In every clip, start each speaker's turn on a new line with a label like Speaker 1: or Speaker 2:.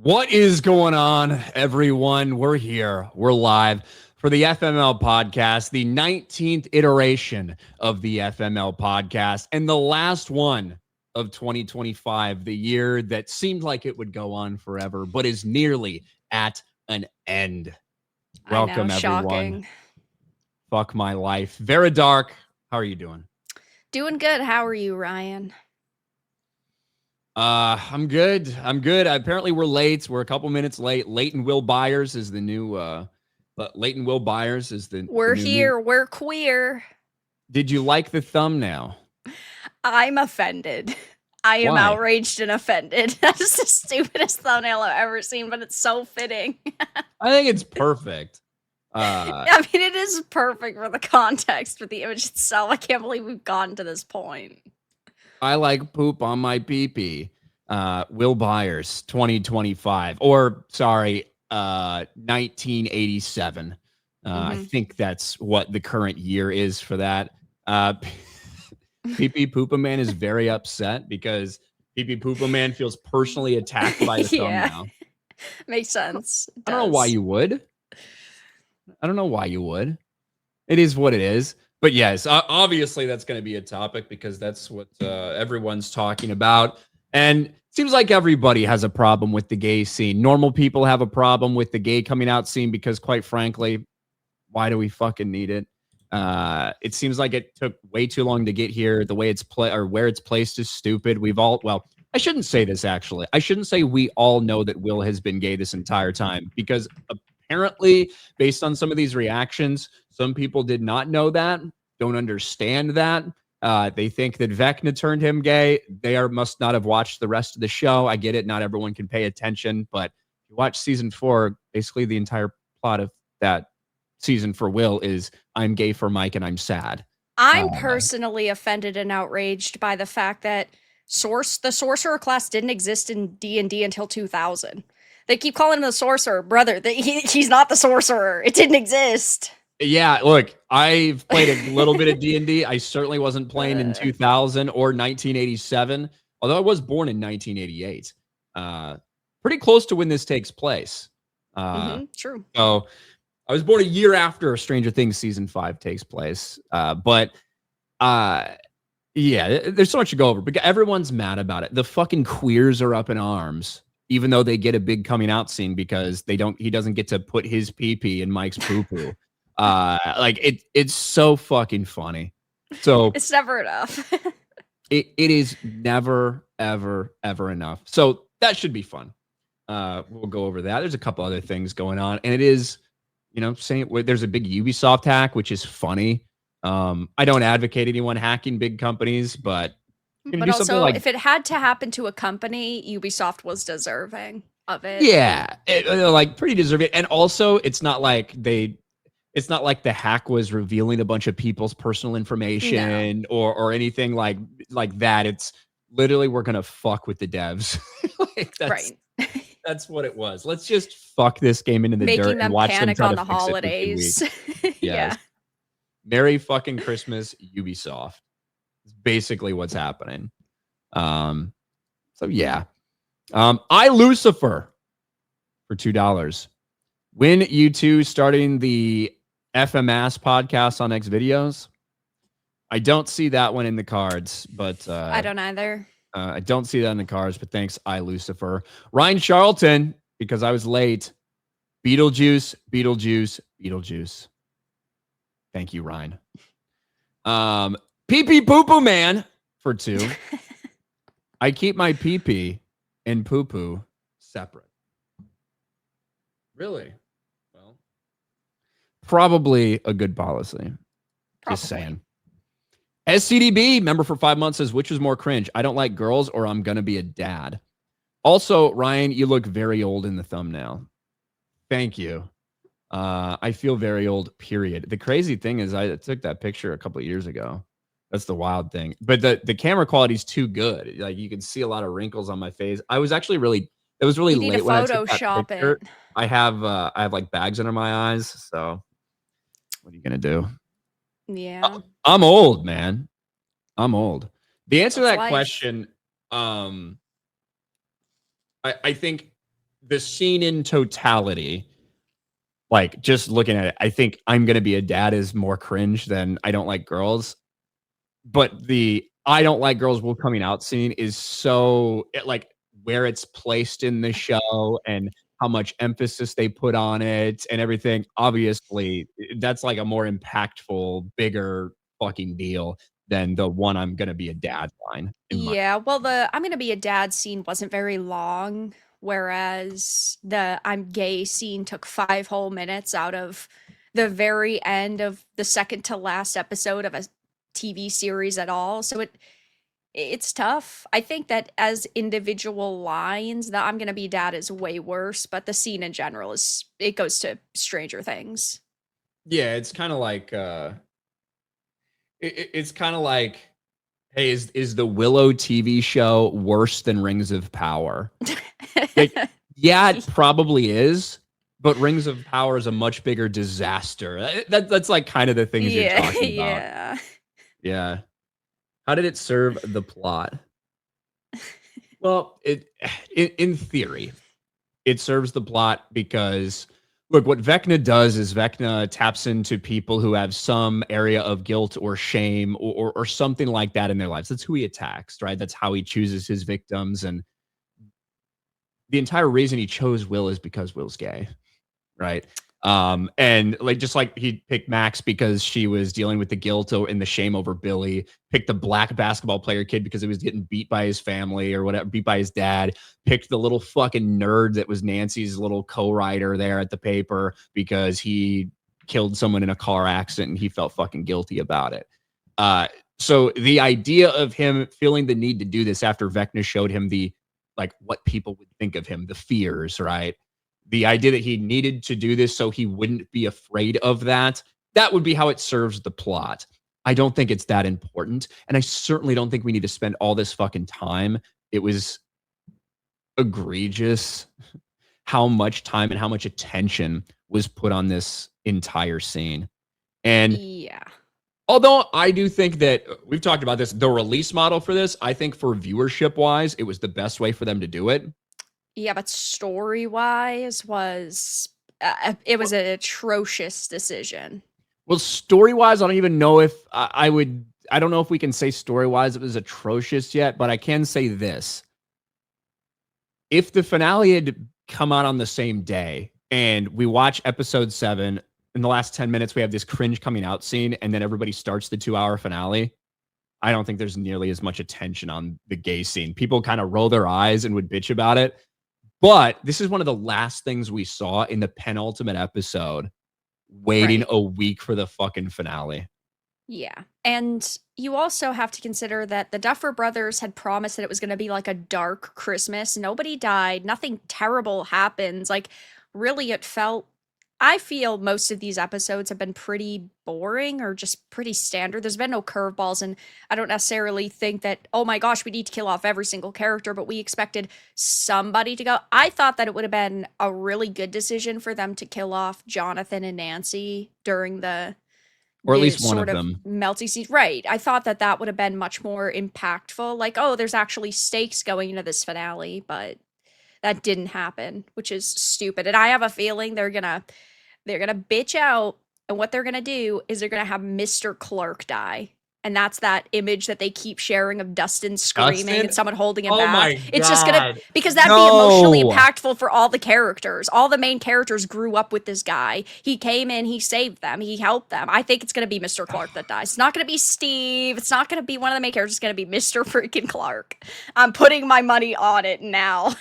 Speaker 1: What is going on, everyone? We're here. We're live for the FML podcast, the 19th iteration of the FML podcast, and the last one of 2025, the year that seemed like it would go on forever, but is nearly at an end. Welcome, everyone.
Speaker 2: Shocking.
Speaker 1: Fuck my life. Vera Dark, how are you doing?
Speaker 2: Doing good. How are you, Ryan?
Speaker 1: I'm good. Apparently we're late. We're a couple minutes late. Leighton Will Byers is the new Leighton Will Byers is the
Speaker 2: We're
Speaker 1: new
Speaker 2: here.
Speaker 1: Meme.
Speaker 2: We're queer.
Speaker 1: Did you like the thumbnail?
Speaker 2: I'm offended. I am outraged and offended. That's the stupidest thumbnail I've ever seen, but it's so fitting.
Speaker 1: I think it's perfect.
Speaker 2: I mean, it is perfect for the context, for the image itself. I can't believe we've gotten to this point.
Speaker 1: I like poop on my pee-pee. Will Byers, 2025. Or, sorry, 1987. I think that's what the current year is for that. Pee-pee Poopa Man is very upset because Pee-pee Poopa Man feels personally attacked by the thumbnail.
Speaker 2: Makes sense.
Speaker 1: I don't know why you would. It is what it is. But yes, obviously that's going to be a topic because that's what everyone's talking about. And it seems like everybody has a problem with the gay scene. Normal people have a problem with the gay coming out scene because, quite frankly, why do we fucking need it? It seems like it took way too long to get here. The way it's where it's placed is stupid. Well, I shouldn't say this, actually. I shouldn't say we all know that Will has been gay this entire time because apparently, based on some of these reactions, some people did not know that, don't understand that. They think that Vecna turned him gay. They must not have watched the rest of the show. I get it. Not everyone can pay attention. But if you watch season 4, basically the entire plot of that season for Will is I'm gay for Mike and I'm sad.
Speaker 2: I'm personally offended and outraged by the fact that the sorcerer class didn't exist in D&D until 2000. They keep calling him the sorcerer. Brother, he's not the sorcerer. It didn't exist.
Speaker 1: Yeah, look, I've played a little bit of D&D. I certainly wasn't playing in 2000 or 1987, although I was born in 1988. Pretty close to when this takes place.
Speaker 2: True.
Speaker 1: So I was born a year after Stranger Things season 5 takes place. Yeah, there's so much to go over. But everyone's mad about it. The fucking queers are up in arms, even though they get a big coming out scene because he doesn't get to put his pee-pee in Mike's poo-poo. It's so fucking funny. So
Speaker 2: it's never enough.
Speaker 1: it is never, ever, ever enough. So that should be fun. We'll go over that. There's a couple other things going on, and it is, saying there's a big Ubisoft hack, which is funny. I don't advocate anyone hacking big companies, but
Speaker 2: also, if it had to happen to a company, Ubisoft was deserving of it.
Speaker 1: Yeah, pretty deserving. And also, it's not like the hack was revealing a bunch of people's personal information or anything like that. It's literally, we're gonna fuck with the devs. That's what it was. Let's just fuck this game into the dirt and watch them try to fix
Speaker 2: holidays.
Speaker 1: Yeah. Merry fucking Christmas, Ubisoft. It's basically what's happening. So yeah. I Lucifer for $2. When you two starting the FMS podcast on X videos? I don't see that one in the cards, but
Speaker 2: I don't either.
Speaker 1: I don't see that in the cards, but thanks, I Lucifer. Ryan Charlton, because I was late. Beetlejuice. Thank you, Ryan. Pee-pee poo-poo man for $2. I keep my pee-pee and poo-poo separate. Really? Well, probably a good policy. Just saying. SCDB, member for 5 months, says, which was more cringe? I don't like girls or I'm going to be a dad. Also, Ryan, you look very old in the thumbnail. Thank you. I feel very old, period. The crazy thing is I took that picture a couple of years ago. That's the wild thing. But the camera quality is too good. Like, you can see a lot of wrinkles on my face. I was actually it was really late when I took that picture. I have like bags under my eyes. So what are you going to do?
Speaker 2: Yeah.
Speaker 1: I'm old, man. I'm old. The answer to that question, I think the scene in totality, like just looking at it, I think I'm gonna be a dad is more cringe than I don't like girls. But the I don't like girls will coming out scene is so like where it's placed in the show and how much emphasis they put on it and everything. Obviously, that's like a more impactful, bigger fucking deal than the one I'm gonna be a dad line in my
Speaker 2: Yeah, well, the I'm gonna be a dad scene wasn't very long, whereas the I'm gay scene took 5 whole minutes out of the very end of the second to last episode of a TV series at all. So it's tough. I think that as individual lines, the I'm gonna be dad is way worse, but the scene in general is it goes to Stranger Things.
Speaker 1: Yeah, it's kind of like it's kind of like, hey, is the Willow TV show worse than Rings of Power? Like, yeah, it probably is, but Rings of Power is a much bigger disaster. That's like kind of the things you're
Speaker 2: Yeah,
Speaker 1: talking about.
Speaker 2: yeah.
Speaker 1: Yeah. How did it serve the plot? Well, in theory, it serves the plot because look, what Vecna does is Vecna taps into people who have some area of guilt or shame or something like that in their lives. That's who he attacks, right? That's how he chooses his victims. And the entire reason he chose Will is because Will's gay, right? And like just like he picked Max because she was dealing with the guilt and the shame over Billy, picked the black basketball player kid because he was getting beat by his family or whatever, beat by his dad, picked the little fucking nerd that was Nancy's little co-writer there at the paper because he killed someone in a car accident and he felt fucking guilty about it. So the idea of him feeling the need to do this after Vecna showed him the like what people would think of him, the fears, right? The idea that he needed to do this so he wouldn't be afraid of that, that would be how it serves the plot. I don't think it's that important. And I certainly don't think we need to spend all this fucking time. It was egregious how much time and how much attention was put on this entire scene. And
Speaker 2: Yeah.
Speaker 1: although I do think that we've talked about this, the release model for this, I think for viewership wise, it was the best way for them to do it.
Speaker 2: Yeah, but story-wise was it was an atrocious decision.
Speaker 1: Well, story wise, I don't even know if I would. I don't know if we can say story wise it was atrocious yet, but I can say this: if the finale had come out on the same day and we watch episode 7, in the last 10 minutes we have this cringe coming out scene, and then everybody starts the 2-hour finale. I don't think there's nearly as much attention on the gay scene. People kind of roll their eyes and would bitch about it. But this is one of the last things we saw in the penultimate episode, waiting
Speaker 2: Right.
Speaker 1: a week for the fucking finale.
Speaker 2: Yeah. And you also have to consider that the Duffer Brothers had promised that it was going to be like a dark Christmas. Nobody died. Nothing terrible happens. Like, really, I feel most of these episodes have been pretty boring or just pretty standard. There's been no curveballs. And I don't necessarily think that, oh my gosh, we need to kill off every single character, but we expected somebody to go. I thought that it would have been a really good decision for them to kill off Jonathan and Nancy during
Speaker 1: Or at
Speaker 2: the
Speaker 1: least one of
Speaker 2: sort of
Speaker 1: them.
Speaker 2: melty seas. Right. I thought that that would have been much more impactful. Like, oh, there's actually stakes going into this finale, but that didn't happen, which is stupid. And I have a feeling they're gonna bitch out, and what they're gonna do is they're gonna have Mr. Clark die. And that's that image that they keep sharing of Dustin screaming
Speaker 1: Dustin?
Speaker 2: and someone holding him
Speaker 1: Oh
Speaker 2: back.
Speaker 1: my
Speaker 2: It's just gonna
Speaker 1: God.
Speaker 2: because that'd be emotionally
Speaker 1: No.
Speaker 2: impactful for all the characters. All the main characters grew up with this guy. He came in, he saved them, he helped them. I think it's gonna be Mr. Clark that dies. It's not gonna be Steve. It's not gonna be one of the main characters. It's gonna be Mr. freaking Clark. I'm putting my money on it now.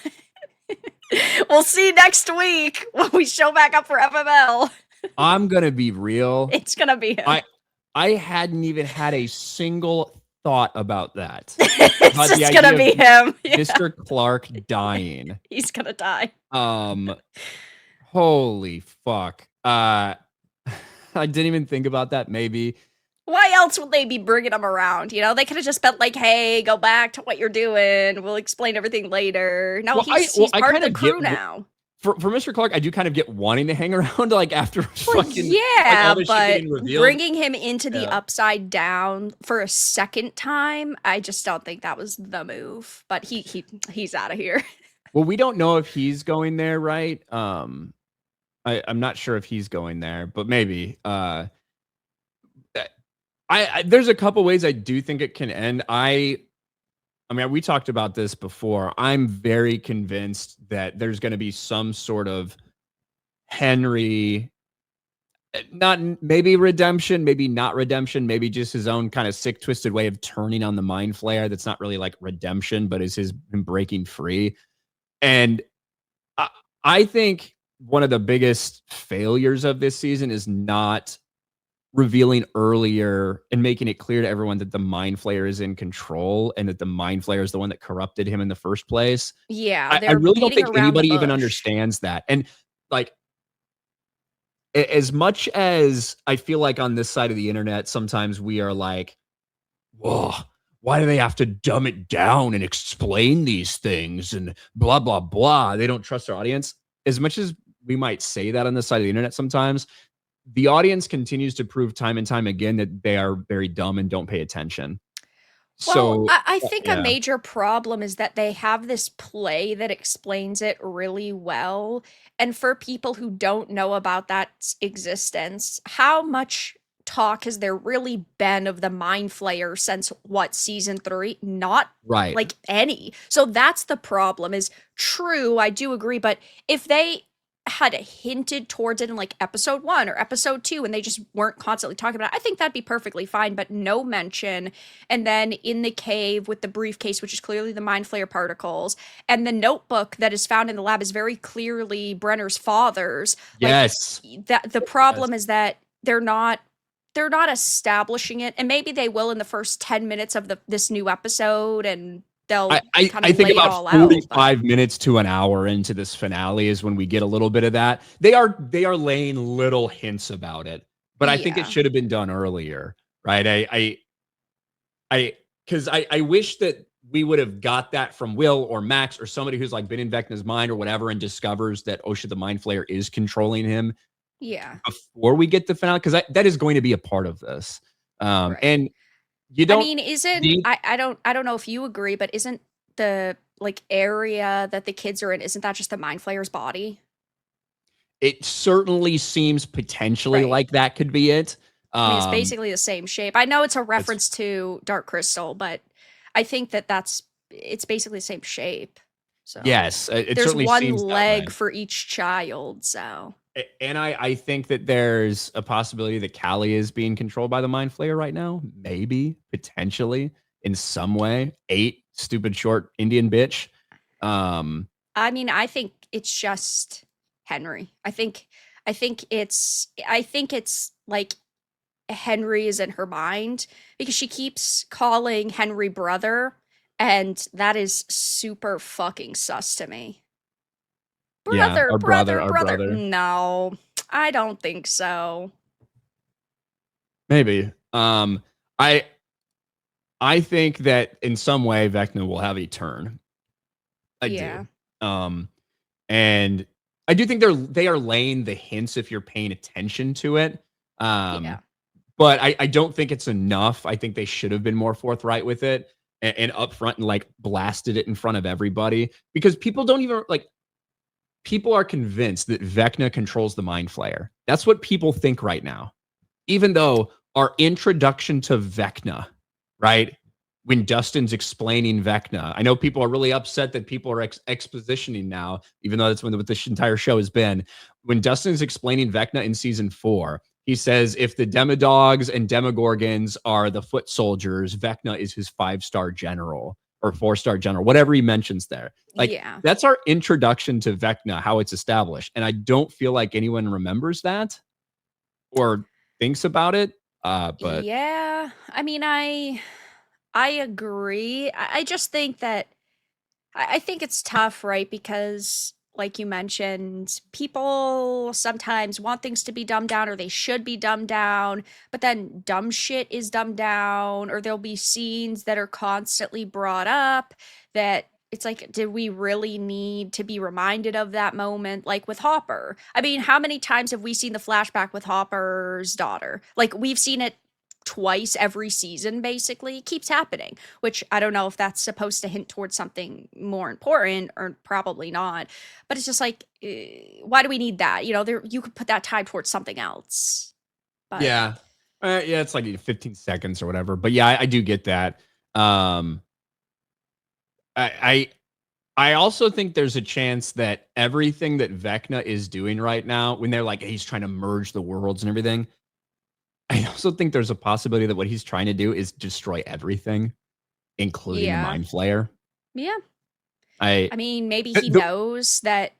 Speaker 2: We'll see next week when we show back up for FML.
Speaker 1: I'm gonna be real.
Speaker 2: It's gonna be him.
Speaker 1: I hadn't even had a single thought about that.
Speaker 2: It's
Speaker 1: About the
Speaker 2: just gonna
Speaker 1: idea
Speaker 2: be
Speaker 1: of
Speaker 2: him. Yeah,
Speaker 1: Mr. Clark dying.
Speaker 2: he's gonna die.
Speaker 1: Holy fuck. I didn't even think about that. Maybe.
Speaker 2: Why else would they be bringing him around? You know, they could have just been like, "Hey, go back to what you're doing. We'll explain everything later." No,
Speaker 1: Well,
Speaker 2: he's
Speaker 1: I
Speaker 2: part of
Speaker 1: kinda
Speaker 2: the crew
Speaker 1: get
Speaker 2: now.
Speaker 1: For Mr. Clark, I do kind of get wanting to hang around like after
Speaker 2: Well,
Speaker 1: fucking
Speaker 2: yeah,
Speaker 1: all this shit
Speaker 2: but
Speaker 1: getting revealed.
Speaker 2: bringing him into the
Speaker 1: Yeah.
Speaker 2: Upside Down for a second time, I just don't think that was the move. But he's out of here.
Speaker 1: Well, we don't know if he's going there, right? I'm not sure if he's going there, but maybe. I, there's a couple ways I do think it can end. I mean, we talked about this before. I'm very convinced that there's going to be some sort of Henry, not maybe redemption, maybe not redemption, maybe just his own kind of sick, twisted way of turning on the mind flayer. That's not really like redemption, but is him breaking free. And I, I think one of the biggest failures of this season is not revealing earlier and making it clear to everyone that the mind flayer is in control and that the mind flayer is the one that corrupted him in the first place.
Speaker 2: Yeah,
Speaker 1: I
Speaker 2: they're
Speaker 1: really don't
Speaker 2: beating
Speaker 1: think
Speaker 2: around the
Speaker 1: anybody even
Speaker 2: bush.
Speaker 1: understands that. And like, as much as I feel like on this side of the internet, sometimes we are like, whoa, why do they have to dumb it down and explain these things and blah, blah, blah? They don't trust their audience. As much as we might say that on this side of the internet sometimes, the audience continues to prove time and time again that they are very dumb and don't pay attention.
Speaker 2: Well,
Speaker 1: So,
Speaker 2: I think a
Speaker 1: yeah,
Speaker 2: major problem is that they have this play that explains it really well. And for people who don't know about that existence, how much talk has there really been of the Mind Flayer since what, season three? Not
Speaker 1: right.
Speaker 2: like any. So that's the problem is true, I do agree, but if they had hinted towards it in like episode one or episode two and they just weren't constantly talking about it, I think that'd be perfectly fine, but no mention. And then in the cave with the briefcase, which is clearly the mind flayer particles, and the notebook that is found in the lab is very clearly Brenner's father's. Like
Speaker 1: Yes.
Speaker 2: that, the
Speaker 1: Yes.
Speaker 2: problem is that they're not establishing it, and maybe they will in the first 10 minutes of this new episode, and
Speaker 1: I,
Speaker 2: they'll
Speaker 1: I,
Speaker 2: kind
Speaker 1: I
Speaker 2: of
Speaker 1: think
Speaker 2: lay it
Speaker 1: about
Speaker 2: all out. But
Speaker 1: 45 minutes to an hour into this finale is when we get a little bit of that. They are laying little hints about it, but I think it
Speaker 2: yeah,
Speaker 1: should have been done earlier, right? Because I wish that we would have got that from Will or Max or somebody who's like been in Vecna's mind or whatever and discovers that Osha the Mind Flayer is controlling him
Speaker 2: yeah,
Speaker 1: before we get the finale, because that is going to be a part of this.
Speaker 2: right.
Speaker 1: And you
Speaker 2: I
Speaker 1: don't
Speaker 2: mean, isn't
Speaker 1: need
Speaker 2: I don't know if you agree, but isn't the like area that the kids are in, isn't that just the mind flayer's body?
Speaker 1: it certainly seems potentially
Speaker 2: Right.
Speaker 1: like that could be it.
Speaker 2: I mean, it's
Speaker 1: Um,
Speaker 2: basically the same shape. I know it's a
Speaker 1: it's
Speaker 2: reference to Dark Crystal, but I think that it's basically the same shape. So
Speaker 1: yes, it
Speaker 2: there's
Speaker 1: certainly
Speaker 2: one
Speaker 1: seems that
Speaker 2: leg
Speaker 1: way.
Speaker 2: for each child. So
Speaker 1: And I think that there's a possibility that Callie is being controlled by the Mind Flayer right now. Maybe, potentially, in some way. 8, stupid short Indian bitch. Um,
Speaker 2: I mean, I think it's just Henry. I think it's like Henry is in her mind because she keeps calling Henry brother, and that is super fucking sus to me.
Speaker 1: yeah,
Speaker 2: Brother, brother,
Speaker 1: our
Speaker 2: brother.
Speaker 1: brother.
Speaker 2: No, I don't think so.
Speaker 1: Maybe. I I think that in some way Vecna will have a turn. I do.
Speaker 2: Yeah,
Speaker 1: Um, and I do think they are laying the hints if you're paying attention to it.
Speaker 2: yeah,
Speaker 1: But I don't think it's enough. I think they should have been more forthright with it and upfront and like blasted it in front of everybody because people don't even like people are convinced that Vecna controls the mind flayer. That's what people think right now. Even though our introduction to Vecna, right? When Dustin's explaining Vecna, I know people are really upset that people are expositioning now, even though that's what this entire show has been. When Dustin's explaining Vecna in season 4, he says if the Demodogs and Demogorgons are the foot soldiers, Vecna is his 5-star general or 4-star general, whatever he mentions there. Like
Speaker 2: yeah,
Speaker 1: that's our introduction to Vecna, how it's established. And I don't feel like anyone remembers that or thinks about it. But
Speaker 2: yeah. I mean, I agree. I just think that I think it's tough, right? Because, like you mentioned, people sometimes want things to be dumbed down or they should be dumbed down, but then dumb shit is dumbed down, or there'll be scenes that are constantly brought up that it's like, did we really need to be reminded of that moment? Like with Hopper. I mean, how many times have we seen the flashback with Hopper's daughter? Like, we've seen it twice every season basically keeps happening, which I don't know if that's supposed to hint towards something more important or probably not, but it's just like why do we need that? There you could put that time towards something else. But
Speaker 1: Yeah. Yeah, it's like 15 seconds or whatever. But yeah, I do get that. Um I I also think there's a chance that everything that Vecna is doing right now, when they're like he's trying to merge the worlds and everything, I also think there's a possibility that what he's trying to do is destroy everything, including the
Speaker 2: yeah.
Speaker 1: Mind Flayer.
Speaker 2: Yeah.
Speaker 1: I
Speaker 2: I mean, maybe he
Speaker 1: the,
Speaker 2: knows that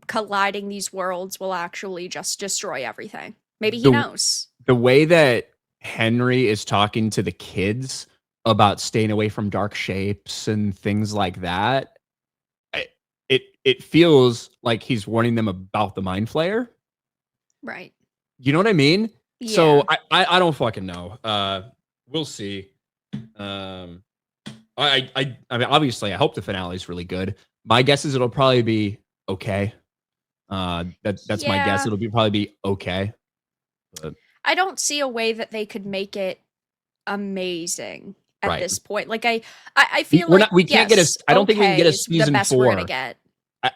Speaker 2: colliding these worlds will actually just destroy everything. Maybe he
Speaker 1: the
Speaker 2: knows.
Speaker 1: the way that Henry is talking to the kids about staying away from dark shapes and things like that, it feels like he's warning them about the Mind Flayer.
Speaker 2: Right.
Speaker 1: You know what I mean?
Speaker 2: Yeah.
Speaker 1: So I don't fucking know. We'll see. Um, I mean, obviously, I hope the finale is really good. My guess is it'll probably be okay. That's my guess.
Speaker 2: Yeah.
Speaker 1: It'll probably be okay. But,
Speaker 2: I don't see a way that they could make it amazing at
Speaker 1: right.
Speaker 2: this point. Like I feel like
Speaker 1: We can't get a.
Speaker 2: yes,
Speaker 1: I don't think we can get
Speaker 2: okay
Speaker 1: a
Speaker 2: is the
Speaker 1: season
Speaker 2: best we're gonna
Speaker 1: 4.
Speaker 2: get.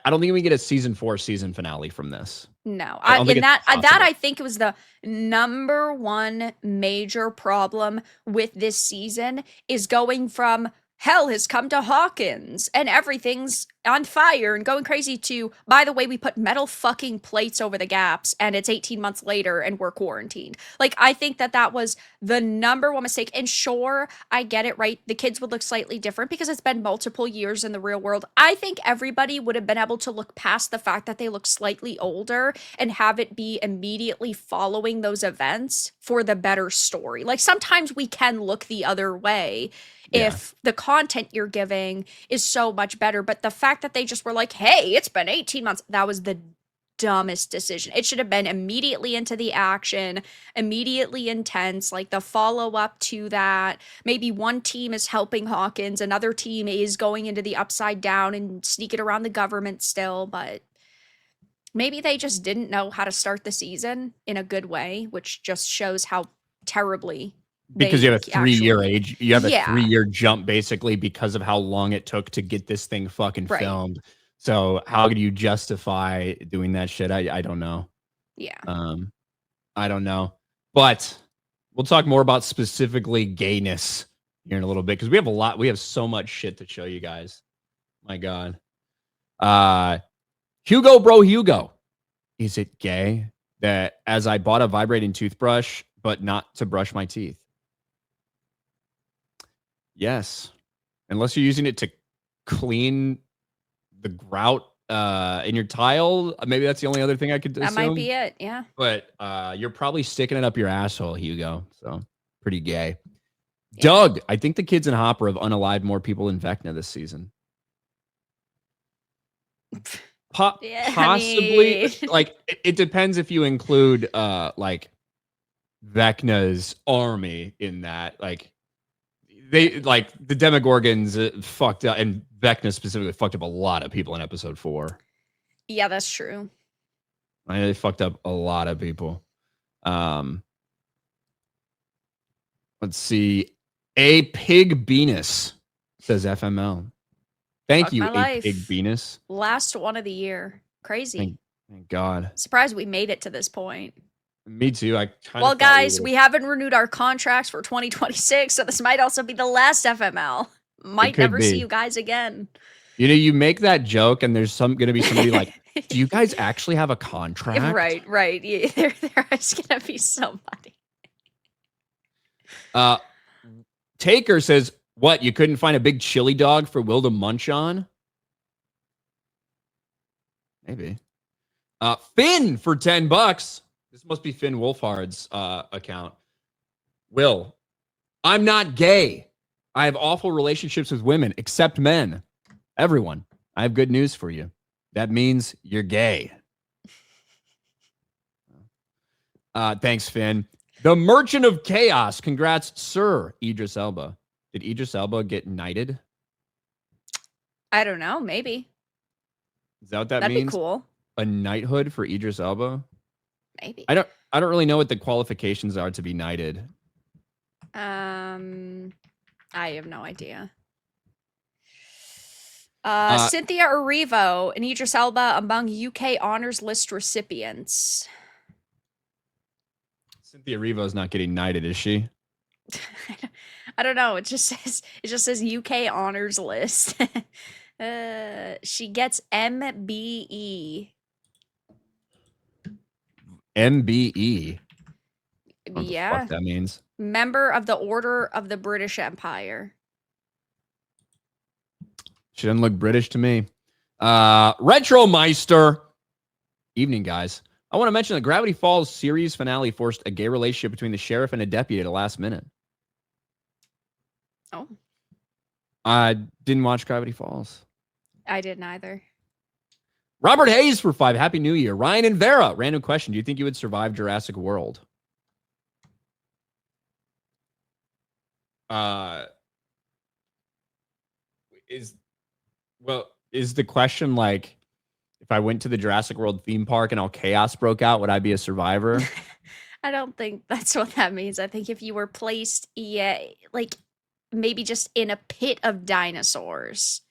Speaker 1: I don't think we can get a season 4 season finale from this.
Speaker 2: No,
Speaker 1: I don't think
Speaker 2: and
Speaker 1: it's
Speaker 2: that
Speaker 1: possible.
Speaker 2: I think was the number one major problem with this season is going from hell has come to Hawkins and everything's on fire and going crazy to, by the way, we put metal fucking plates over the gaps and it's 18 months later and we're quarantined. Like, I think that that was the number one mistake. And sure, I get it, right? The kids would look slightly different because it's been multiple years in the real world. I think everybody would have been able to look past the fact that they look slightly older and have it be immediately following those events for the better story. Like, sometimes we can look the other way if the content you're giving is so much better. But the fact that they just were like, hey, it's been 18 months, that was the dumbest decision. It should have been immediately into the action, immediately intense, like the follow up to that. Maybe one team is helping Hawkins, another team is going into the upside down and sneaking around the government still, but maybe they just didn't know how to start the season in a good way, which just shows how terribly
Speaker 1: Because you have a
Speaker 2: they
Speaker 1: 3-year
Speaker 2: actually
Speaker 1: age, you have a
Speaker 2: yeah
Speaker 1: 3-year jump basically because of how long it took to get this thing fucking
Speaker 2: right
Speaker 1: filmed. So how could you justify doing that shit? I don't know.
Speaker 2: yeah
Speaker 1: I don't know. But we'll talk more about specifically gayness here in a little bit because we have so much shit to show you guys. My God. Hugo. Is it gay that as I bought a vibrating toothbrush, but not to brush my teeth? Yes. Unless you're using it to clean the grout in your tile. Maybe that's the only other thing I could
Speaker 2: that
Speaker 1: assume.
Speaker 2: might be it. Yeah,
Speaker 1: But you're probably sticking it up your asshole, Hugo. So pretty gay.
Speaker 2: yeah.
Speaker 1: Doug, I think the kids in Hopper have unalived more people in Vecna this season.
Speaker 2: Yeah,
Speaker 1: Possibly.
Speaker 2: I mean,
Speaker 1: Like it depends if you include like Vecna's army in that. Like they like the Demogorgons fucked up, and Vecna specifically fucked up a lot of people in episode 4.
Speaker 2: yeah, that's true.
Speaker 1: They fucked up a lot of people. Let's see. A Pig Venus says FML. Thank
Speaker 2: Fuck
Speaker 1: you,
Speaker 2: my
Speaker 1: A
Speaker 2: life.
Speaker 1: Pig Venus.
Speaker 2: Last one of the year. Crazy.
Speaker 1: Thank God.
Speaker 2: Surprised we made it to this point.
Speaker 1: Me too.
Speaker 2: Well, guys, we haven't renewed our contracts for 2026, so this might also be the last FML. Might
Speaker 1: could
Speaker 2: never see
Speaker 1: be.
Speaker 2: you guys again.
Speaker 1: You know, you make that joke, and there's gonna be somebody like, "Do you guys actually have a contract?"
Speaker 2: Right. Yeah, there is gonna be somebody.
Speaker 1: Taker says, "What? You couldn't find a big chili dog for Will to munch on?" Maybe. Finn for $10. This must be Finn Wolfhard's account. Will, I'm not gay. I have awful relationships with women, except men. Everyone, I have good news for you. That means you're gay. Thanks, Finn. The Merchant of Chaos. Congrats, Sir Idris Elba. Did Idris Elba get knighted?
Speaker 2: I don't know. Maybe.
Speaker 1: Is that what that
Speaker 2: That'd
Speaker 1: means?
Speaker 2: be cool.
Speaker 1: A knighthood for Idris Elba?
Speaker 2: Maybe.
Speaker 1: I don't really know what the qualifications are to be knighted.
Speaker 2: I have no idea.
Speaker 1: Uh,
Speaker 2: Cynthia Erivo and Idris Elba among UK honors list recipients.
Speaker 1: Cynthia Erivo's not getting knighted, is she?
Speaker 2: I don't know. It just says UK honors list. She gets MBE.
Speaker 1: MBE. I don't know what the
Speaker 2: Yeah.
Speaker 1: fuck that means.
Speaker 2: Member of the Order of the British Empire.
Speaker 1: She doesn't look British to me. Retromeister. Evening, guys. I want to mention the Gravity Falls series finale forced a gay relationship between the sheriff and a deputy at the last minute.
Speaker 2: Oh.
Speaker 1: I didn't watch Gravity Falls.
Speaker 2: I didn't either.
Speaker 1: Robert Hayes for 5. Happy New Year. Ryan and Vera. Random question. Do you think you would survive Jurassic World? Is the question like, if I went to the Jurassic World theme park and all chaos broke out, would I be a survivor?
Speaker 2: I don't think that's what that means. I think if you were placed, like maybe just in a pit of dinosaurs.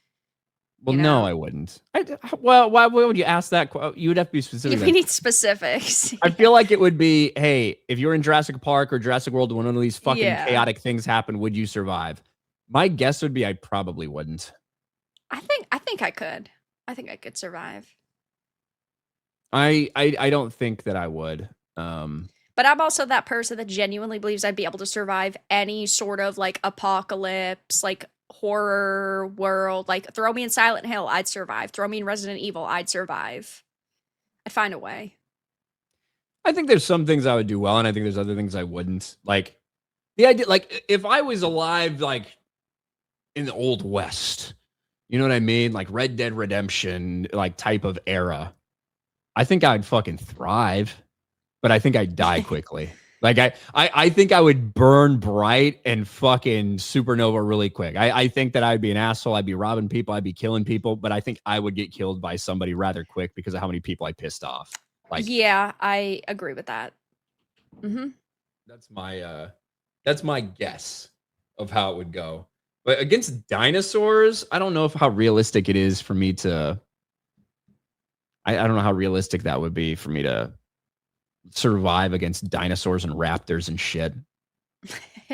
Speaker 1: Well, no, I wouldn't. Well, why would you ask that? You would have to be specific.
Speaker 2: We need specifics.
Speaker 1: I feel like it would be, hey, if you're in Jurassic Park or Jurassic World when one of these fucking chaotic things happen, would you survive? My guess would be I probably wouldn't.
Speaker 2: I think I could. I think I could survive.
Speaker 1: I don't think that I would.
Speaker 2: But I'm also that person that genuinely believes I'd be able to survive any sort of like apocalypse, like horror world. Like throw me in Silent Hill, I'd survive. Throw me in Resident Evil, I'd survive. I'd find a way.
Speaker 1: I think there's some things I would do well, and I think there's other things I wouldn't. Like the idea, like if I was alive, like in the Old West, you know what I mean? Like Red Dead Redemption, like type of era. I think I'd fucking thrive, but I think I'd die quickly. Like I think I would burn bright and fucking supernova really quick. I think that I'd be an asshole. I'd be robbing people. I'd be killing people, but I think I would get killed by somebody rather quick because of how many people I pissed off. Like,
Speaker 2: yeah, I agree with that. Mm-hmm.
Speaker 1: That's my guess of how it would go. But against dinosaurs, I don't know how realistic it is for me to. I don't know how realistic that would be for me to survive against dinosaurs and raptors and shit.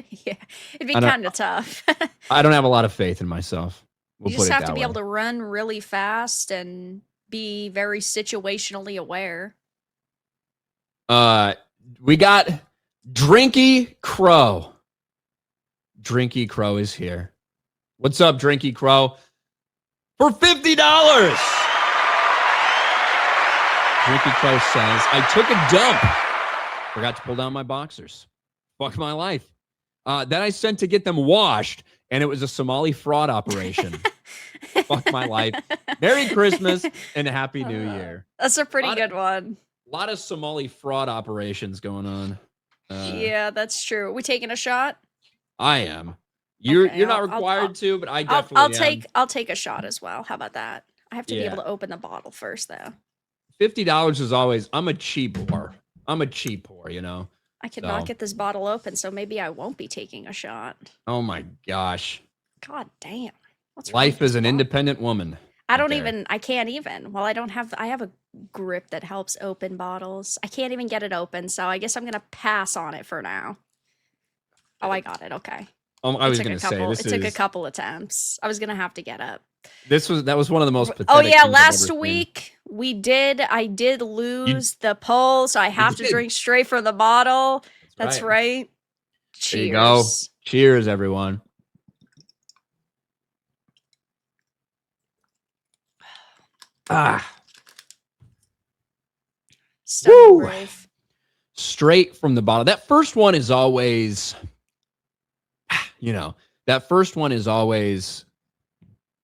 Speaker 2: Yeah, it'd be kind of tough.
Speaker 1: I don't have a lot of faith in myself.
Speaker 2: You just have to be able to run really fast and be very situationally aware.
Speaker 1: We got Drinky Crow. Drinky Crow is here. What's up, Drinky Crow? For $50. Drinky Crow says, I took a dump. Forgot to pull down my boxers. Fuck my life. Then I sent to get them washed, and it was a Somali fraud operation. Fuck my life. Merry Christmas and Happy New Year.
Speaker 2: That's a pretty good one.
Speaker 1: A lot of Somali fraud operations going on.
Speaker 2: Yeah, that's true. We taking a shot?
Speaker 1: I am. You're not required to, but I definitely am.
Speaker 2: I'll take a shot as well. How about that? I have to be able to open the bottle first, though.
Speaker 1: $50 is always. I'm a cheap whore. You know.
Speaker 2: I cannot get this bottle open, so maybe I won't be taking a shot.
Speaker 1: Oh my gosh.
Speaker 2: God damn. What's
Speaker 1: life as an independent woman?
Speaker 2: I can't even. Well, I have a grip that helps open bottles. I can't even get it open, so I guess I'm going to pass on it for now. Oh, I got it. Okay.
Speaker 1: I was going to say
Speaker 2: it took a couple attempts. I was going to have to get up.
Speaker 1: That was one of the most pathetic.
Speaker 2: Oh yeah, last week I did lose the poll, so I have to drink straight from the bottle. That's right. Cheers.
Speaker 1: There you go. Cheers, everyone.
Speaker 2: Brave.
Speaker 1: Straight from the bottle. That first one is always,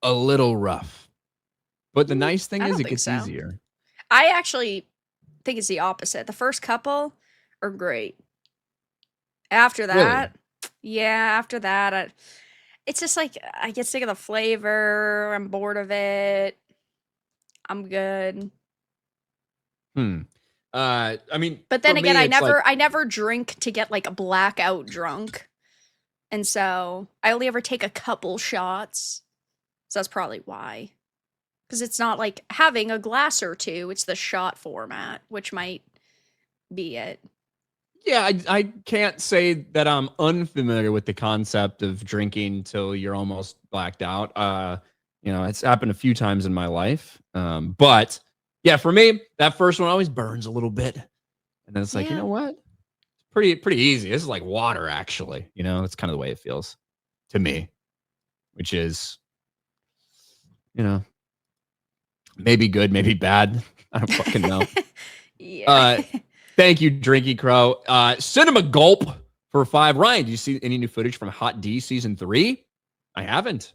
Speaker 1: a little rough. But the nice thing is it gets easier.
Speaker 2: I actually think it's the opposite. The first couple are great. After that, it's just like I get sick of the flavor. I'm bored of it. I'm good.
Speaker 1: I mean,
Speaker 2: but then again, I never drink to get like blackout drunk. And so I only ever take a couple shots. So that's probably why. Because it's not like having a glass or two, it's the shot format, which might be it.
Speaker 1: Yeah, I can't say that I'm unfamiliar with the concept of drinking till you're almost blacked out. It's happened a few times in my life. But yeah, for me, that first one always burns a little bit. And then it's like, you know what? It's pretty easy. This is like water, actually. That's kind of the way it feels to me, which is, maybe good, maybe bad. I don't fucking know.
Speaker 2: Yeah.
Speaker 1: Thank you, Drinky Crow. Cinema Gulp for 5. Ryan, do you see any new footage from Hot D Season 3? I haven't.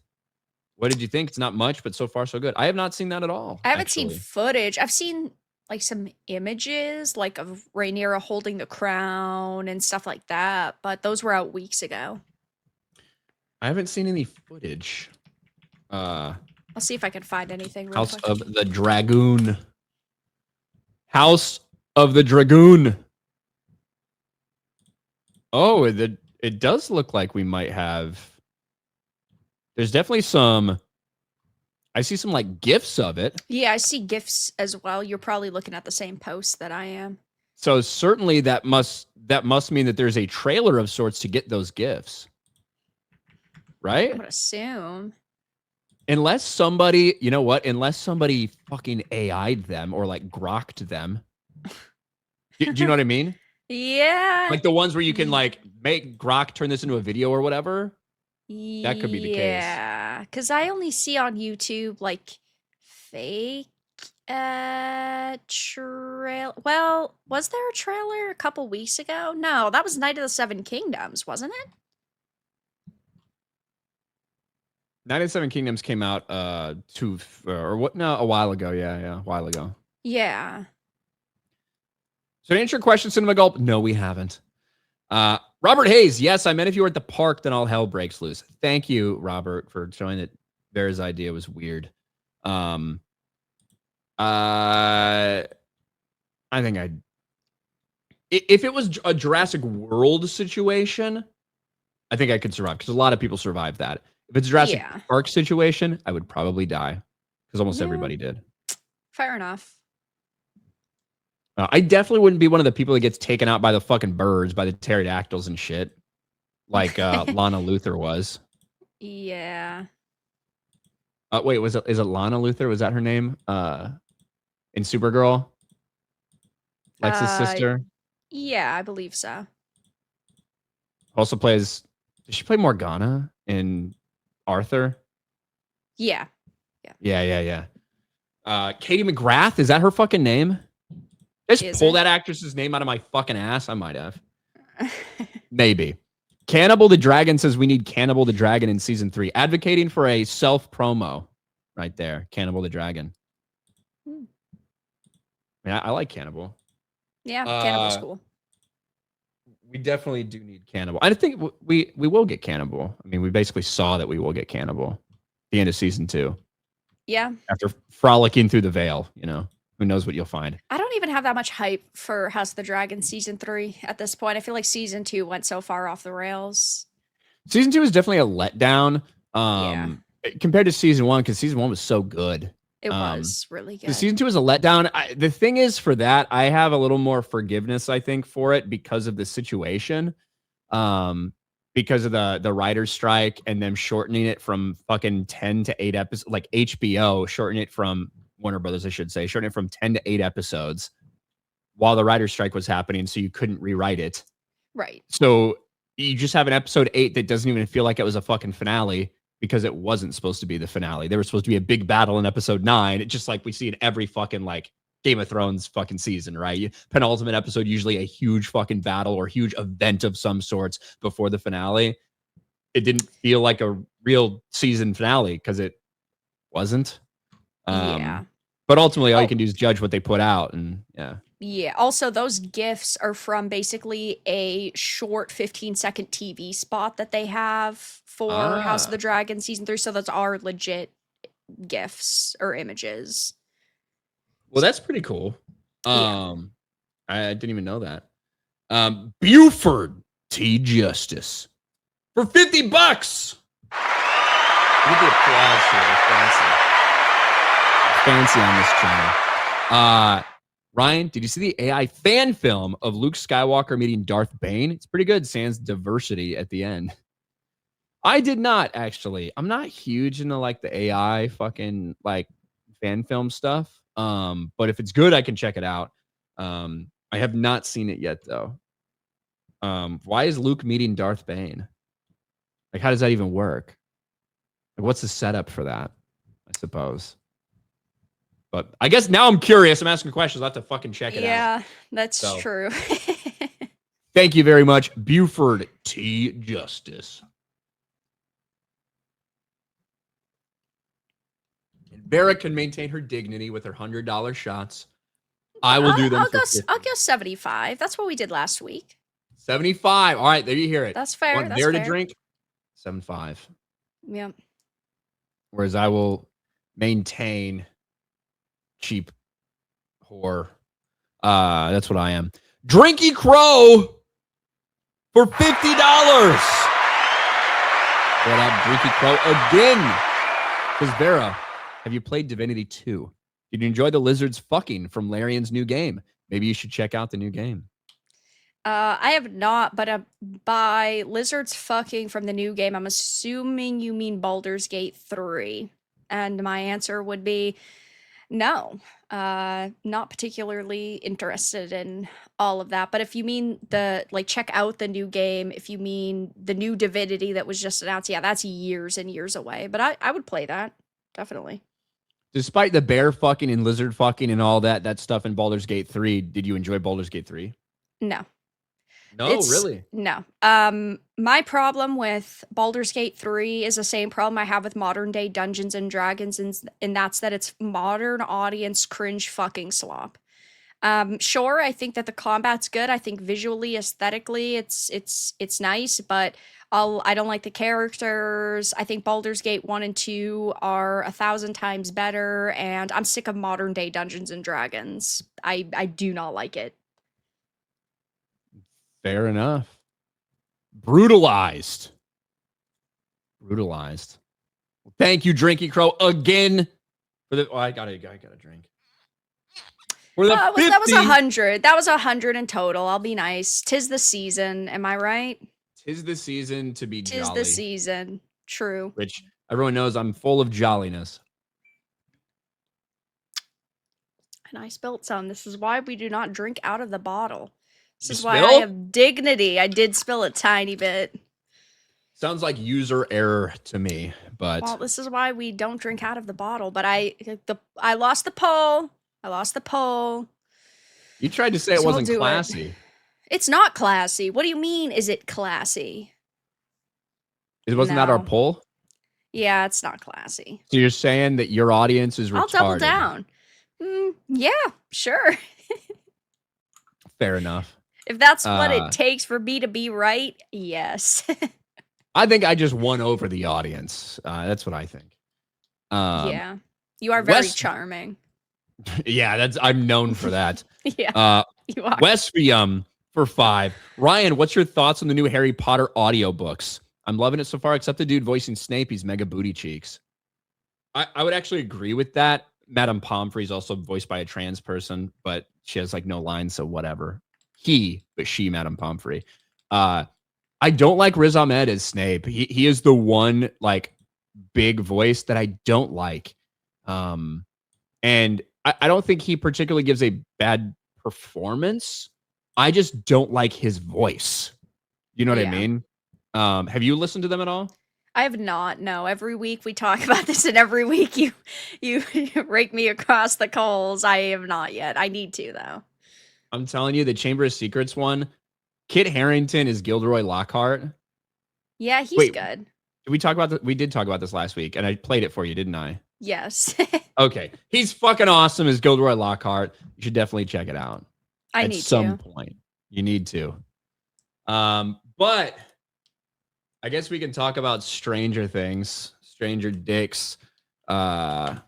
Speaker 1: What did you think? It's not much, but so far so good. I have not seen that at all.
Speaker 2: I haven't seen footage. I've seen like some images like of Rhaenyra holding the crown and stuff like that, but those were out weeks ago.
Speaker 1: I haven't seen any footage.
Speaker 2: I'll see if I can find anything real
Speaker 1: House
Speaker 2: quick.
Speaker 1: of the Dragoon. House of the Dragoon. Oh, it does look like we might have. There's definitely some. I see some like GIFs of it.
Speaker 2: Yeah, I see GIFs as well. You're probably looking at the same post that I am.
Speaker 1: So certainly that must mean that there's a trailer of sorts to get those GIFs. Right?
Speaker 2: I would assume.
Speaker 1: Unless somebody, you know what? Unless somebody fucking AI'd them or like grokked them. Do you know what I mean?
Speaker 2: Yeah.
Speaker 1: Like the ones where you can like make Grok turn this into a video or whatever. That could be the case.
Speaker 2: Yeah, because I only see on YouTube like fake trail. Well, was there a trailer a couple weeks ago? No, that was Night of the Seven Kingdoms, wasn't it?
Speaker 1: Night of the Seven Kingdoms came out a while ago. Yeah, a while ago.
Speaker 2: Yeah.
Speaker 1: So to answer your question, Cinema Gulp, no, we haven't. Robert Hayes, yes, I meant if you were at the park, then all hell breaks loose. Thank you, Robert, for showing that Bear's idea was weird. I think if it was a Jurassic World situation, I think I could survive because a lot of people survived that. If it's a Jurassic Park situation, I would probably die because almost everybody did.
Speaker 2: Fair enough.
Speaker 1: I definitely wouldn't be one of the people that gets taken out by the fucking birds, by the pterodactyls and shit, like Lana Luthor was.
Speaker 2: Yeah.
Speaker 1: Wait, is it Lana Luthor? Was that her name? In Supergirl? Lex's sister?
Speaker 2: Yeah, I believe so.
Speaker 1: Also plays... Does she play Morgana in Arthur?
Speaker 2: Yeah.
Speaker 1: Yeah. Katie McGrath, is that her fucking name? Just pull that actress's name out of my fucking ass. I might have. Maybe. Cannibal the Dragon says we need Cannibal the Dragon in season 3. Advocating for a self promo right there. Cannibal the Dragon. I like Cannibal.
Speaker 2: Yeah, Cannibal's cool.
Speaker 1: We definitely do need Cannibal. I think we will get Cannibal. I mean, we basically saw that we will get Cannibal at the end of season 2.
Speaker 2: Yeah.
Speaker 1: After frolicking through the veil, who knows what you'll find.
Speaker 2: I don't even have that much hype for House of the Dragon season 3 at this point. I feel like season 2 went so far off the rails.
Speaker 1: Season 2 is definitely a letdown compared to season 1 because season 1 was so good.
Speaker 2: It was really good.
Speaker 1: The season 2 is a letdown. The thing is, for that, I have a little more forgiveness, I think, for it because of the situation. Because of the writer's strike and them shortening it from fucking 10 to 8 episodes, like HBO shortening it from Warner Brothers, I should say, shortening it from 10 to 8 episodes while the writer's strike was happening, so you couldn't rewrite it.
Speaker 2: Right.
Speaker 1: So you just have an episode 8 that doesn't even feel like it was a fucking finale because it wasn't supposed to be the finale. There was supposed to be a big battle in episode 9. It's just like we see in every fucking like Game of Thrones fucking season, right? Penultimate episode, usually a huge fucking battle or huge event of some sorts before the finale. It didn't feel like a real season finale because it wasn't. But ultimately, all you can do is judge what they put out, and
Speaker 2: Yeah. Also, those GIFs are from basically a short 15-second TV spot that they have for House of the Dragon season 3. So those are legit GIFs or images.
Speaker 1: Well, that's pretty cool. I didn't even know that. Buford T. Justice. for $50. Look at the applause here. We're fancy on this channel. Ryan, did you see the AI fan film of Luke Skywalker meeting Darth Bane? It's pretty good. Sans diversity at the end. I did not, actually. I'm not huge into like the AI fucking like fan film stuff. But if it's good, I can check it out. I have not seen it yet though. Why is Luke meeting Darth Bane? Like, how does that even work? Like, what's the setup for that? I suppose. But I guess now I'm curious. I'm asking questions. I'll have to fucking check it out.
Speaker 2: Yeah, that's true.
Speaker 1: Thank you very much, Buford T. Justice. And Vera can maintain her dignity with her $100 shots. I will do them.
Speaker 2: I'll go 75. That's what we did last week.
Speaker 1: 75. All right, there you hear it.
Speaker 2: That's fair.
Speaker 1: Want
Speaker 2: that's
Speaker 1: Vera
Speaker 2: fair.
Speaker 1: to drink? 75.
Speaker 2: Yeah.
Speaker 1: Whereas I will maintain cheap whore. That's what I am. Drinky Crow for $50. What up, Drinky Crow again? Says Vera, have you played Divinity 2? Did you enjoy the lizards fucking from Larian's new game? Maybe you should check out the new game.
Speaker 2: I have not, but by lizards fucking from the new game, I'm assuming you mean Baldur's Gate 3. And my answer would be no. Not particularly interested in all of that. But if you mean check out the new game, if you mean the new Divinity that was just announced, yeah, that's years and years away. But I would play that. Definitely.
Speaker 1: Despite the bear fucking and lizard fucking and all that stuff in Baldur's Gate 3, did you enjoy Baldur's Gate 3?
Speaker 2: No.
Speaker 1: No, really?
Speaker 2: No. My problem with Baldur's Gate 3 is the same problem I have with modern day Dungeons and Dragons, and that's that it's modern audience cringe fucking slop. Sure, I think that the combat's good. I think visually, aesthetically, it's nice, but I don't like the characters. I think Baldur's Gate 1 and 2 are 1,000 times better, and I'm sick of modern day Dungeons and Dragons. I do not like it.
Speaker 1: Fair enough. Brutalized. Thank you, Drinky Crow, again for the. Oh, I gotta drink. For the
Speaker 2: that was 100. That was 100 in total. I'll be nice. 'Tis the season. Am I right?
Speaker 1: 'Tis the season to be jolly.
Speaker 2: 'Tis the season. True.
Speaker 1: Which everyone knows I'm full of jolliness.
Speaker 2: And I spilled some. This is why we do not drink out of the bottle. This is
Speaker 1: You
Speaker 2: why
Speaker 1: spill?
Speaker 2: I have dignity. I did spill a tiny bit.
Speaker 1: Sounds like user error to me, but
Speaker 2: Well, this is why we don't drink out of the bottle. But I lost the poll.
Speaker 1: you tried to say it
Speaker 2: So I'll
Speaker 1: wasn't
Speaker 2: do it.
Speaker 1: classy.
Speaker 2: It's not classy. What do you mean? Is it classy?
Speaker 1: Wasn't that our
Speaker 2: No.
Speaker 1: poll?
Speaker 2: Yeah, it's not classy.
Speaker 1: So you're saying that your audience is retarded?
Speaker 2: I'll double down. Yeah, sure.
Speaker 1: Fair enough.
Speaker 2: If that's what it takes for me to be right, yes.
Speaker 1: I think I just won over the audience. That's what I think.
Speaker 2: Yeah. You are very charming.
Speaker 1: Yeah, I'm known for that.
Speaker 2: Yeah. You are.
Speaker 1: Westvium for 5. Ryan, what's your thoughts on the new Harry Potter audiobooks? I'm loving it so far, except the dude voicing Snape, he's mega booty cheeks. I would actually agree with that. Madame Pomfrey is also voiced by a trans person, but she has like no lines, so whatever. But she, Madame Pomfrey. I don't like Riz Ahmed as Snape. He is the one like big voice that I don't like. And I don't think he particularly gives a bad performance. I just don't like his voice. You know what I mean? Have you listened to them at all?
Speaker 2: I have not. No. Every week we talk about this, and every week you rake me across the coals. I have not yet. I need to though.
Speaker 1: I'm telling you, the Chamber of Secrets one, Kit Harington is Gilderoy Lockhart.
Speaker 2: Yeah, he's good.
Speaker 1: Did we talk about that? We did talk about this last week, and I played it for you, didn't I?
Speaker 2: Yes.
Speaker 1: Okay. He's fucking awesome as Gilderoy Lockhart. You should definitely check it out.
Speaker 2: At
Speaker 1: some point. You need to. But I guess we can talk about Stranger Things, Stranger Dicks. I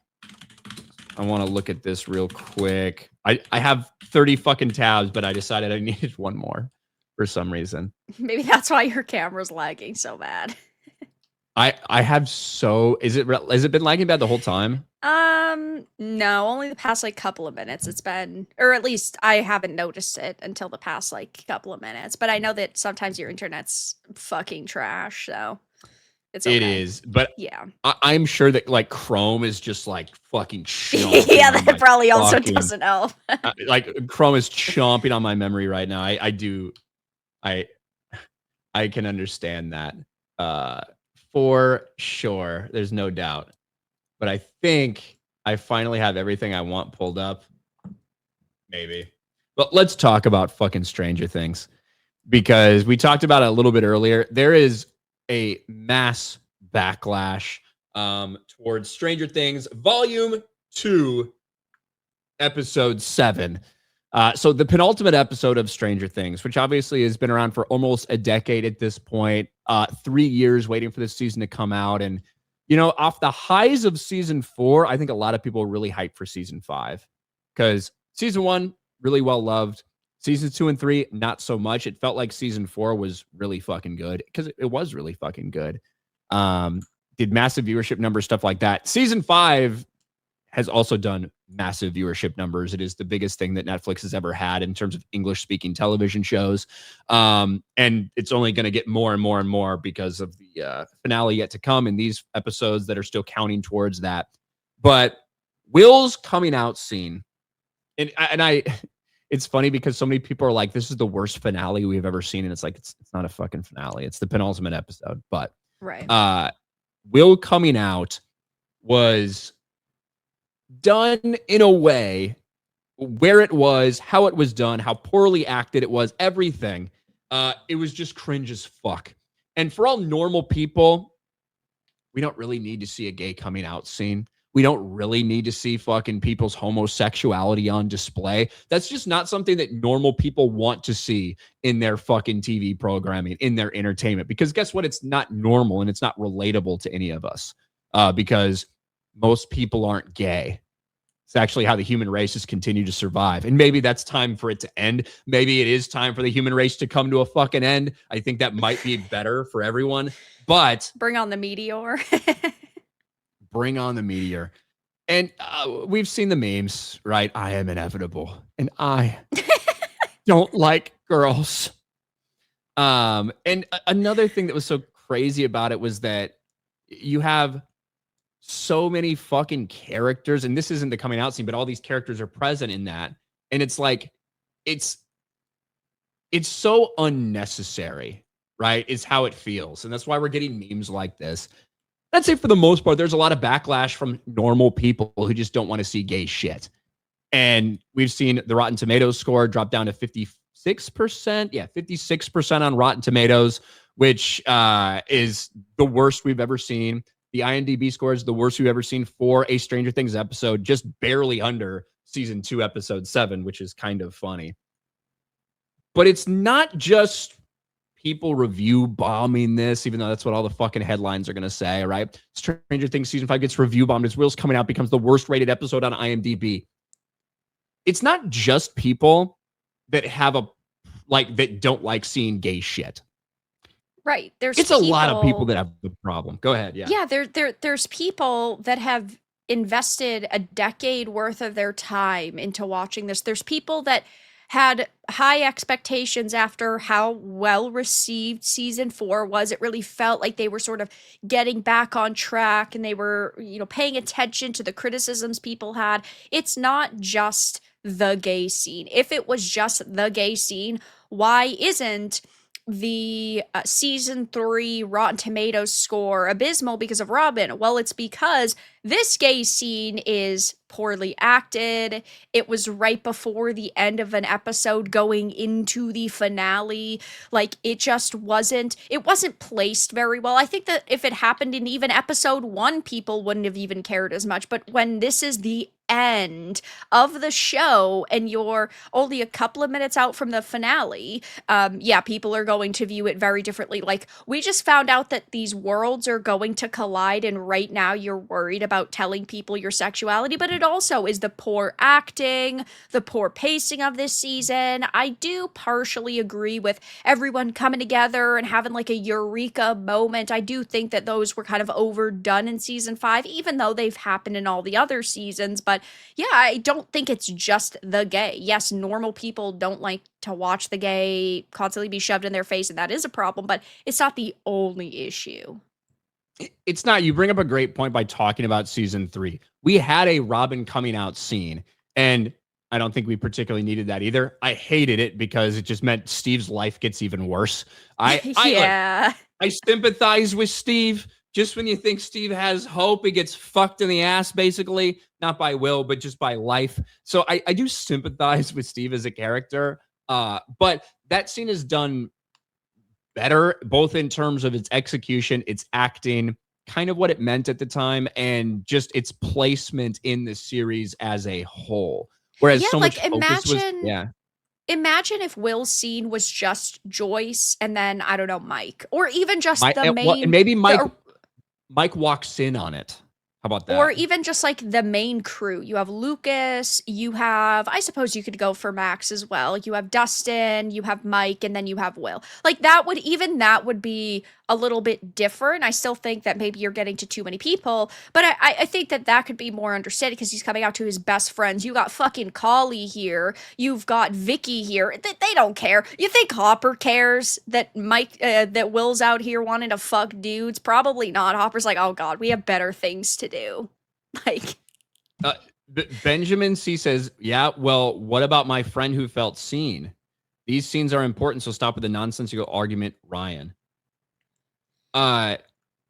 Speaker 1: want to look at this real quick. I have 30 fucking tabs, but I decided I needed one more. for some reason.
Speaker 2: Maybe that's why your camera's lagging so bad.
Speaker 1: I have so has it been lagging bad the whole time?
Speaker 2: No, only the past like couple of minutes. It's been, or at least I haven't noticed it until the past like couple of minutes. But I know that sometimes your internet's fucking trash, so it's
Speaker 1: It
Speaker 2: okay.
Speaker 1: is, but
Speaker 2: Yeah.
Speaker 1: I'm sure that like Chrome is just like fucking chomping
Speaker 2: Yeah,
Speaker 1: on
Speaker 2: that
Speaker 1: my
Speaker 2: probably also
Speaker 1: fucking
Speaker 2: doesn't help.
Speaker 1: like Chrome is chomping on my memory right now. I I can understand that. Uh for sure. There's no doubt. But I think I finally have everything I want pulled up. Maybe. But let's talk about fucking Stranger Things because we talked about it a little bit earlier. There is a mass backlash towards Stranger Things Volume 2, Episode 7. So the penultimate episode of Stranger Things, which obviously has been around for almost a decade at this point, 3 years waiting for this season to come out. And, you know, off the highs of season 4, I think a lot of people are really hyped for season 5 because season 1, really well loved. Season 2 and 3, not so much. It felt like season 4 was really fucking good because it was really fucking good. Did massive viewership numbers, stuff like that. Season 5 has also done massive viewership numbers. It is the biggest thing that Netflix has ever had in terms of English speaking television shows. And it's only going to get more and more and more because of the finale yet to come and these episodes that are still counting towards that. But Will's coming out scene, and I it's funny because so many people are like, this is the worst finale we've ever seen. And it's like, it's not a fucking finale. It's the penultimate episode. But
Speaker 2: Right.
Speaker 1: Will coming out was done in a way where it was, how it was done, how poorly acted it was, everything. It was just cringe as fuck. And for all normal people, we don't really need to see a gay coming out scene. We don't really need to see fucking people's homosexuality on display. That's just not something that normal people want to see in their fucking TV programming, in their entertainment. Because guess what? It's not normal and it's not relatable to any of us because most people aren't gay. It's actually how the human race has continued to survive. And maybe that's time for it to end. Maybe it is time for the human race to come to a fucking end. I think that might be better for everyone. But
Speaker 2: Bring on the meteor.
Speaker 1: bring on the meteor. And we've seen the memes, right? I am inevitable. And I don't like girls. And another thing that was so crazy about it was that you have so many fucking characters, and this isn't the coming out scene, but all these characters are present in that. And it's like, it's so unnecessary, right? Is how it feels. And that's why we're getting memes like this. I'd say for the most part, there's a lot of backlash from normal people who just don't want to see gay shit. And we've seen the Rotten Tomatoes score drop down to 56%. Yeah, 56% on Rotten Tomatoes, which is the worst we've ever seen. The IMDb score is the worst we've ever seen for a Stranger Things episode, just barely under season 2, episode 7, which is kind of funny. But it's not just people review bombing this, even though that's what all the fucking headlines are going to say, right? Stranger Things season 5 gets review bombed as Will's coming out becomes the worst rated episode on IMDb. It's not just people that have that don't like seeing gay shit.
Speaker 2: Right.
Speaker 1: It's a lot of people that have the problem. Go ahead. Yeah.
Speaker 2: Yeah, there's people that have invested a decade worth of their time into watching this. There's people that had high expectations after how well received season 4 was. It really felt like they were sort of getting back on track and they were, paying attention to the criticisms people had. It's not just the gay scene. If it was just the gay scene, why isn't the season 3 Rotten Tomatoes score abysmal because of Robin? Well, it's because this gay scene is poorly acted. It was right before the end of an episode going into the finale. Like it wasn't placed very well. I think that if it happened in even episode 1, people wouldn't have even cared as much. But when this is the end of the show and you're only a couple of minutes out from the finale, people are going to view it very differently. Like we just found out that these worlds are going to collide, and right now you're worried about about telling people your sexuality, but it also is the poor acting, the poor pacing of this season. I do partially agree with everyone coming together and having like a eureka moment. I do think that those were kind of overdone in season 5, even though they've happened in all the other seasons. But yeah, I don't think it's just the gay. Yes, normal people don't like to watch the gay constantly be shoved in their face, and that is a problem, but it's not the only issue.
Speaker 1: It's not. You bring up a great point by talking about season 3. We had a Robin coming out scene, and I don't think we particularly needed that either. I hated it because it just meant Steve's life gets even worse.
Speaker 2: Yeah.
Speaker 1: I sympathize with Steve. Just when you think Steve has hope, he gets fucked in the ass, basically, not by will, but just by life. So I do sympathize with Steve as a character. But that scene is done better, both in terms of its execution, its acting, kind of what it meant at the time, and just its placement in the series as a whole. Whereas
Speaker 2: Yeah,
Speaker 1: so much
Speaker 2: like
Speaker 1: focus was, yeah.
Speaker 2: imagine if Will's scene was just Joyce and then I don't know, Mike, or even just
Speaker 1: Mike,
Speaker 2: the
Speaker 1: well, and
Speaker 2: main
Speaker 1: maybe
Speaker 2: the
Speaker 1: Mike walks in on it. How about
Speaker 2: or
Speaker 1: that?
Speaker 2: even just like the main crew. You have Lucas, you have, I suppose you could go for Max as well. You have Dustin, you have Mike, and then you have Will. Like that would be a little bit different. I still think that maybe you're getting to too many people, but I think that that could be more understanding because he's coming out to his best friends. You got fucking Collie here. You've got Vicky here. They don't care. You think Hopper cares that that Will's out here wanting to fuck dudes? Probably not. Hopper's like, oh God, we have better things to do. Like,
Speaker 1: Benjamin C says, yeah, well, what about my friend who felt seen? These scenes are important, so stop with the nonsensical argument, Ryan.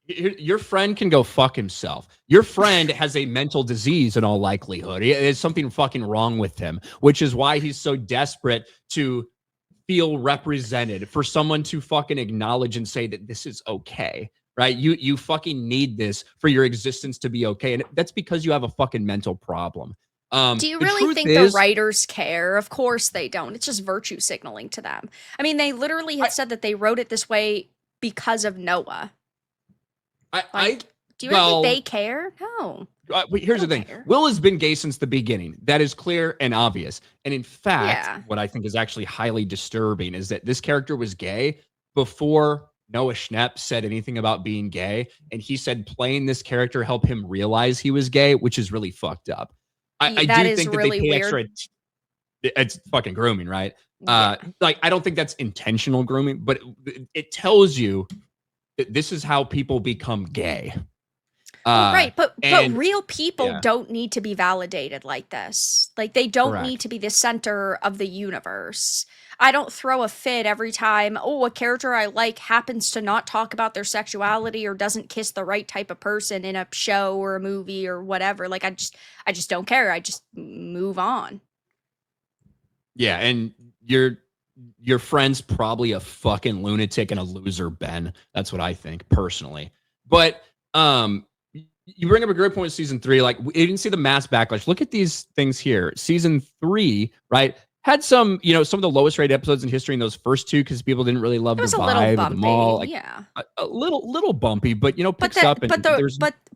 Speaker 1: Your friend can go fuck himself. Your friend has a mental disease in all likelihood. There's something fucking wrong with him, which is why he's so desperate to feel represented, for someone to fucking acknowledge and say that this is okay, right? You fucking need this for your existence to be okay. And that's because you have a fucking mental problem.
Speaker 2: do you really think the writers care? Of course they don't. It's just virtue signaling to them. I mean, they literally had said that they wrote it this way because of Noah. Do you really think they care? No.
Speaker 1: Here's the thing.
Speaker 2: Care.
Speaker 1: Will has been gay since the beginning. That is clear and obvious. And in fact, what I think is actually highly disturbing is that this character was gay before Noah Schnapp said anything about being gay. And he said playing this character helped him realize he was gay, which is really fucked up. I do think that
Speaker 2: really
Speaker 1: they pay
Speaker 2: weird.
Speaker 1: Extra. It's fucking grooming, right?
Speaker 2: Yeah.
Speaker 1: Like, I don't think that's intentional grooming, but it tells you that this is how people become gay.
Speaker 2: Right, but real people don't need to be validated like this. Like, they don't need to be the center of the universe. I don't throw a fit every time, a character I like happens to not talk about their sexuality or doesn't kiss the right type of person in a show or a movie or whatever. Like, I just don't care. I just move on.
Speaker 1: Yeah, and your friend's probably a fucking lunatic and a loser, Ben. That's what I think personally. But you bring up a great point with season 3. Like, we didn't see the mass backlash. Look at these things here. Season 3, right, had some of the lowest rated episodes in history in those first 2 because people didn't really love the vibe of the mall. Like,
Speaker 2: yeah,
Speaker 1: a little bumpy, but picks up. And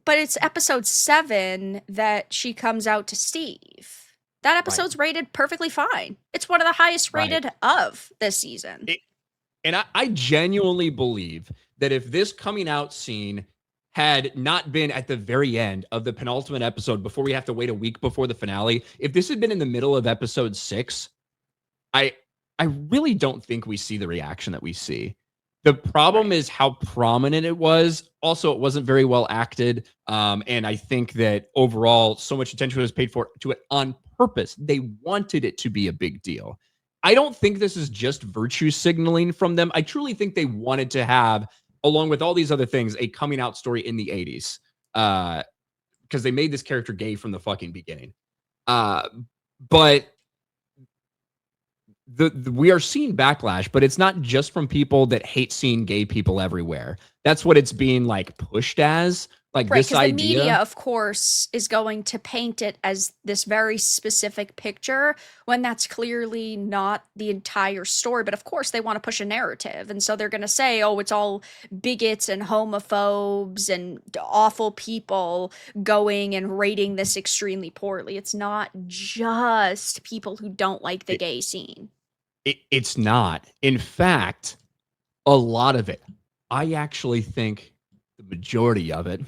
Speaker 2: but it's episode 7 that she comes out to Steve. That episode's rated perfectly fine. It's one of the highest rated of this season.
Speaker 1: And I genuinely believe that if this coming out scene had not been at the very end of the penultimate episode before we have to wait a week before the finale, if this had been in the middle of episode 6, I really don't think we see the reaction that we see. The problem is how prominent it was. Also, it wasn't very well acted. And I think that overall, so much attention was paid to it on purpose. They wanted it to be a big deal. I don't think this is just virtue signaling from them. I truly think they wanted to have, along with all these other things, a coming out story in the 80s. Because they made this character gay from the fucking beginning. But we are seeing backlash, but it's not just from people that hate seeing gay people everywhere. That's what it's being like pushed as, Like
Speaker 2: Right,
Speaker 1: this
Speaker 2: because the media,
Speaker 1: idea.
Speaker 2: of course, is going to paint it as this very specific picture when that's clearly not the entire story. But of course, they want to push a narrative. And so they're going to say, oh, it's all bigots and homophobes and awful people going and rating this extremely poorly. It's not just people who don't like the
Speaker 1: It,
Speaker 2: gay scene.
Speaker 1: it's not. In fact, a lot of it, I actually think the majority of it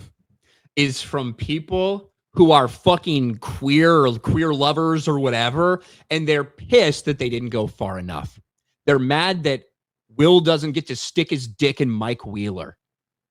Speaker 1: is from people who are fucking queer or queer lovers or whatever, and they're pissed that they didn't go far enough. They're mad that Will doesn't get to stick his dick in Mike Wheeler.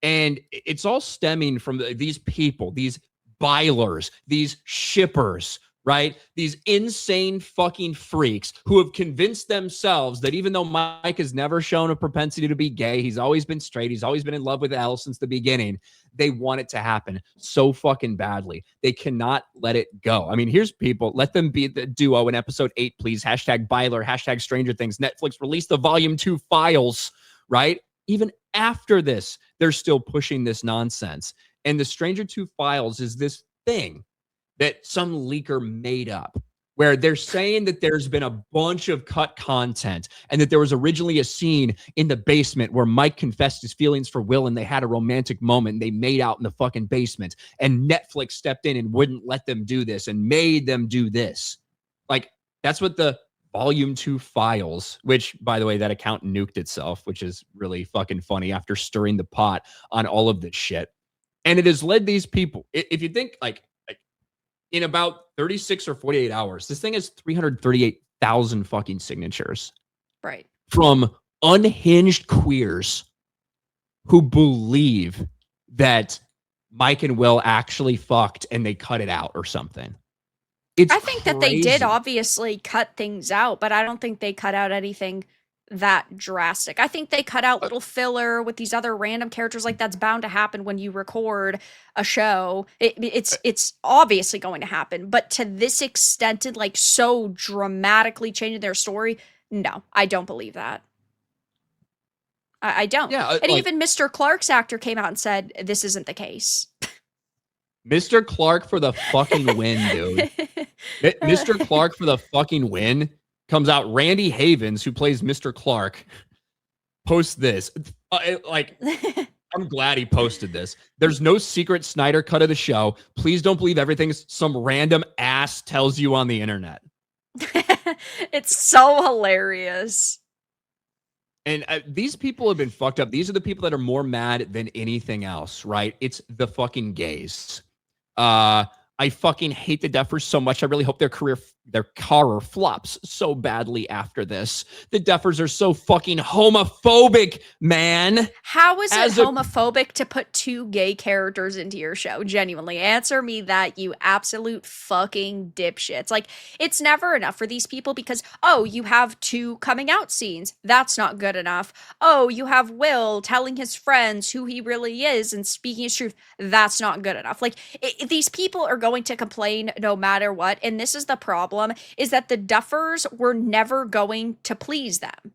Speaker 1: And it's all stemming from these people, these bilers, these shippers, right? These insane fucking freaks who have convinced themselves that even though Mike has never shown a propensity to be gay, he's always been straight, he's always been in love with Elle since the beginning, they want it to happen so fucking badly. They cannot let it go. I mean, here's people, let them be the duo in episode 8, please. Hashtag Byler, hashtag Stranger Things. Netflix released the volume 2 files, right? Even after this, they're still pushing this nonsense. And the Stranger 2 files is this thing that some leaker made up where they're saying that there's been a bunch of cut content and that there was originally a scene in the basement where Mike confessed his feelings for Will and they had a romantic moment and they made out in the fucking basement, and Netflix stepped in and wouldn't let them do this and made them do this. Like, that's what the volume 2 files, which, by the way, that account nuked itself, which is really fucking funny after stirring the pot on all of this shit. And it has led these people, if you think like in about 36 or 48 hours, this thing has 338,000 fucking signatures.
Speaker 2: Right.
Speaker 1: From unhinged queers who believe that Mike and Will actually fucked and they cut it out or something.
Speaker 2: I think that they did obviously cut things out, but I don't think they cut out anything that drastic. I think they cut out little filler with these other random characters. Like, that's bound to happen when you record a show. It's obviously going to happen, but to this extent, and like so dramatically changing their story, no, I don't believe that. I don't.
Speaker 1: Yeah,
Speaker 2: and even Mr. Clark's actor came out and said this isn't the case.
Speaker 1: Mr. Clark for the fucking win, dude. Mr. Clark for the fucking win comes out. Randy Havens, who plays Mr. Clark, posts this. I'm glad he posted this. There's no secret Snyder cut of the show. Please don't believe everything some random ass tells you on the internet.
Speaker 2: It's so hilarious.
Speaker 1: And these people have been fucked up. These are the people that are more mad than anything else, right? It's the fucking gays. I fucking hate the Duffers so much. I really hope their career flops so badly after this. The Duffers are so fucking homophobic, man.
Speaker 2: How is it homophobic to put 2 gay characters into your show? Genuinely, answer me that, you absolute fucking dipshits. Like, it's never enough for these people because, oh, you have 2 coming out scenes. That's not good enough. Oh, you have Will telling his friends who he really is and speaking his truth. That's not good enough. Like, these people are going to complain no matter what, and this is the problem, is that the Duffers were never going to please them.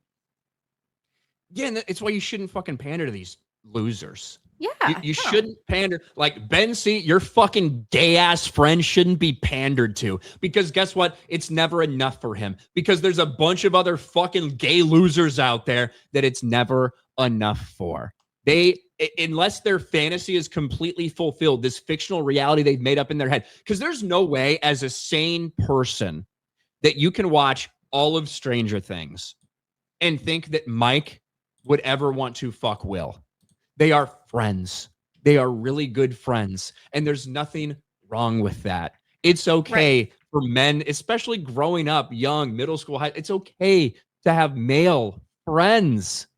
Speaker 1: Yeah, and it's why you shouldn't fucking pander to these losers.
Speaker 2: Yeah.
Speaker 1: You shouldn't pander. Like, Ben C, your fucking gay-ass friend shouldn't be pandered to, because guess what? It's never enough for him, because there's a bunch of other fucking gay losers out there that it's never enough for. Unless their fantasy is completely fulfilled, this fictional reality they've made up in their head, because there's no way as a sane person that you can watch all of Stranger Things and think that Mike would ever want to fuck Will. They are friends. They are really good friends. And there's nothing wrong with that. It's okay for men, especially growing up young, middle school, high, it's okay to have male friends.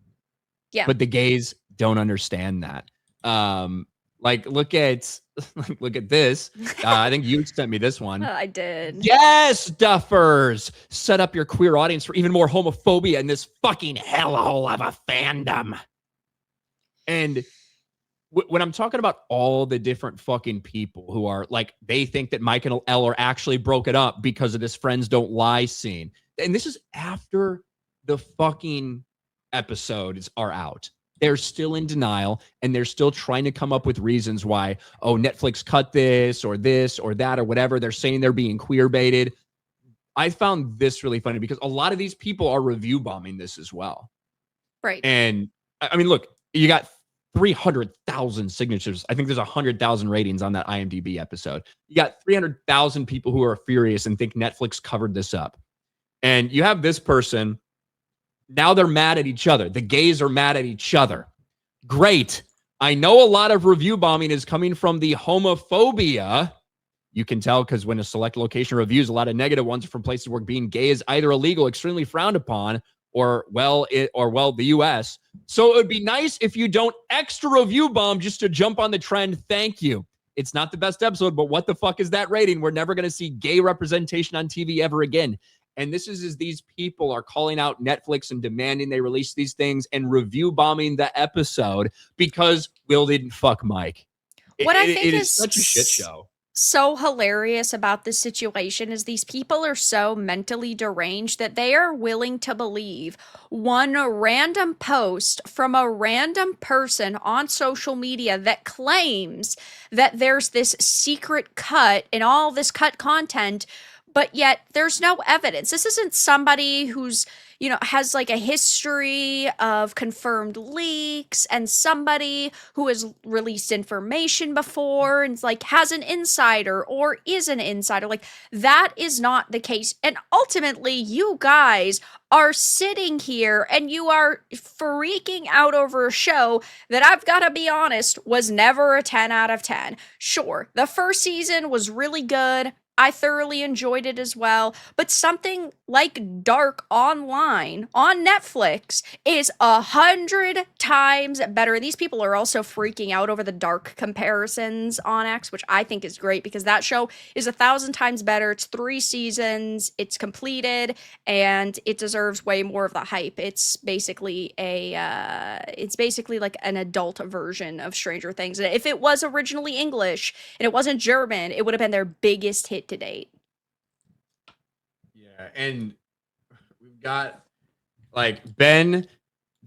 Speaker 2: Yeah.
Speaker 1: But the gays don't understand that. Look at this. I think you sent me this one.
Speaker 2: I did.
Speaker 1: Yes, Duffers, set up your queer audience for even more homophobia in this fucking hellhole of a fandom. And when I'm talking about all the different fucking people who are like, they think that Mike and Elle are actually broken up because of this friends don't lie scene. And this is after the fucking episodes are out. they're still in denial, and they're still trying to come up with reasons why, oh, Netflix cut this or that or whatever. They're saying they're being queer baited. I found this really funny because a lot of these people are review bombing this as well.
Speaker 2: Right.
Speaker 1: And I mean, look, you got 300,000 signatures. I think there's 100,000 ratings on that IMDb episode. You got 300,000 people who are furious and think Netflix covered this up. And you have this person, now they're mad at each other. The gays are mad at each other. Great. I know a lot of review bombing is coming from the homophobia. You can tell because when a select location reviews, a lot of negative ones are from places where being gay is either illegal, extremely frowned upon, or the US. So it would be nice if you don't extra review bomb just to jump on the trend. Thank you. It's not the best episode, but what the fuck is that rating? We're never going to see gay representation on TV ever again. And this is as these people are calling out Netflix and demanding they release these things and review bombing the episode because Will didn't fuck Mike.
Speaker 2: What I think is
Speaker 1: such a shit show.
Speaker 2: So hilarious about this situation is these people are so mentally deranged that they are willing to believe one random post from a random person on social media that claims that there's this secret cut and all this cut content, but yet there's no evidence. This isn't somebody who's, has like a history of confirmed leaks and somebody who has released information before and like has an insider or is an insider. Like that is not the case. And ultimately, you guys are sitting here and you are freaking out over a show that I've got to be honest was never a 10 out of 10. Sure, the first season was really good. I thoroughly enjoyed it as well, but something like Dark Online on Netflix is 100 times better. These people are also freaking out over the Dark comparisons on X, which I think is great because that show is 1,000 times better. It's 3 seasons, it's completed, and it deserves way more of the hype. It's basically like an adult version of Stranger Things. And if it was originally English and it wasn't German, it would have been their biggest hit to date.
Speaker 1: Yeah, and we've got like Ben,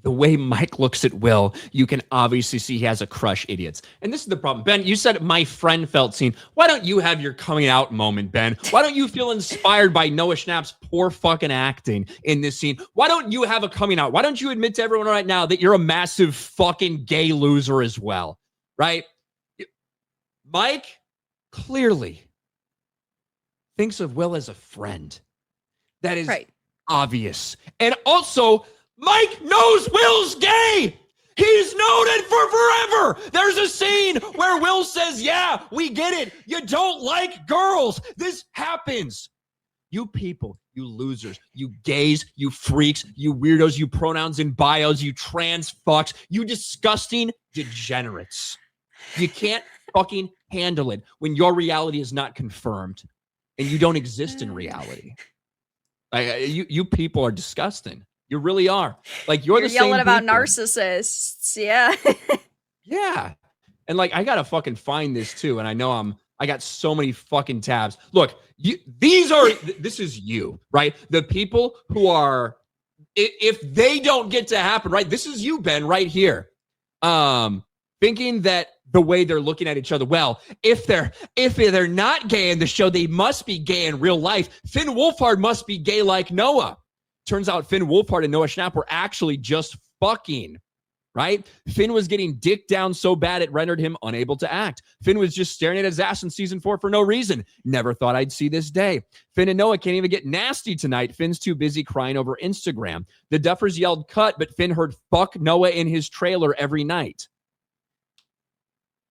Speaker 1: the way Mike looks at Will, you can obviously see he has a crush, idiots. And this is the problem. Ben, you said my friend felt seen. Why don't you have your coming out moment, Ben? Why don't you feel inspired by Noah Schnapp's poor fucking acting in this scene? Why don't you have a coming out? Why don't you admit to everyone right now that you're a massive fucking gay loser as well, right? Mike clearly thinks of Will as a friend. That is right. Obvious. And also, Mike knows Will's gay. He's known it for forever. There's a scene where Will says, yeah, we get it. You don't like girls. This happens. You people, you losers, you gays, you freaks, you weirdos, you pronouns in bios, you trans fucks, you disgusting degenerates. You can't fucking handle it when your reality is not confirmed and you don't exist in reality. You people are disgusting. You really are. Like you're the same
Speaker 2: yelling about
Speaker 1: people.
Speaker 2: Narcissists. Yeah.
Speaker 1: Yeah. And like I gotta fucking find this too. And I know I got so many fucking tabs. Look, this is you, right? The people who are, if they don't get to happen, right? This is you, Ben, right here. Thinking that the way they're looking at each other, well, if they're not gay in the show, they must be gay in real life. Finn Wolfhard must be gay like Noah. Turns out Finn Wolfhard and Noah Schnapp were actually just fucking, right? Finn was getting dicked down so bad it rendered him unable to act. Finn was just staring at his ass in season 4 for no reason. Never thought I'd see this day. Finn and Noah can't even get nasty tonight. Finn's too busy crying over Instagram. The Duffers yelled cut, but Finn heard fuck Noah in his trailer every night.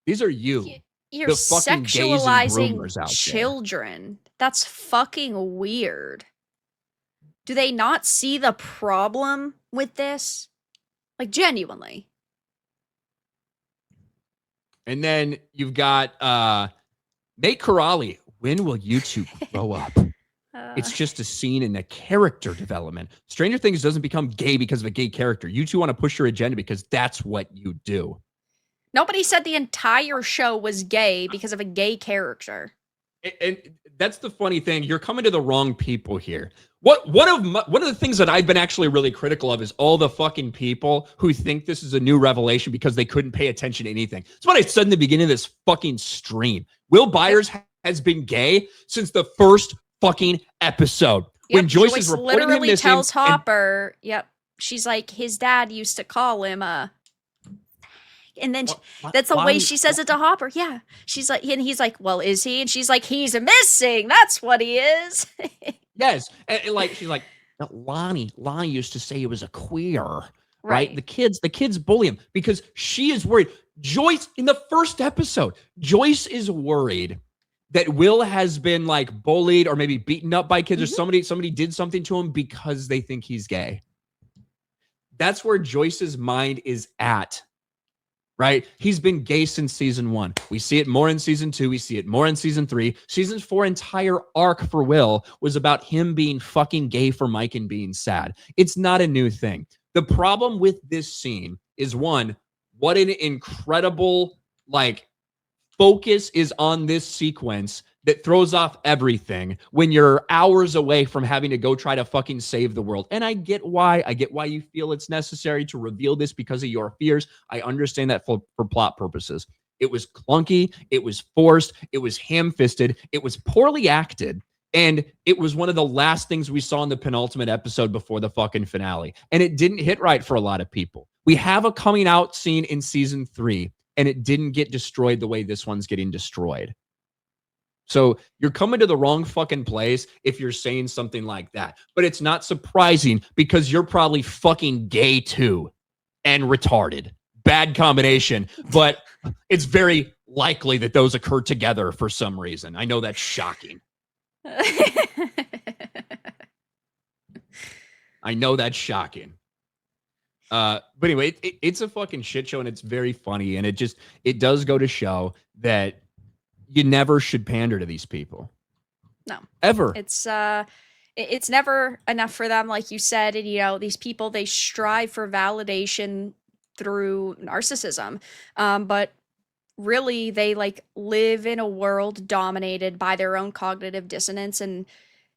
Speaker 1: These are you.
Speaker 2: You're
Speaker 1: the fucking
Speaker 2: sexualizing children. That's fucking weird. Do they not see the problem with this? Like, genuinely.
Speaker 1: And then you've got Nate Corrali. When will you two grow up? It's just a scene in a character development. Stranger Things doesn't become gay because of a gay character. You two want to push your agenda because that's what you do.
Speaker 2: Nobody said the entire show was gay because of a gay character.
Speaker 1: And that's the funny thing. You're coming to the wrong people here. One of the things that I've been actually really critical of is all the fucking people who think this is a new revelation because they couldn't pay attention to anything. That's what I said in the beginning of this fucking stream. Will Byers has been gay since the first fucking episode. When Joyce is reporting him
Speaker 2: literally
Speaker 1: missing,
Speaker 2: tells Hopper, she's like, his dad used to call him and then that's the way she says it to Hopper. Yeah. She's like, and he's like, well, is he? And she's like, he's missing. That's what he is.
Speaker 1: Yes. And like, she's like, Lonnie used to say he was a queer, right? The kids bully him because she is worried. Joyce, in the first episode, Joyce is worried that Will has been like bullied or maybe beaten up by kids, or somebody did something to him because they think he's gay. That's where Joyce's mind is at. Right? He's been gay since season 1. We see it more in season 2. We see it more in season 3. Season 4 entire arc for Will was about him being fucking gay for Mike and being sad. It's not a new thing. The problem with this scene is, one, what an incredible focus is on this sequence that throws off everything when you're hours away from having to go try to fucking save the world. And I get why. I get why you feel it's necessary to reveal this because of your fears. I understand that for plot purposes. It was clunky. It was forced. It was ham-fisted. It was poorly acted. And it was one of the last things we saw in the penultimate episode before the fucking finale. And it didn't hit right for a lot of people. We have a coming out scene in season 3, and it didn't get destroyed the way this one's getting destroyed. So you're coming to the wrong fucking place if you're saying something like that. But it's not surprising because you're probably fucking gay too and retarded. Bad combination, but it's very likely that those occur together for some reason. I know that's shocking. I know that's shocking. But anyway, it's a fucking shit show and it's very funny. And it does go to show that you never should pander to these people.
Speaker 2: No.
Speaker 1: Ever.
Speaker 2: It's never enough for them, like you said. And, these people, they strive for validation through narcissism. But really, they live in a world dominated by their own cognitive dissonance. And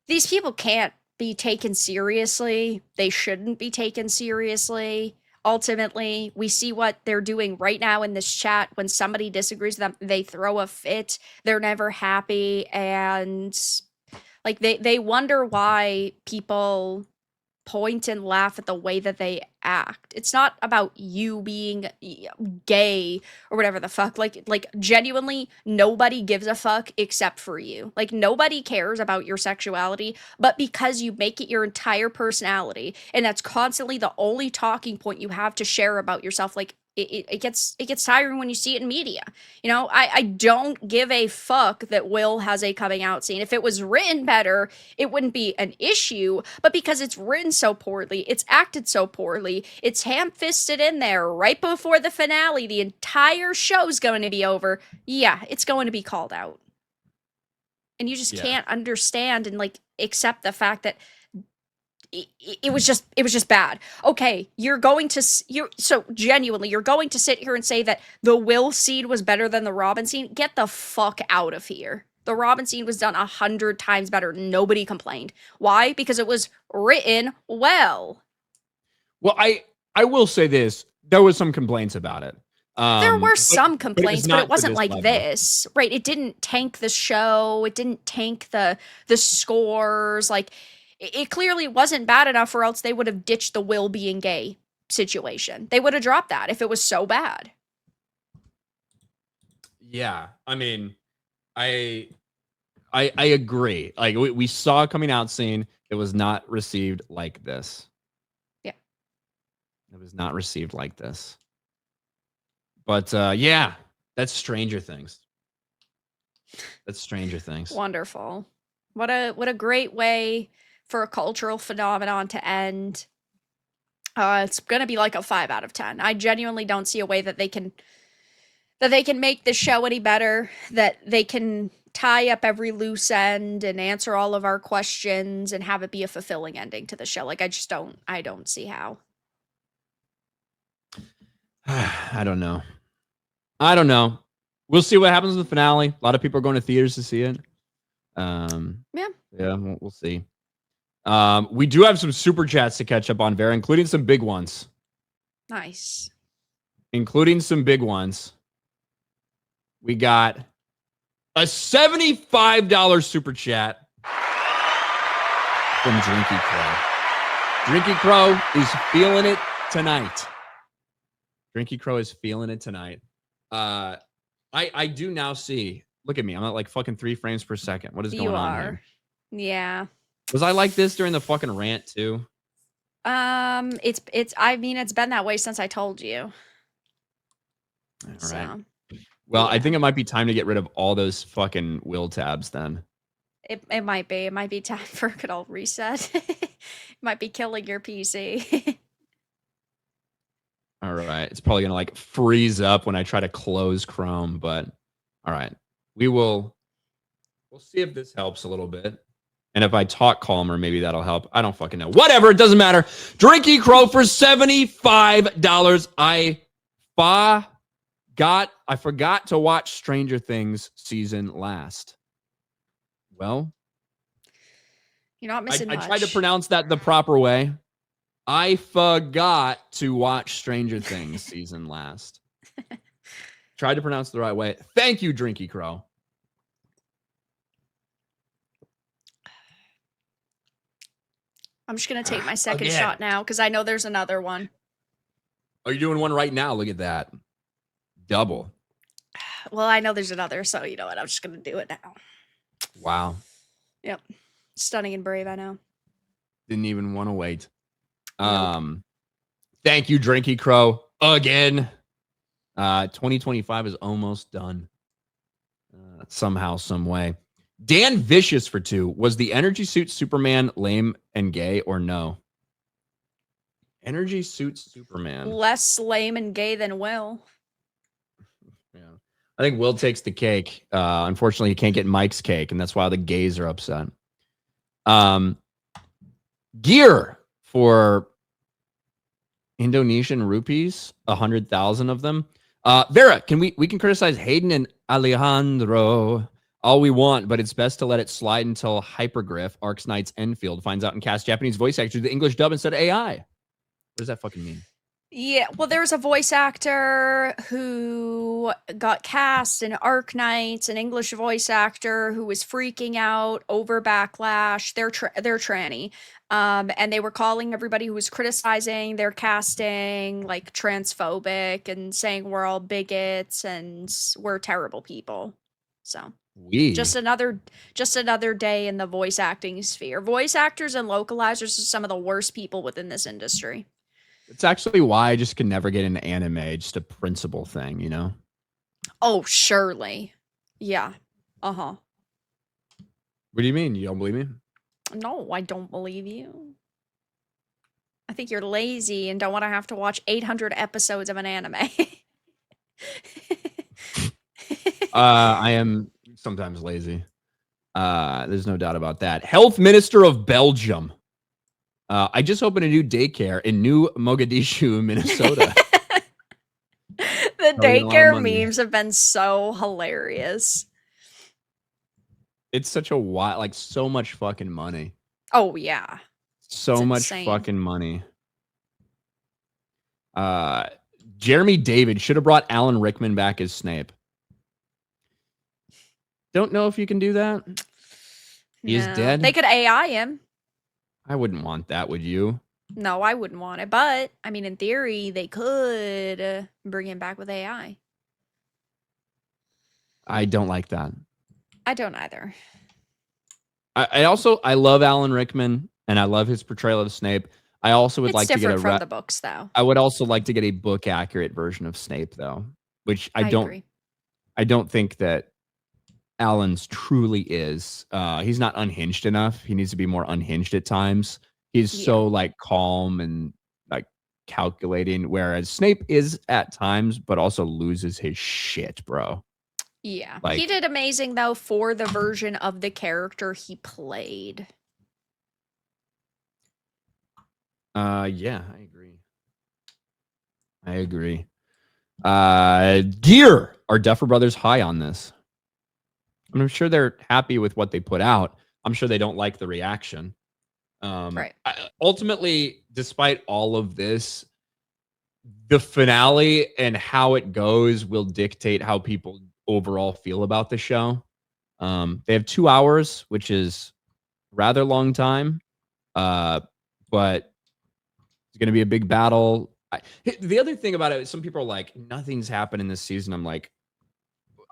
Speaker 2: these people can't be taken seriously. They shouldn't be taken seriously. Ultimately, we see what they're doing right now in this chat. When somebody disagrees with them, they throw a fit. They're never happy. And they wonder why people point and laugh at the way that they act. It's not about you being gay or whatever the fuck. Genuinely, nobody gives a fuck except for you. Nobody cares about your sexuality, but because you make it your entire personality, and that's constantly the only talking point you have to share about yourself, it gets tiring when you see it in media. I don't give a fuck that Will has a coming out scene. If it was written better, it wouldn't be an issue. But because it's written so poorly, it's acted so poorly, it's ham-fisted in there right before the finale, the entire show's going to be over. Yeah, it's going to be called out. And you just can't understand and accept the fact that it was just bad. Okay, you're going to sit here and say that the Will scene was better than the Robin scene? Get the fuck out of here. The Robin scene was done 100 times better. Nobody complained. Why? Because it was written well.
Speaker 1: Well, I will say this. There was some complaints about it.
Speaker 2: There were some complaints, but it wasn't like
Speaker 1: level.
Speaker 2: this, right? It didn't tank the show. It didn't tank the scores. It clearly wasn't bad enough, or else they would have ditched the Will being gay situation. They would have dropped that if it was so bad.
Speaker 1: Yeah, I mean, I agree. We saw a coming out scene. It was not received like this.
Speaker 2: Yeah,
Speaker 1: it was not received like this. But yeah, that's Stranger Things. That's Stranger Things.
Speaker 2: Wonderful. What a great way for a cultural phenomenon to end. It's gonna be a 5 out of 10. I genuinely don't see a way that they can make this show any better, that they can tie up every loose end and answer all of our questions and have it be a fulfilling ending to the show. I don't see how.
Speaker 1: I don't know. We'll see what happens in the finale. A lot of people are going to theaters to see it.
Speaker 2: Yeah.
Speaker 1: Yeah, we'll see. We do have some super chats to catch up on, Vera, including some big ones.
Speaker 2: Nice.
Speaker 1: Including some big ones. We got a $75 super chat from Drinky Crow. Drinky Crow is feeling it tonight. Drinky Crow is feeling it tonight. I do now see. Look at me. I'm at like fucking 3 frames per second. What is going on here?
Speaker 2: Yeah.
Speaker 1: Was I like this during the fucking rant too?
Speaker 2: It's I mean, it's been that way since I told you.
Speaker 1: All right.
Speaker 2: So,
Speaker 1: well,
Speaker 2: yeah.
Speaker 1: I think it might be time to get rid of all those fucking will tabs then.
Speaker 2: It might be. It might be time for a good old reset. It might be killing your PC.
Speaker 1: All right. It's probably going to like freeze up when I try to close Chrome, but all right. We'll see if this helps a little bit. And if I talk calmer, maybe that'll help. I don't fucking know. Whatever. It doesn't matter. Drinky Crow for $75. I forgot to watch Stranger Things season last. Well,
Speaker 2: You're not missing
Speaker 1: I
Speaker 2: much.
Speaker 1: tried to pronounce that the proper way. I forgot to watch Stranger Things season last. Tried to pronounce it the right way. Thank you, Drinky Crow.
Speaker 2: I'm just going to take my second shot now because I know there's another one.
Speaker 1: Are you doing one right now? Look at that. Double.
Speaker 2: Well, I know there's another, so you know what? I'm just going to do it now.
Speaker 1: Wow.
Speaker 2: Yep. Stunning and brave, I know.
Speaker 1: Didn't even want to wait.
Speaker 2: Nope.
Speaker 1: Thank you, Drinky Crow. Again. 2025 is almost done. Somehow, some way. Dan Vicious for 2. Was the energy suit Superman lame and gay or no? Energy suit Superman.
Speaker 2: Less lame and gay than Will.
Speaker 1: Yeah. I think Will takes the cake. Unfortunately, he can't get Mike's cake, and that's why the gays are upset. Gear for Indonesian rupees, 100,000 of them. Vera, we can criticize Hayden and Alejandro all we want, but it's best to let it slide until Hypergriff, Arcs Knights Enfield, finds out and casts Japanese voice actors the English dub instead of AI. What does that fucking mean?
Speaker 2: Yeah, well, there's a voice actor who got cast in Arc Knights, an English voice actor who was freaking out over backlash. They're tranny. And they were calling everybody who was criticizing their casting like transphobic and saying we're all bigots and we're terrible people. So just another day in the voice acting sphere. Voice actors and localizers are some of the worst people within this industry.
Speaker 1: It's actually why I just can never get into anime. Just a principle thing, you know?
Speaker 2: Oh, surely. Yeah. Uh-huh.
Speaker 1: What do you mean? You don't believe me?
Speaker 2: No, I don't believe you. I think you're lazy and don't want to have to watch 800 episodes of an anime.
Speaker 1: I am sometimes lazy. There's no doubt about that. Health Minister of Belgium. I just opened a new daycare in New Mogadishu, Minnesota.
Speaker 2: The daycare memes have been so hilarious.
Speaker 1: It's such a wild, like so much fucking money.
Speaker 2: Oh yeah.
Speaker 1: So much fucking money. Jeremy David should have brought Alan Rickman back as Snape. Don't know if you can do that. He's dead.
Speaker 2: They could AI him.
Speaker 1: I wouldn't want that, would you?
Speaker 2: No, I wouldn't want it. But, I mean, in theory, they could bring him back with AI.
Speaker 1: I don't like that.
Speaker 2: I don't either.
Speaker 1: I love Alan Rickman, and I love his portrayal of Snape. I also would like to get
Speaker 2: from the books, though.
Speaker 1: I would also like to get a book-accurate version of Snape, though, which I don't think that Alan's truly is. He's not unhinged enough. He needs to be more unhinged at times. He's so like calm and like calculating, whereas Snape is at times, but also loses his shit, bro.
Speaker 2: Yeah. Like, he did amazing though for the version of the character he played.
Speaker 1: Yeah, I agree. Gear. Are Duffer Brothers high on this? I'm sure they're happy with what they put out. I'm sure they don't like the reaction.
Speaker 2: Right.
Speaker 1: Ultimately, despite all of this, the finale and how it goes will dictate how people overall feel about the show. They have 2 hours, which is rather long time, but it's going to be a big battle. The other thing about it is some people are like, nothing's happened in this season. I'm like,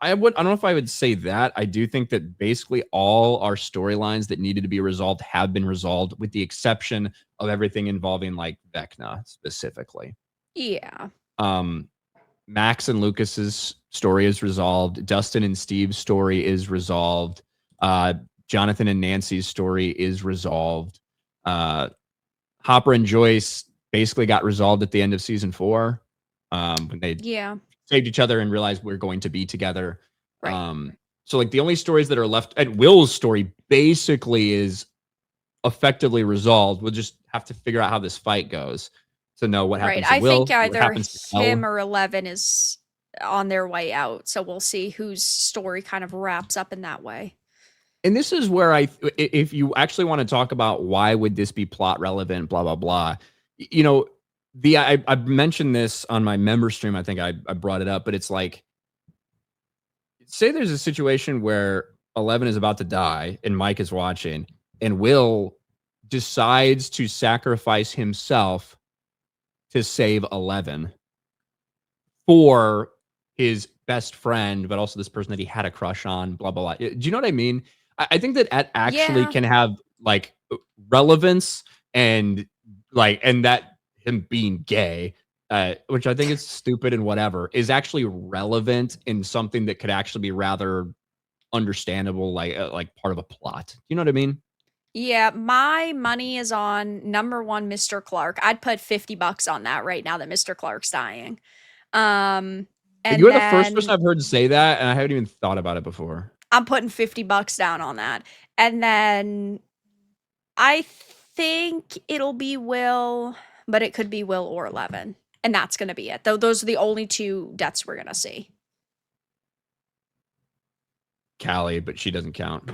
Speaker 1: I don't know if I would say that. I do think that basically all our storylines that needed to be resolved have been resolved, with the exception of everything involving like Vecna specifically.
Speaker 2: Yeah.
Speaker 1: Max and Lucas's story is resolved. Dustin and Steve's story is resolved. Jonathan and Nancy's story is resolved. Hopper and Joyce basically got resolved at the end of season 4, when they saved each other and realized we're going to be together.
Speaker 2: Right.
Speaker 1: So like the only stories that are left, and Will's story basically is effectively resolved. We'll just have to figure out how this fight goes to know what happens to
Speaker 2: I
Speaker 1: Will,
Speaker 2: think
Speaker 1: what
Speaker 2: either
Speaker 1: happens to
Speaker 2: him
Speaker 1: Elle.
Speaker 2: or 11 is on their way out. So we'll see whose story kind of wraps up in that way.
Speaker 1: And this is where if you actually want to talk about why would this be plot relevant, blah, blah, blah, you know, I mentioned this on my member stream. I think I brought it up, but it's like, say there's a situation where 11 is about to die and Mike is watching, and Will decides to sacrifice himself to save 11 for his best friend, but also this person that he had a crush on, blah, blah, blah. Do you know what I mean? I think that actually can have like relevance and that him being gay, which I think is stupid and whatever, is actually relevant in something that could actually be rather understandable, like part of a plot. You know what I mean?
Speaker 2: Yeah, my money is on number 1, Mr. Clark. I'd put $50 on that right now that Mr. Clark's dying. And
Speaker 1: You are the first person
Speaker 2: then
Speaker 1: I've heard say that, and I haven't even thought about it before.
Speaker 2: I'm putting $50 down on that. And then I think it'll be Will, but it could be Will or 11. And that's going to be it. Though those are the only 2 deaths we're going to see.
Speaker 1: Callie, but she doesn't count.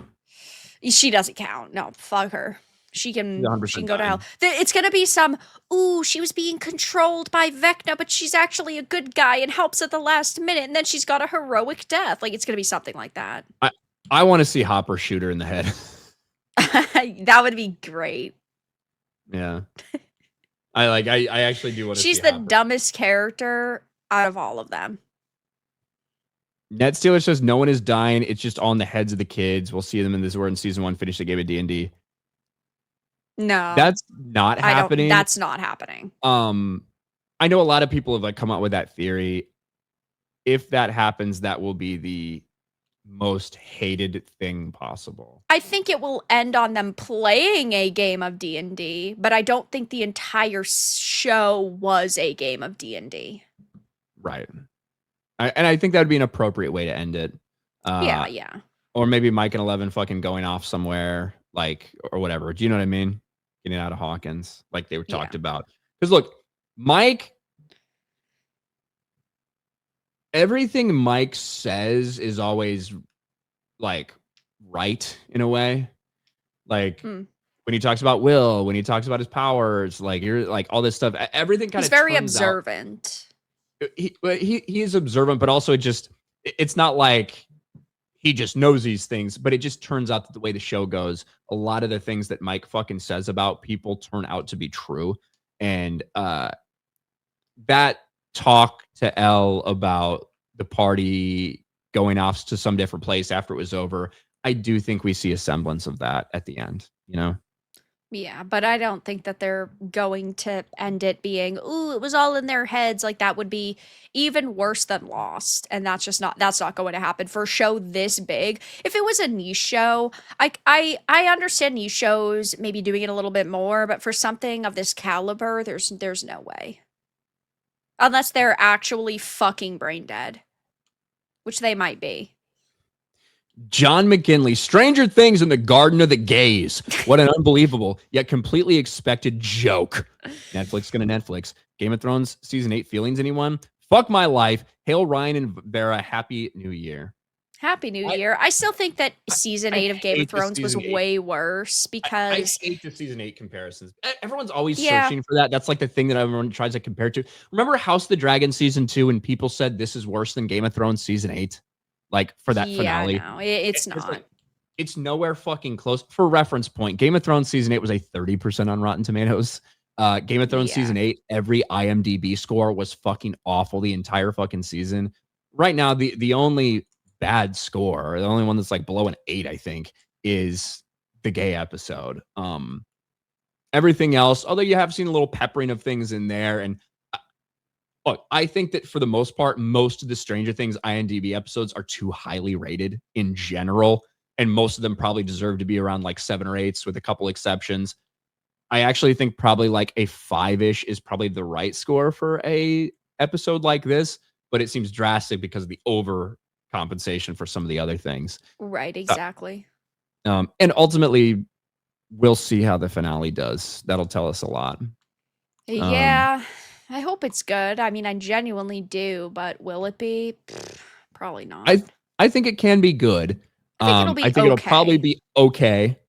Speaker 2: She doesn't count. No, fuck her. She can go to hell.
Speaker 1: Dying.
Speaker 2: It's going to be some, ooh, she was being controlled by Vecna, but she's actually a good guy and helps at the last minute. And then she's got a heroic death. Like, it's going to be something like that.
Speaker 1: I want to see Hopper shoot her in the head.
Speaker 2: That would be great.
Speaker 1: Yeah. I actually do want to see
Speaker 2: She's the
Speaker 1: Hopper.
Speaker 2: dumbest character out of all of them.
Speaker 1: Net Stealer says no one is dying. It's just on the heads of the kids. We'll see them in this. We're in season 1. Finish the game of D&D.
Speaker 2: No,
Speaker 1: That's not happening.
Speaker 2: That's not happening.
Speaker 1: I know a lot of people have like come out with that theory. If that happens, that will be the most hated thing possible.
Speaker 2: I think it will end on them playing a game of D&D, but I don't think the entire show was a game of D&D.
Speaker 1: Right. And I think that would be an appropriate way to end it.
Speaker 2: Yeah.
Speaker 1: Or maybe Mike and 11 fucking going off somewhere, like, or whatever. Do you know what I mean? Getting out of Hawkins, like they were talked about. Because look, Mike, everything Mike says is always like right in a way. Like when he talks about Will, when he talks about his powers, like you're like all this stuff, everything kind of.
Speaker 2: He's very observant.
Speaker 1: He is observant, but also it's not like he just knows these things, but it just turns out that the way the show goes, a lot of the things that Mike fucking says about people turn out to be true. And that talk to Elle about the party going off to some different place after it was over, I do think we see a semblance of that at the end, you know?
Speaker 2: Yeah, but I don't think that they're going to end it being, ooh, it was all in their heads. Like that would be even worse than Lost. And that's not going to happen for a show this big. If it was a niche show, I understand niche shows maybe doing it a little bit more, but for something of this caliber, there's no way. Unless they're actually fucking brain dead, which they might be.
Speaker 1: John McKinley, Stranger Things in the Garden of the Gays. What an unbelievable yet completely expected joke. Netflix gonna Netflix. Game of Thrones season 8 feelings, anyone? Fuck my life. Hail Ryan and Vera. Happy New Year.
Speaker 2: Happy New
Speaker 1: I
Speaker 2: Year. I still think that
Speaker 1: I
Speaker 2: season
Speaker 1: I
Speaker 2: 8 of Game of
Speaker 1: hate the
Speaker 2: Thrones was
Speaker 1: season 8.
Speaker 2: way worse
Speaker 1: I
Speaker 2: because
Speaker 1: hate the season 8 comparisons. Everyone's always
Speaker 2: yeah,
Speaker 1: searching for that. That's like the thing that everyone tries to compare to. Remember House of the Dragon season 2 and people said this is worse than Game of Thrones season 8? Like for that
Speaker 2: yeah,
Speaker 1: finale.
Speaker 2: no, it's
Speaker 1: It's
Speaker 2: not.
Speaker 1: like it's nowhere fucking close. For reference point, Game of Thrones season 8 was a 30% on Rotten Tomatoes. Game of Thrones
Speaker 2: Yeah.
Speaker 1: season 8, every IMDb score was fucking awful the entire fucking season. Right now, the only bad score, or the only one that's like below an 8, I think, is the gay episode. Everything else, although you have seen a little peppering of things in there, and look, I think that for the most part, most of the Stranger Things IMDb episodes are too highly rated in general, and most of them probably deserve to be around like 7 or 8s with a couple exceptions. I actually think probably like a 5-ish is probably the right score for a episode like this, but it seems drastic because of the overcompensation for some of the other things.
Speaker 2: Right,
Speaker 1: Uh,
Speaker 2: exactly.
Speaker 1: and ultimately, we'll see how the finale does. That'll tell us a lot. Um,
Speaker 2: Yeah, I hope it's good. I mean, I genuinely do, but will it be? Probably not.
Speaker 1: I I think it can be good.
Speaker 2: I think it'll
Speaker 1: I
Speaker 2: be
Speaker 1: think it'll probably
Speaker 2: okay.
Speaker 1: be okay.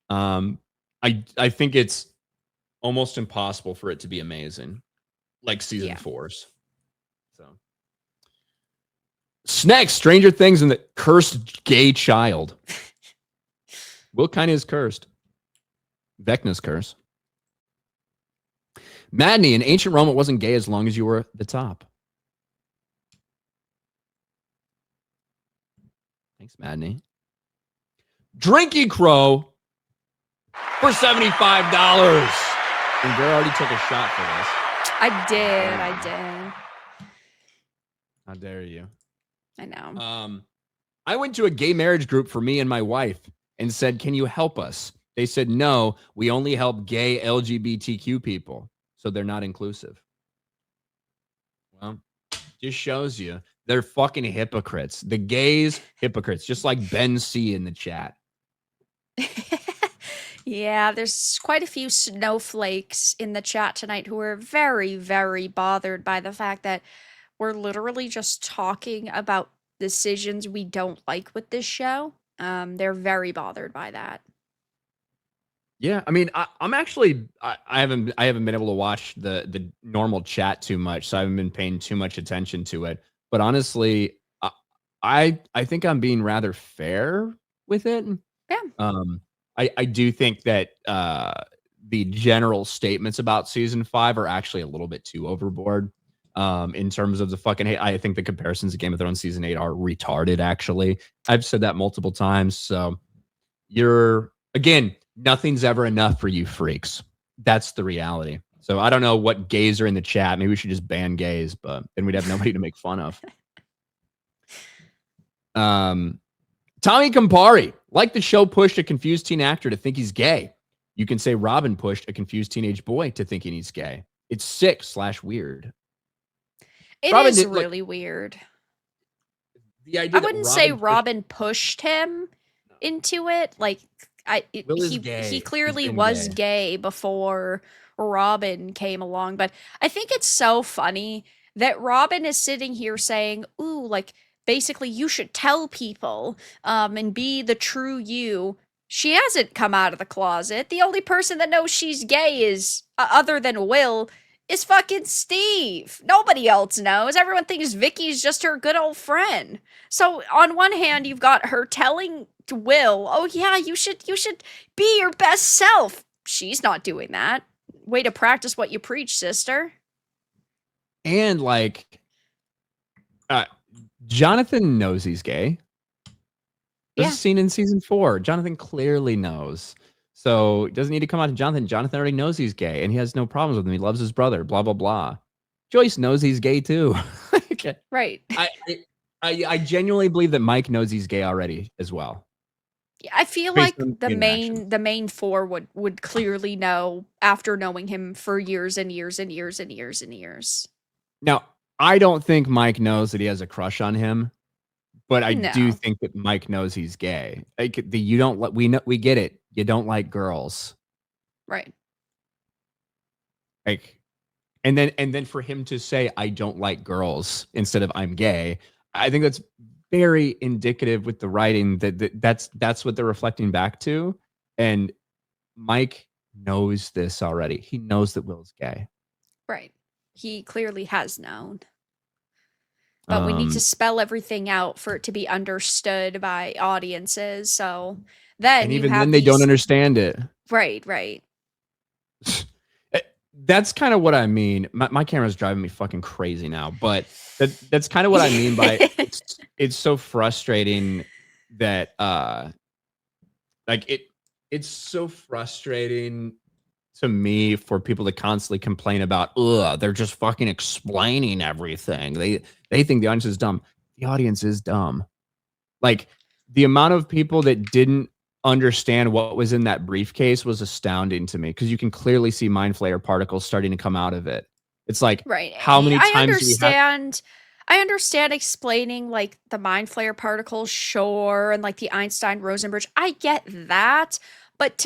Speaker 1: Um, I think it's almost impossible for it to be amazing, like season
Speaker 2: Yeah.
Speaker 1: 4's. So, next, Stranger Things and the cursed gay child. What kind is cursed? Vecna's curse. Madney, in ancient Rome, it wasn't gay as long as you were at the top. Thanks, Madney. Drinky Crow for $75. And Bear already took a shot for this.
Speaker 2: I did.
Speaker 1: How dare you?
Speaker 2: I know.
Speaker 1: I went to a gay marriage group for me and my wife and said, "Can you help us?" They said, "No, we only help gay LGBTQ people, so they're not inclusive." Well, just shows you they're fucking hypocrites. The gays, hypocrites, just like Ben C in the chat.
Speaker 2: Yeah, there's quite a few snowflakes in the chat tonight who are very, very bothered by the fact that we're literally just talking about decisions we don't like with this show. They're very bothered by that.
Speaker 1: Yeah, I mean, I'm actually I haven't been able to watch the normal chat too much, so I haven't been paying too much attention to it. But honestly, I think I'm being rather fair with it.
Speaker 2: Yeah.
Speaker 1: I do think that the general statements about season 5 are actually a little bit too overboard. In terms of the fucking hate, I think the comparisons to Game of Thrones season 8 are retarded. Actually, I've said that multiple times. So you're again, nothing's ever enough for you freaks. That's the reality. So I don't know what gays are in the chat. Maybe we should just ban gays, but then we'd have nobody to make fun of. Tommy Campari, like the show pushed a confused teen actor to think he's gay. You can say Robin pushed a confused teenage boy to thinking he's gay. It's sick/weird.
Speaker 2: It
Speaker 1: Robin
Speaker 2: is
Speaker 1: did like
Speaker 2: really weird.
Speaker 1: the
Speaker 2: I
Speaker 1: idea that
Speaker 2: wouldn't say
Speaker 1: Robin
Speaker 2: Robin pushed him into it. Like
Speaker 1: Will is
Speaker 2: he
Speaker 1: gay. He's
Speaker 2: clearly
Speaker 1: been
Speaker 2: was
Speaker 1: gay.
Speaker 2: gay before Robin came along, but I think it's so funny that Robin is sitting here saying, "Ooh, like basically you should tell people and be the true you." She hasn't come out of the closet. The only person that knows she's gay is other than Will is fucking Steve. Nobody else knows. Everyone thinks Vicky's just her good old friend. So on one hand, you've got her telling Will, "Oh yeah, you should be your best self." She's not doing that. Way to practice what you preach, sister.
Speaker 1: And like uh, Jonathan knows he's gay. There's a
Speaker 2: Yeah,
Speaker 1: scene in season 4. Jonathan clearly knows. So it doesn't need to come out to Jonathan. Jonathan already knows he's gay and he has no problems with him. He loves his brother, blah, blah, blah. Joyce knows he's gay too. Okay.
Speaker 2: right.
Speaker 1: I, I genuinely believe that Mike knows he's gay already as well.
Speaker 2: Yeah, I feel
Speaker 1: Based
Speaker 2: like
Speaker 1: on
Speaker 2: the
Speaker 1: the interaction.
Speaker 2: main four would clearly know after knowing him for years and years and years and years and years.
Speaker 1: Now, I don't think Mike knows that he has a crush on him, but I do
Speaker 2: No.
Speaker 1: think that Mike knows he's gay. Like you don't we know we get it. You don't like girls.
Speaker 2: Right.
Speaker 1: Like and then for him to say I don't like girls instead of I'm gay, I think that's very indicative with the writing that's what they're reflecting back to. And Mike knows this already. He knows that Will's gay.
Speaker 2: Right. He clearly has known. But we need to
Speaker 1: Um,
Speaker 2: spell everything out for it to be understood by audiences. So
Speaker 1: and
Speaker 2: then you
Speaker 1: even then
Speaker 2: have
Speaker 1: they don't
Speaker 2: these.
Speaker 1: understand it.
Speaker 2: Right, right.
Speaker 1: That's kind of what I mean. My camera's driving me fucking crazy now, but that's kind of what I mean by it's so frustrating that like it's so frustrating to me for people to constantly complain about, they're just fucking explaining everything. They think the audience is dumb. The audience is dumb. Like, the amount of people that didn't understand what was in that briefcase was astounding to me, because you can clearly see mind flayer particles starting to come out of it. It's like,
Speaker 2: Right.
Speaker 1: how many times do we have?
Speaker 2: I understand explaining like the mind flare particles, sure, and like the Einstein Rosenberg. I get that, but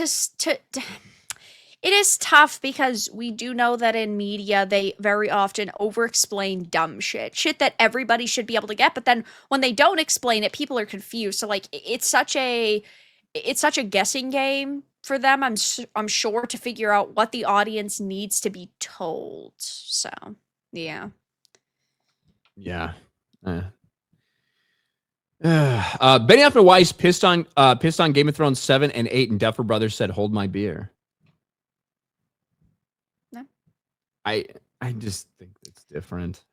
Speaker 2: it is tough because we do know that in media they very often over explain dumb shit that everybody should be able to get, but then when they don't explain it, people are confused. So like it's such a guessing game for them. I'm sure, to figure out what the audience needs to be told. So, yeah.
Speaker 1: Yeah. Benioff and Weiss pissed on Game of Thrones 7 and 8, and Duffer Brothers said, "Hold my beer."
Speaker 2: No.
Speaker 1: I just think it's different.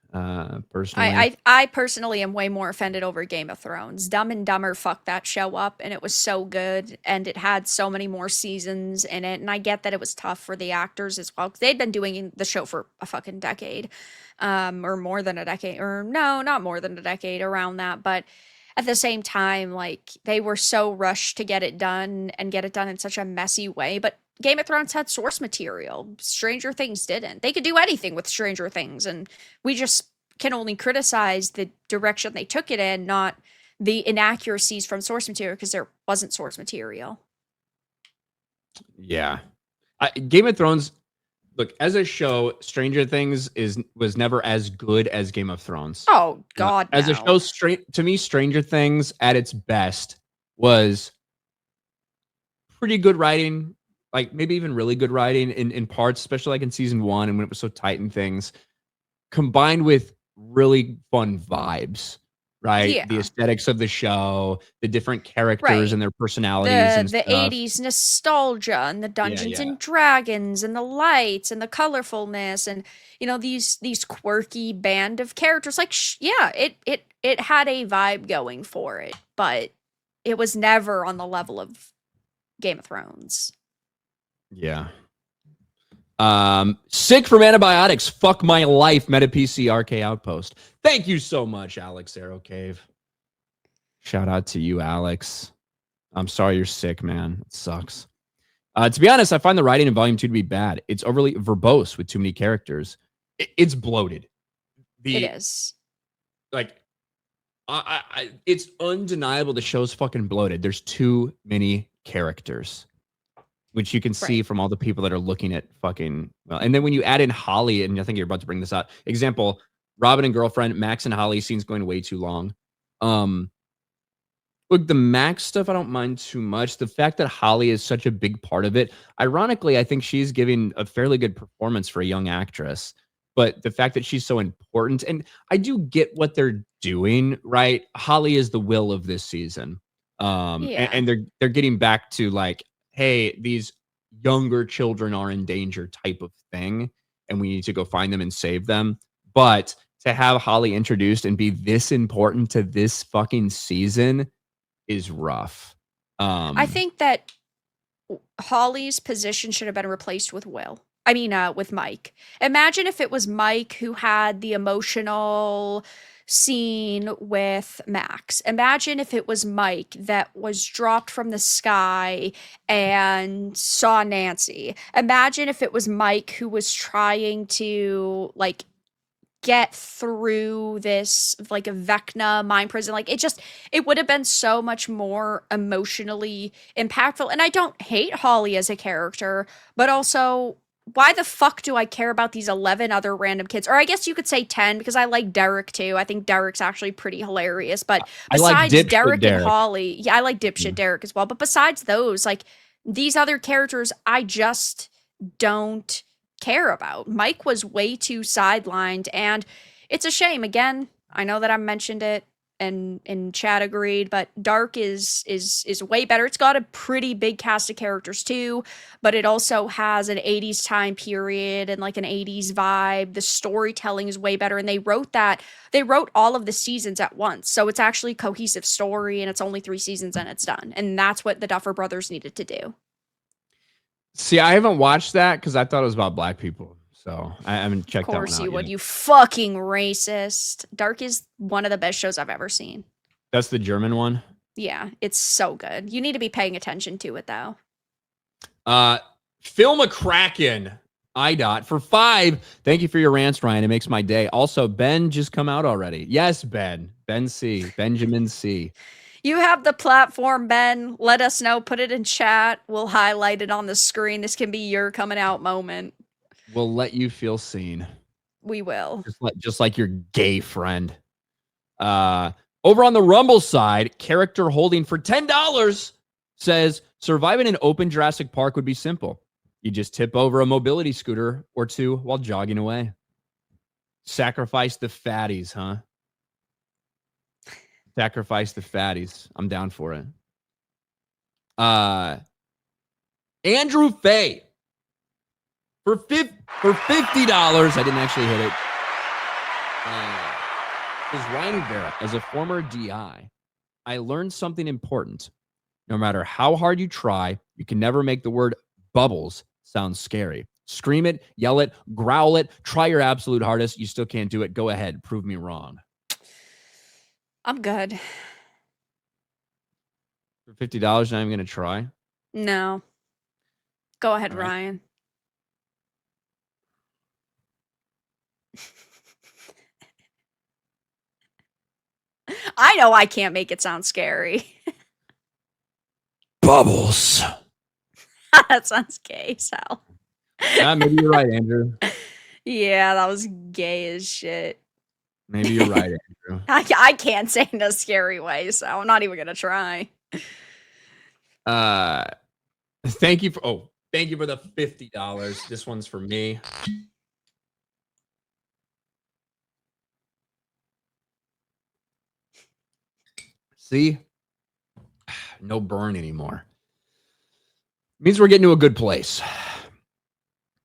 Speaker 1: Personally,
Speaker 2: I personally am way more offended over Game of Thrones. Dumb and Dumber fucked that show up, and it was so good, and it had so many more seasons in it. And I get that it was tough for the actors as well, because they'd been doing the show for a fucking decade, or more than a decade, or no, not more than a decade, around that. But at the same time, like, they were so rushed to get it done and get it done in such a messy way. But Game of Thrones had source material. Stranger Things didn't. They could do anything with Stranger Things, and we just can only criticize the direction they took it in, not the inaccuracies from source material, because there wasn't source material.
Speaker 1: yeah. Game of Thrones, look, as a show, Stranger Things was never as good as Game of Thrones.
Speaker 2: Oh God,
Speaker 1: as
Speaker 2: no.
Speaker 1: a show, to me, Stranger Things at its best was pretty good writing, like maybe even really good writing in parts, especially like in season 1 and when it was so tight and things, combined with really fun vibes, right?
Speaker 2: Yeah.
Speaker 1: The aesthetics of the show, the different characters
Speaker 2: Right.
Speaker 1: and their personalities and
Speaker 2: The
Speaker 1: stuff.
Speaker 2: 80s nostalgia and the Dungeons
Speaker 1: Yeah.
Speaker 2: and Dragons and the lights and the colorfulness and these quirky band of characters. Like yeah, it had a vibe going for it, but it was never on the level of Game of Thrones.
Speaker 1: Yeah. Sick from antibiotics. Fuck my life. Meta PC RK Outpost. Thank you so much, Alex Arrow Cave. Shout out to you, Alex. I'm sorry you're sick, man. It sucks. To be honest, I find the writing in Volume 2 to be bad. It's overly verbose with too many characters. It's bloated.
Speaker 2: It is.
Speaker 1: Like, it's undeniable the show's fucking bloated. There's too many characters, which you can see from all the people that are looking at fucking, well, and then when you add in Holly, and I think you're about to bring this out. Example, Robin and girlfriend, Max and Holly scenes going way too long. Look, the Max stuff, I don't mind too much. The fact that Holly is such a big part of it, ironically, I think she's giving a fairly good performance for a young actress. But the fact that she's so important, and I do get what they're doing, right? Holly is the Will of this season. And they're getting back to like, hey, these younger children are in danger type of thing, and we need to go find them and save them. But to have Holly introduced and be this important to this fucking season is rough.
Speaker 2: I think that Holly's position should have been replaced with with Mike. Imagine if it was Mike who had the emotional scene with Max. Imagine if it was Mike that was dropped from the sky and saw Nancy. Imagine if it was Mike who was trying to like get through this like a Vecna mind prison. Like it would have been so much more emotionally impactful. And I don't hate Holly as a character, but also why the fuck do I care about these 11 other random kids? Or I guess you could say 10 because I like Derek too. I think Derek's actually pretty hilarious. But
Speaker 1: I like
Speaker 2: besides
Speaker 1: dipshit
Speaker 2: Derek and
Speaker 1: Derek.
Speaker 2: Holly, yeah, I like dipshit
Speaker 1: Yeah.
Speaker 2: Derek as well. But besides those, like these other characters, I just don't care about. Mike was way too sidelined, and it's a shame. Again, I know that I mentioned it and in chat agreed, but Dark is way better. It's got a pretty big cast of characters too, but it also has an 80s time period and like an 80s vibe. The storytelling is way better, and they wrote all of the seasons at once. So it's actually a cohesive story, and it's only 3 seasons and it's done. And that's what the Duffer Brothers needed to do.
Speaker 1: See, I haven't watched that because I thought it was about black people. So I haven't checked that one out.
Speaker 2: Of course you would,
Speaker 1: yet.
Speaker 2: you fucking racist. Dark is one of the best shows I've ever seen.
Speaker 1: That's the German one.
Speaker 2: Yeah, it's so good. You need to be paying attention to it though.
Speaker 1: Film a Kraken. IDOT for 5. Thank you for your rants, Ryan. It makes my day. Also, Ben just come out already. Yes, Ben. Ben C. Benjamin C.
Speaker 2: You have the platform, Ben. Let us know. Put it in chat. We'll highlight it on the screen. This can be your coming out moment.
Speaker 1: We'll let you feel seen.
Speaker 2: We will.
Speaker 1: Just like your gay friend. Over on the Rumble side, character holding for $10 says surviving an open Jurassic Park would be simple. You just tip over a mobility scooter or 2 while jogging away. Sacrifice the fatties, huh? Sacrifice the fatties. I'm down for it. Andrew Fay for $50. I didn't actually hit it. Is Ryan Vera, as a former DI, I learned something important. No matter how hard you try, you can never make the word bubbles sound scary. Scream it, yell it, growl it, try your absolute hardest. You still can't do it. Go ahead. Prove me wrong.
Speaker 2: I'm good.
Speaker 1: For $50, not even going to try?
Speaker 2: No. Go ahead,
Speaker 1: All right.
Speaker 2: Ryan. I know I can't make it sound scary.
Speaker 1: Bubbles.
Speaker 2: That sounds gay, Sal.
Speaker 1: Yeah, maybe you're right, Andrew.
Speaker 2: Yeah, that was gay as shit.
Speaker 1: Maybe you're right, Andrew.
Speaker 2: I can't say in a scary way, so I'm not even gonna try.
Speaker 1: Thank you for the $50. This one's for me. See? No burn anymore. Means we're getting to a good place.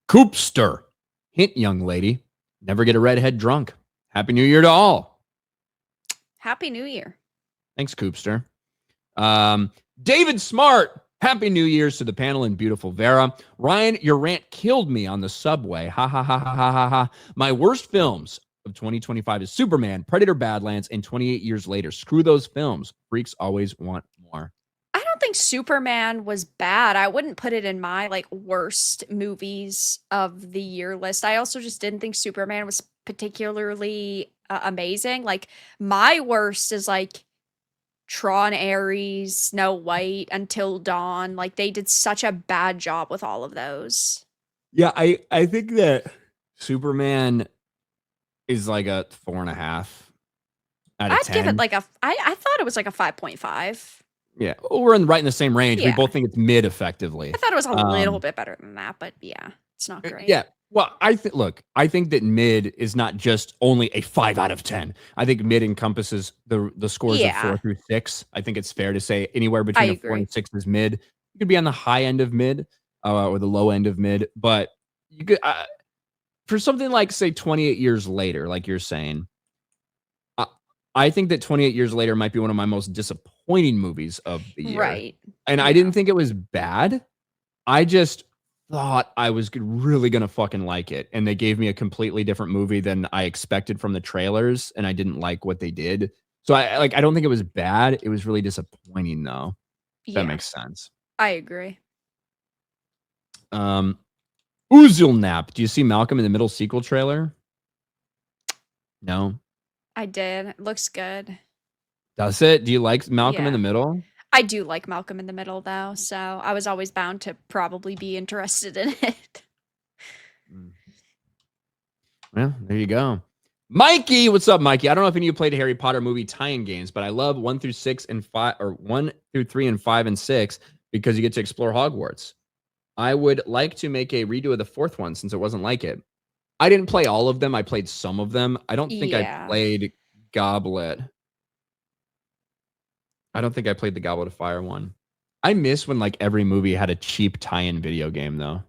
Speaker 1: Coopster. Hint, young lady. Never get a redhead drunk. Happy New Year to all.
Speaker 2: Happy New Year.
Speaker 1: Thanks, Coopster. David Smart. Happy New Year's to the panel and beautiful Vera. Ryan, your rant killed me on the subway. Ha ha ha ha ha ha ha. My worst films of 2025 is Superman, Predator, Badlands, and 28 Years Later. Screw those films. Freaks always want more.
Speaker 2: I don't think Superman was bad. I wouldn't put it in my like worst movies of the year list. I also just didn't think Superman was particularly amazing. Like my worst is like Tron Ares, Snow White, Until Dawn. Like they did such a bad job with all of those.
Speaker 1: Yeah, I think that Superman is like a 4.5 out of
Speaker 2: I'd
Speaker 1: 10.
Speaker 2: give it like I thought it was like a 5.5.
Speaker 1: Yeah, we're right in the same range.
Speaker 2: Yeah.
Speaker 1: We both think it's mid effectively.
Speaker 2: I thought it was a little bit better than that, but yeah, it's not great.
Speaker 1: Yeah. Well, I think that mid is not just only a 5 out of 10. I think mid encompasses the scores of 4 through 6. I think it's fair to say anywhere between a 4 and 6 is mid. You could be on the high end of mid or the low end of mid, but you could for something like say 28 Years Later, like you're saying. I think that 28 Years Later might be one of my most disappointing movies of the year.
Speaker 2: Right.
Speaker 1: And I didn't think it was bad. I just thought I was really going to fucking like it. And they gave me a completely different movie than I expected from the trailers. And I didn't like what they did. So I don't think it was bad. It was really disappointing though. If that makes sense.
Speaker 2: I agree.
Speaker 1: Oozilnap. Do you see Malcolm in the Middle sequel trailer? No.
Speaker 2: I did. It looks good.
Speaker 1: Does it? Do you like Malcolm in the Middle?
Speaker 2: I do like Malcolm in the Middle, though, so I was always bound to probably be interested in it.
Speaker 1: Well, there you go. Mikey, what's up, Mikey? I don't know if any of you played Harry Potter movie tie-in games, but I love 1 through 6 and 5, or 1 through 3 and 5 and 6 because you get to explore Hogwarts. I would like to make a redo of the 4th one since it wasn't like it. I didn't play all of them. I played some of them. I don't think I played Goblet. I don't think I played the Goblet of Fire one. I miss when like every movie had a cheap tie-in video game though.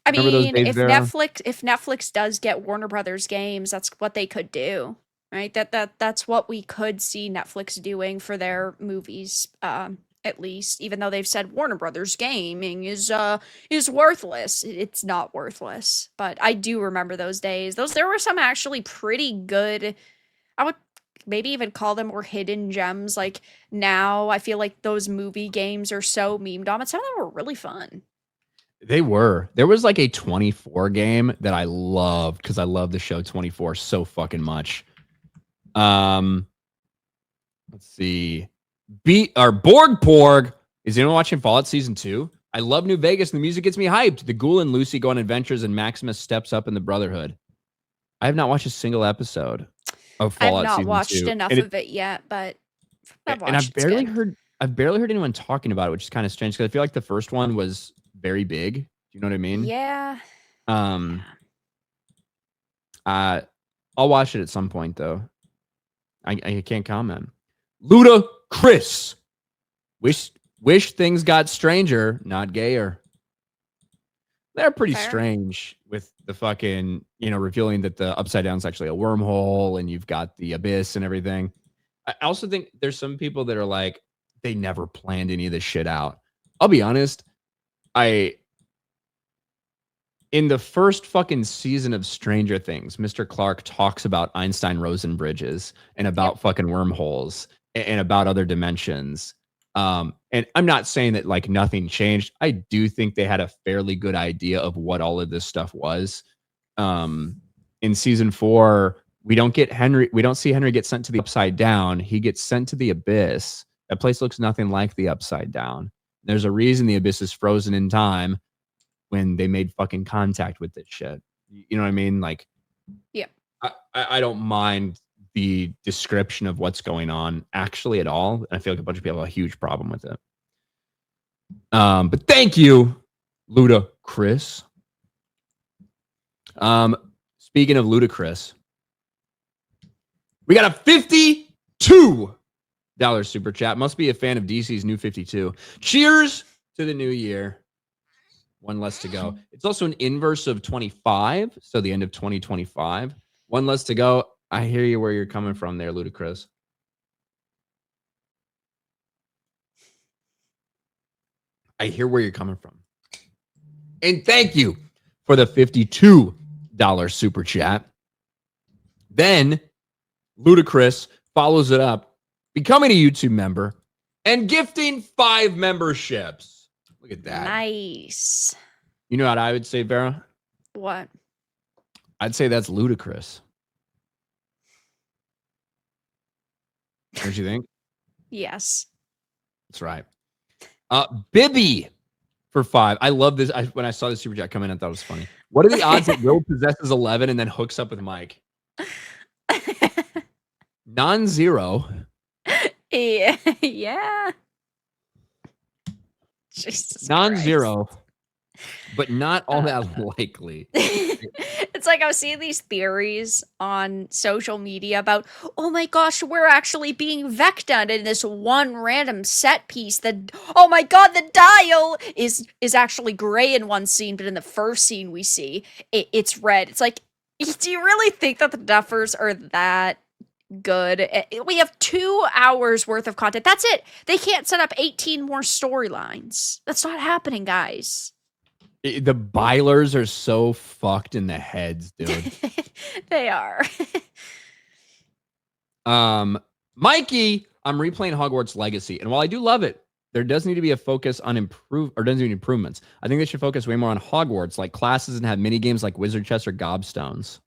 Speaker 2: I mean, if Netflix does get Warner Brothers games, that's what they could do, right? That's what we could see Netflix doing for their movies, at least. Even though they've said Warner Brothers gaming is worthless, it's not worthless. But I do remember those days. There were some actually pretty good. I would maybe even call them more hidden gems. Like now, I feel like those movie games are so memed on, but some of them were really fun.
Speaker 1: They were. There was like a 24 game that I loved because I love the show 24 so fucking much. Let's see. Borg. Is anyone watching Fallout Season 2? I love New Vegas and the music gets me hyped. The Ghoul and Lucy go on adventures and Maximus steps up in the Brotherhood. I have not watched a single episode of Fallout Season 2.
Speaker 2: I've not watched enough of it yet, but
Speaker 1: I've barely heard anyone talking about it, which is kind of strange because I feel like the first one was very big. Do you know what I mean?
Speaker 2: Yeah.
Speaker 1: I'll watch it at some point though. I can't comment. Luda Chris. Wish things got stranger, not gayer. They're pretty strange with the fucking, revealing that the Upside Down is actually a wormhole and you've got the abyss and everything. I also think there's some people that are like, they never planned any of this shit out. I'll be honest. In the first fucking season of Stranger Things, Mr. Clark talks about Einstein-Rosen bridges and about fucking wormholes and about other dimensions. And I'm not saying that like nothing changed. I do think they had a fairly good idea of what all of this stuff was. In season 4, we don't see Henry get sent to the Upside Down. He gets sent to the Abyss. That place looks nothing like the Upside Down. There's a reason the Abyss is frozen in time when they made fucking contact with this shit. You know what I mean? Like,
Speaker 2: yeah,
Speaker 1: I don't mind the description of what's going on actually at all. And I feel like a bunch of people have a huge problem with it. But thank you, Luda Chris. Speaking of Ludacris, we got a $52 super chat. Must be a fan of DC's new 52. Cheers to the new year. One less to go. It's also an inverse of 25, so the end of 2025. One less to go. I hear you where you're coming from there, Ludacris. I hear where you're coming from. And thank you for the $52 super chat. Then Ludacris follows it up, becoming a YouTube member and gifting 5 memberships. Look at that.
Speaker 2: Nice.
Speaker 1: You know what I would say, Vera?
Speaker 2: What?
Speaker 1: I'd say that's ludicrous. Don't you think?
Speaker 2: Yes.
Speaker 1: That's right. Bibby for 5. I love this. When I saw the super chat come in, I thought it was funny. What are the odds that Will possesses 11 and then hooks up with Mike? Non-zero.
Speaker 2: Yeah. Jesus
Speaker 1: Non-zero, but not all that likely.
Speaker 2: It's like I was seeing these theories on social media about, oh my gosh, we're actually being vectored in this one random set piece that, oh my god, the dial is actually gray in one scene, but in the first scene we see, it's red. It's like, do you really think that the Duffers are that good? We have 2 hours worth of content. That's it. They can't set up 18 more storylines. That's not happening, guys.
Speaker 1: The Bylers are so fucked in the heads, dude.
Speaker 2: They are.
Speaker 1: Mikey, I'm replaying Hogwarts Legacy, and while I do love it, there does need to be a focus on improvements. I think they should focus way more on Hogwarts, like classes, and have mini games like Wizard Chess or Gobstones.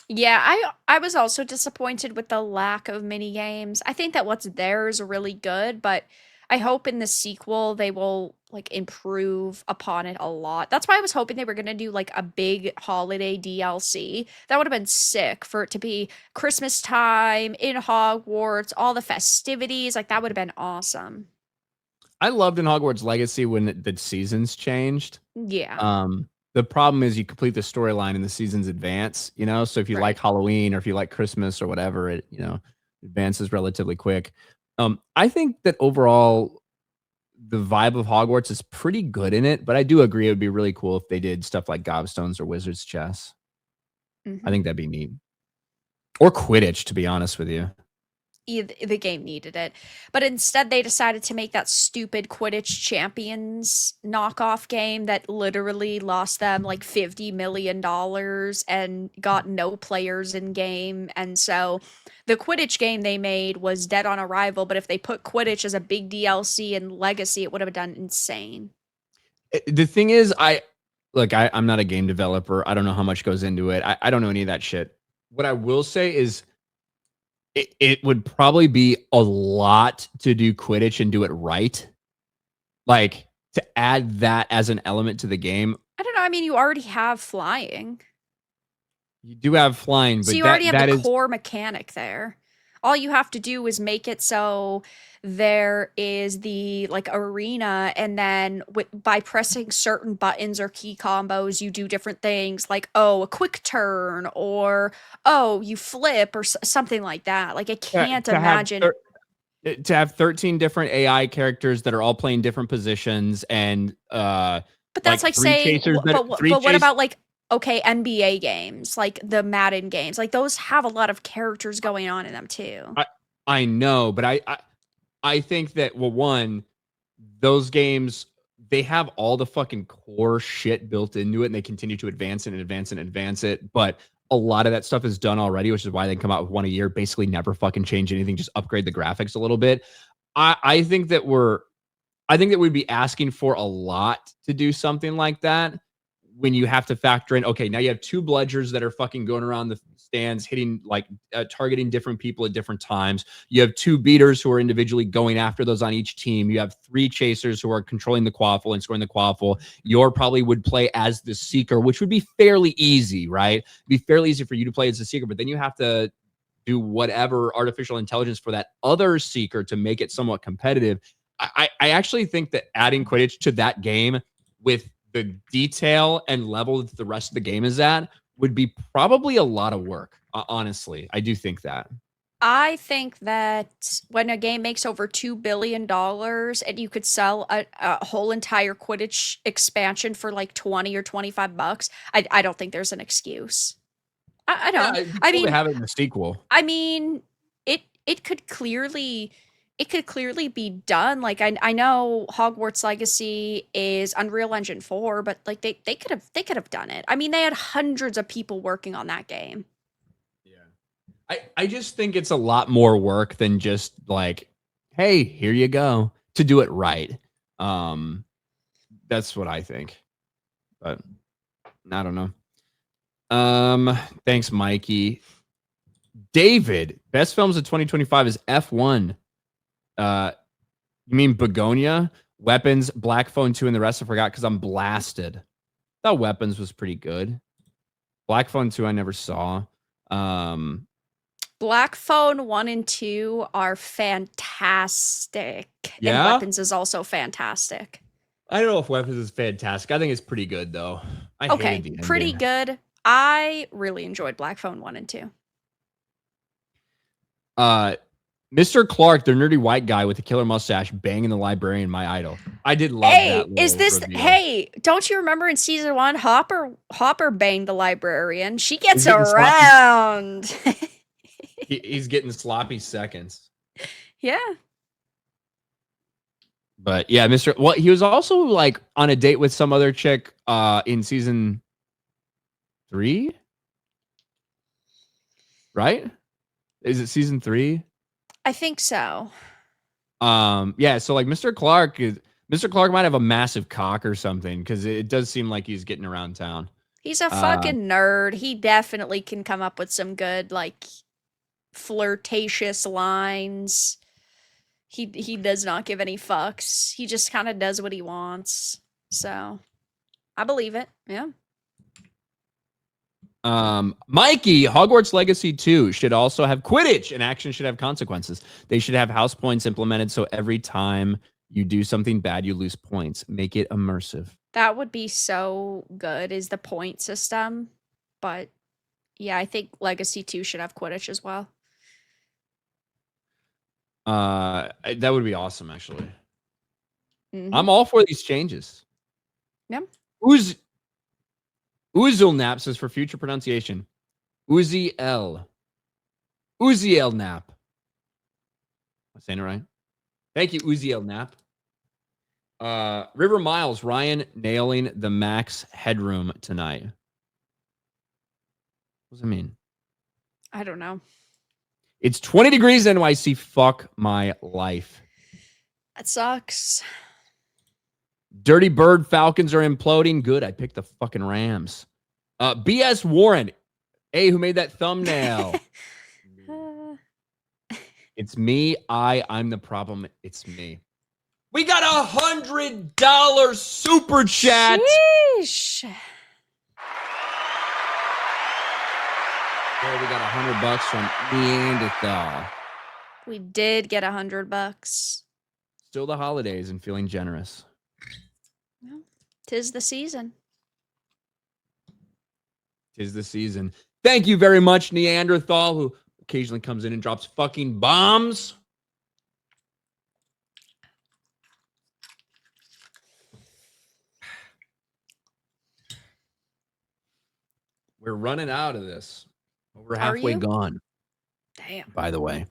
Speaker 2: Yeah, I was also disappointed with the lack of mini games. I think that what's there is really good, but I hope in the sequel they will like improve upon it a lot. That's why I was hoping they were gonna do like a big holiday DLC. That would have been sick for it to be Christmas time in Hogwarts, all the festivities. Like that would have been awesome.
Speaker 1: I loved in Hogwarts Legacy when the seasons changed.
Speaker 2: Yeah,
Speaker 1: The problem is you complete the storyline in the seasons advance, you know? So if you like
Speaker 2: right.
Speaker 1: Halloween or if you like Christmas or whatever, it, you know, advances relatively quick. I think that overall the vibe of Hogwarts is pretty good in it, but I do agree it would be really cool if they did stuff like gobstones or wizard's chess. I
Speaker 2: Hmm.
Speaker 1: think that'd be neat. Or Quidditch, to be honest with you.
Speaker 2: The game needed it. But instead, they decided to make that stupid Quidditch Champions knockoff game that literally lost them like $50 million and got no players in game. And so the Quidditch game they made was dead on arrival. But if they put Quidditch as a big DLC and Legacy, it would have done insane.
Speaker 1: The thing is, I'm not a game developer. I don't know how much goes into it. I don't know any of that shit. What I will say is it would probably be a lot to do Quidditch and do it right. Like to add that as an element to the game.
Speaker 2: I don't know. I mean, you already have flying.
Speaker 1: You do have flying,
Speaker 2: So
Speaker 1: but
Speaker 2: you already have the
Speaker 1: that is
Speaker 2: core mechanic there. All you have to do is make it so there is the like arena, and then by pressing certain buttons or key combos, you do different things like, oh, a quick turn, or oh, you flip, or something like that. Like, I can't
Speaker 1: to have
Speaker 2: imagine.
Speaker 1: to have 13 different AI characters that are all playing different positions and
Speaker 2: But that's
Speaker 1: like
Speaker 2: like saying,
Speaker 1: three
Speaker 2: but what
Speaker 1: chase.
Speaker 2: about like, okay, NBA games, like the Madden games, like those have a lot of characters going on in them too.
Speaker 1: I I know, but I think that, well, one, those games, they have all the fucking core shit built into it, and they continue to advance it and advance it and advance it. But a lot of that stuff is done already, which is why they come out with one a year, basically never fucking change anything, just upgrade the graphics a little bit. I think that we'd be asking for a lot to do something like that when you have to factor in, okay, now you have two bludgers that are fucking going around the stands, hitting like targeting different people at different times. You have two beaters who are individually going after those on each team. You have three chasers who are controlling the quaffle and scoring the quaffle. Your probably would play as the seeker, which would be fairly easy, right? It'd be fairly easy for you to play as the seeker, but then you have to do whatever artificial intelligence for that other seeker to make it somewhat competitive. I actually think that adding Quidditch to that game with the detail and level that the rest of the game is at would be probably a lot of work. Honestly, I do think that.
Speaker 2: I think that when a game makes over $2 billion and you could sell a whole entire Quidditch expansion for like 20 or $25, I don't think there's an excuse. I
Speaker 1: Yeah,
Speaker 2: don't.
Speaker 1: it'd be
Speaker 2: I
Speaker 1: cool to
Speaker 2: mean,
Speaker 1: have it in the sequel.
Speaker 2: I mean, it could clearly be done. Like, I know Hogwarts Legacy is Unreal Engine 4, but like they could have done it. I mean, they had hundreds of people working on that game.
Speaker 1: Yeah. I just think it's a lot more work than just like, hey, here you go, to do it right. Um, that's what I think. But I don't know. Thanks, Mikey. David, best films of 2025 is F1. You mean Begonia, Weapons, Black Phone 2, and the rest I forgot because I'm blasted. Thought Weapons was pretty good. Black Phone 2 I never saw.
Speaker 2: Black Phone 1 and 2 are fantastic, and
Speaker 1: Yeah,
Speaker 2: Weapons is also fantastic.
Speaker 1: I don't know if Weapons is fantastic. I think it's pretty good though. I hated
Speaker 2: Okay,
Speaker 1: the
Speaker 2: pretty
Speaker 1: ending.
Speaker 2: good. I really enjoyed Black Phone 1 and 2.
Speaker 1: Mr. Clark, the nerdy white guy with the killer mustache, banging the librarian, my idol. I did love
Speaker 2: Hey,
Speaker 1: that
Speaker 2: is
Speaker 1: little
Speaker 2: this
Speaker 1: reveal.
Speaker 2: hey, don't you remember in season 1 Hopper banged the librarian? She
Speaker 1: He's
Speaker 2: gets
Speaker 1: getting sloppy.
Speaker 2: around.
Speaker 1: He's getting sloppy seconds.
Speaker 2: Yeah.
Speaker 1: But yeah, Mr. Well, he was also like on a date with some other chick in season 3, right? Is it season 3?
Speaker 2: I think so.
Speaker 1: Yeah, so like Mr. Clark might have a massive cock or something because it does seem like he's getting around town.
Speaker 2: He's a
Speaker 1: Uh,
Speaker 2: fucking nerd. He definitely can come up with some good like flirtatious lines. He does not give any fucks. He just kind of does what he wants. So I believe it. Yeah.
Speaker 1: Mikey, Hogwarts Legacy 2 should also have Quidditch, and action should have consequences. They should have house points implemented, so every time you do something bad, you lose points. Make it immersive.
Speaker 2: That would be so good, is the point system. But yeah, I think Legacy 2 should have Quidditch as well.
Speaker 1: That would be awesome, actually.
Speaker 2: Mhm.
Speaker 1: I'm all for these changes.
Speaker 2: Yeah.
Speaker 1: Uzilnap says for future pronunciation. Uziel Nap. Am I saying it right? Thank you, Uziel Nap. River Miles, Ryan nailing the max headroom tonight. What does it mean?
Speaker 2: I don't know.
Speaker 1: It's 20 degrees NYC. Fuck my life.
Speaker 2: That sucks.
Speaker 1: Dirty Bird Falcons are imploding. Good. I picked the fucking Rams. BS Warren. Hey, who made that thumbnail? It's me. I'm the problem. It's me. We got $100 super chat.
Speaker 2: Sheesh.
Speaker 1: Well, we got $100 from Neanderthal.
Speaker 2: We did get $100.
Speaker 1: Still the holidays and feeling generous.
Speaker 2: Well, 'tis the season.
Speaker 1: 'Tis the season. Thank you very much, Neanderthal, who occasionally comes in and drops fucking bombs. We're running out of this. We're halfway gone.
Speaker 2: Damn.
Speaker 1: By the way.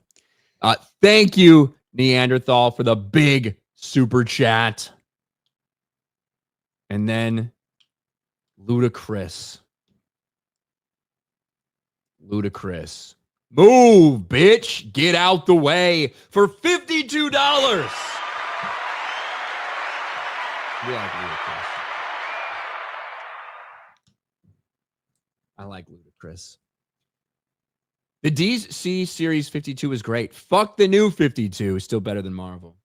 Speaker 1: Thank you, Neanderthal, for the big super chat. And then Ludacris. Move, bitch. Get out the way for $52. We like Ludacris. I like Ludacris. The DC Series 52 is great. Fuck the new 52. It's still better than Marvel.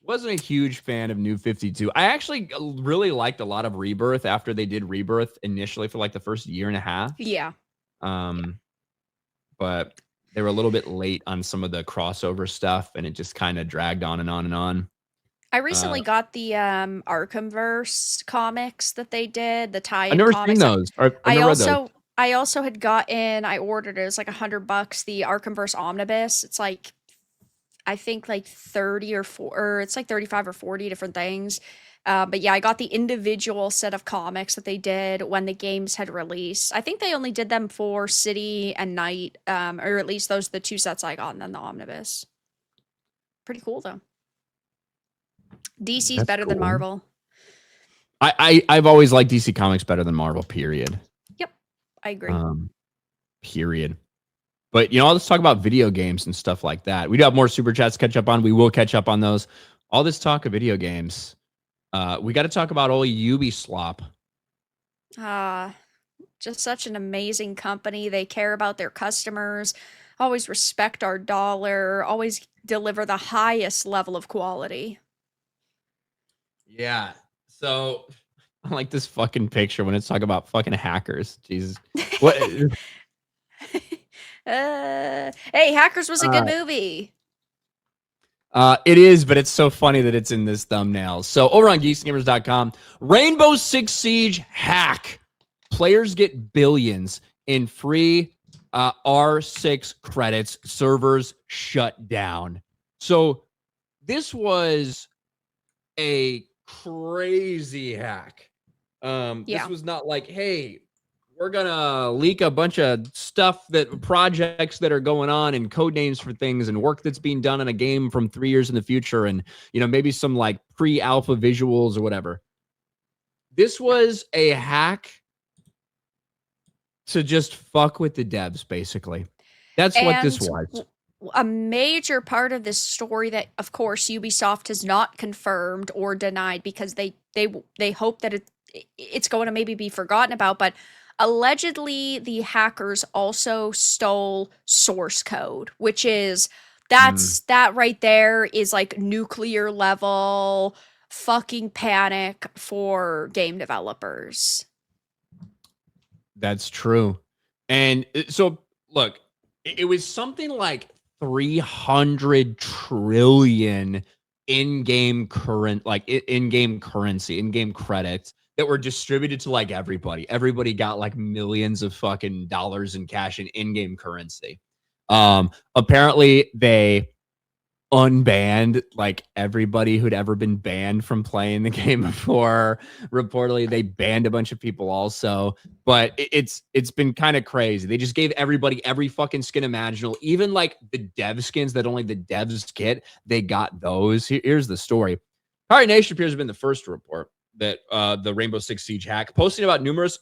Speaker 1: Wasn't a huge fan of New 52. I actually really liked a lot of Rebirth after they did Rebirth initially for like the first year and a half.
Speaker 2: Yeah.
Speaker 1: But they were a little bit late on some of the crossover stuff, and it just kind of dragged on and on and on.
Speaker 2: I recently got the Arkhamverse comics that they did, the tie-in
Speaker 1: I've never
Speaker 2: comics.
Speaker 1: seen those. I've never read those.
Speaker 2: I also had gotten, I ordered it, it was like $100, the Arkhamverse Omnibus. It's like, I think like 30 or it's like 35 or 40 different things. But yeah, I got the individual set of comics that they did when the games had released. I think they only did them for City and Night, or at least those are the two sets I got, and then the Omnibus. Pretty cool though. DC's better than Marvel.
Speaker 1: I've always liked DC Comics better than Marvel, period.
Speaker 2: Yep, I agree.
Speaker 1: Period. But, you know, let's talk about video games and stuff like that. We do have more super chats to catch up on. We will catch up on those. All this talk of video games. We got to talk about old Ubisoft.
Speaker 2: Just such an amazing company. They care about their customers, always respect our dollar, always deliver the highest level of quality.
Speaker 1: Yeah. So I like this fucking picture when it's talking about fucking hackers. Jesus. What?
Speaker 2: Hey, Hackers was a good movie.
Speaker 1: It is, but it's so funny that it's in this thumbnail. So over on geeksandgamers.com, Rainbow Six Siege hack. Players get billions in free R6 credits. Servers shut down. So this was a crazy hack. This was not like, hey, we're gonna leak a bunch of stuff, that projects that are going on and code names for things and work that's being done in a game from 3 years in the future, and you know, maybe some like pre-alpha visuals or whatever. This was a hack to just fuck with the devs, basically. That's what this was.
Speaker 2: A major part of this story that, of course, Ubisoft has not confirmed or denied, because they hope that it's going to maybe be forgotten about, but allegedly the hackers also stole source code, which is That right there is like nuclear level fucking panic for game developers.
Speaker 1: That's true. And so, look, it was something like 300 trillion in-game in-game currency, in-game credits that were distributed to like everybody. Everybody got like millions of fucking dollars in cash in in-game currency. Apparently they unbanned like everybody who'd ever been banned from playing the game before. Reportedly, they banned a bunch of people also, but it's been kind of crazy. They just gave everybody every fucking skin imaginable, even like the dev skins that only the devs get. They got those. Here's the story. Pirate Nation appears to have been the first to report that the Rainbow Six Siege hack, posting about numerous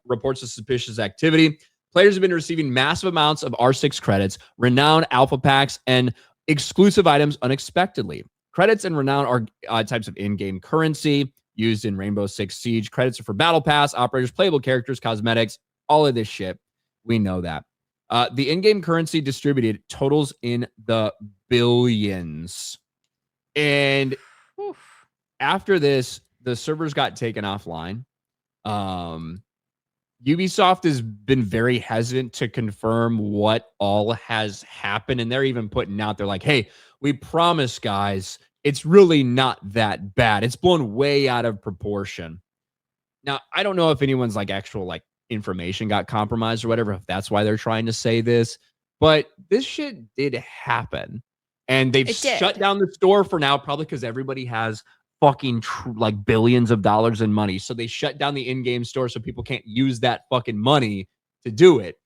Speaker 1: reports of suspicious activity. Players have been receiving massive amounts of R6 credits, renowned alpha packs, and exclusive items unexpectedly. Credits and renown are types of in-game currency used in Rainbow Six Siege. Credits are for battle pass, operators, playable characters, cosmetics, all of this shit. We know that. The in-game currency distributed totals in the billions. And after this, the servers got taken offline. Ubisoft has been very hesitant to confirm what all has happened. And they're even putting out there like, hey, we promise, guys, it's really not that bad. It's blown way out of proportion. Now, I don't know if anyone's like actual like information got compromised or whatever, if that's why they're trying to say this, but this shit did happen. And they've shut down the store for now, probably because everybody has fucking like billions of dollars in money. So they shut down the in-game store so people can't use that fucking money to do it.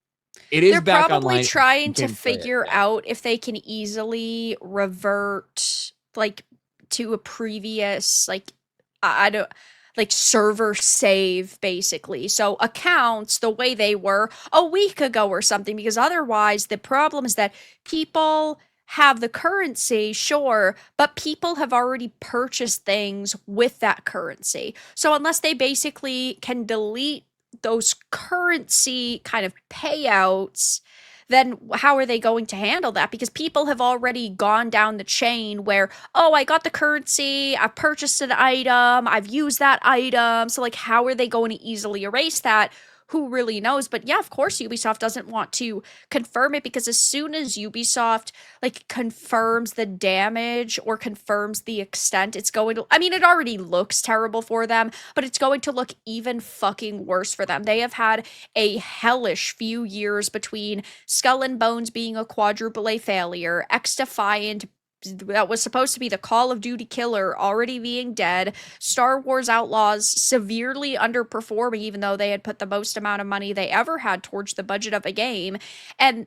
Speaker 2: They're back probably online. Trying to figure out if they can easily revert like to a previous like I don't like server save basically. So accounts the way they were a week ago or something, because otherwise the problem is that people have the currency, sure, but people have already purchased things with that currency. So unless they basically can delete those currency kind of payouts, then how are they going to handle that? Because people have already gone down the chain where, oh, I got the currency, I purchased an item, I've used that item. So like, how are they going to easily erase that? Who really knows? But yeah, of course, Ubisoft doesn't want to confirm it, because as soon as Ubisoft like confirms the damage or confirms the extent, it's going to, I mean, it already looks terrible for them, but it's going to look even fucking worse for them. They have had a hellish few years between Skull and Bones being a quadruple A failure, X Defiant that was supposed to be the Call of Duty killer already being dead, Star Wars Outlaws severely underperforming even though they had put the most amount of money they ever had towards the budget of a game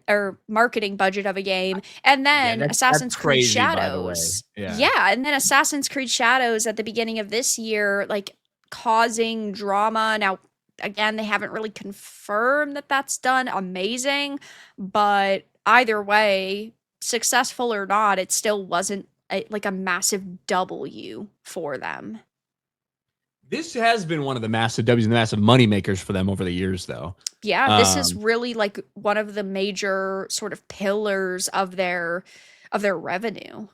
Speaker 2: or marketing budget of a game, and then Assassin's Creed Shadows. Yeah, and then Assassin's Creed Shadows at the beginning of this year like causing drama. Now again, they haven't really confirmed that that's done amazing, but either way, successful or not, it still wasn't like a massive W for them.
Speaker 1: This has been one of the massive W's and the massive money makers for them over the years, though.
Speaker 2: Yeah, this is really like one of the major sort of pillars of their revenue.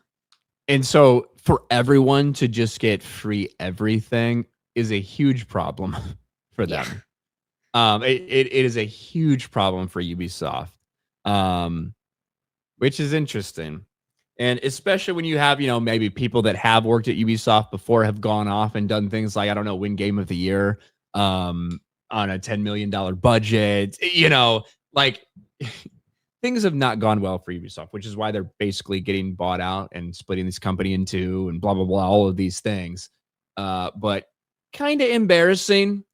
Speaker 1: And so for everyone to just get free everything is a huge problem for them. Yeah. It is a huge problem for Ubisoft. Which is interesting. And especially when you have, maybe people that have worked at Ubisoft before have gone off and done things like, I don't know, win Game of the Year on a $10 million budget, like things have not gone well for Ubisoft, which is why they're basically getting bought out and splitting this company in two and blah, blah, blah, all of these things. But kind of embarrassing.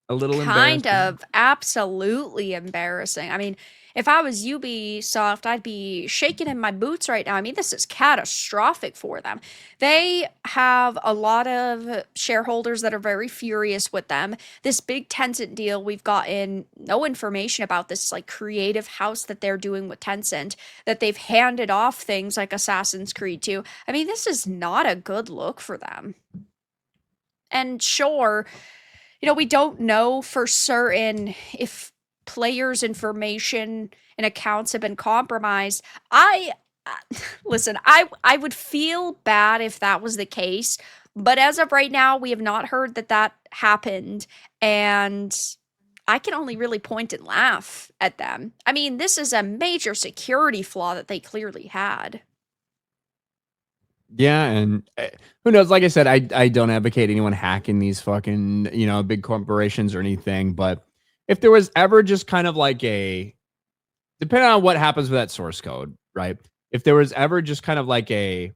Speaker 1: A little embarrassing.
Speaker 2: Kind of absolutely embarrassing. I mean, if I was Ubisoft, I'd be shaking in my boots right now. I mean, this is catastrophic for them. They have a lot of shareholders that are very furious with them. This big Tencent deal, we've gotten no information about this like creative house that they're doing with Tencent, that they've handed off things like Assassin's Creed to. I mean, this is not a good look for them. And sure, we don't know for certain if players' information and accounts have been compromised. I Listen, I would feel bad if that was the case, but as of right now, we have not heard that that happened, and I can only really point and laugh at them. I mean, this is a major security flaw that they clearly had.
Speaker 1: Yeah, and who knows? Like I said, I don't advocate anyone hacking these fucking, big corporations or anything. But if there was ever just kind of like depending on what happens with that source code, right? If there was ever just kind of like a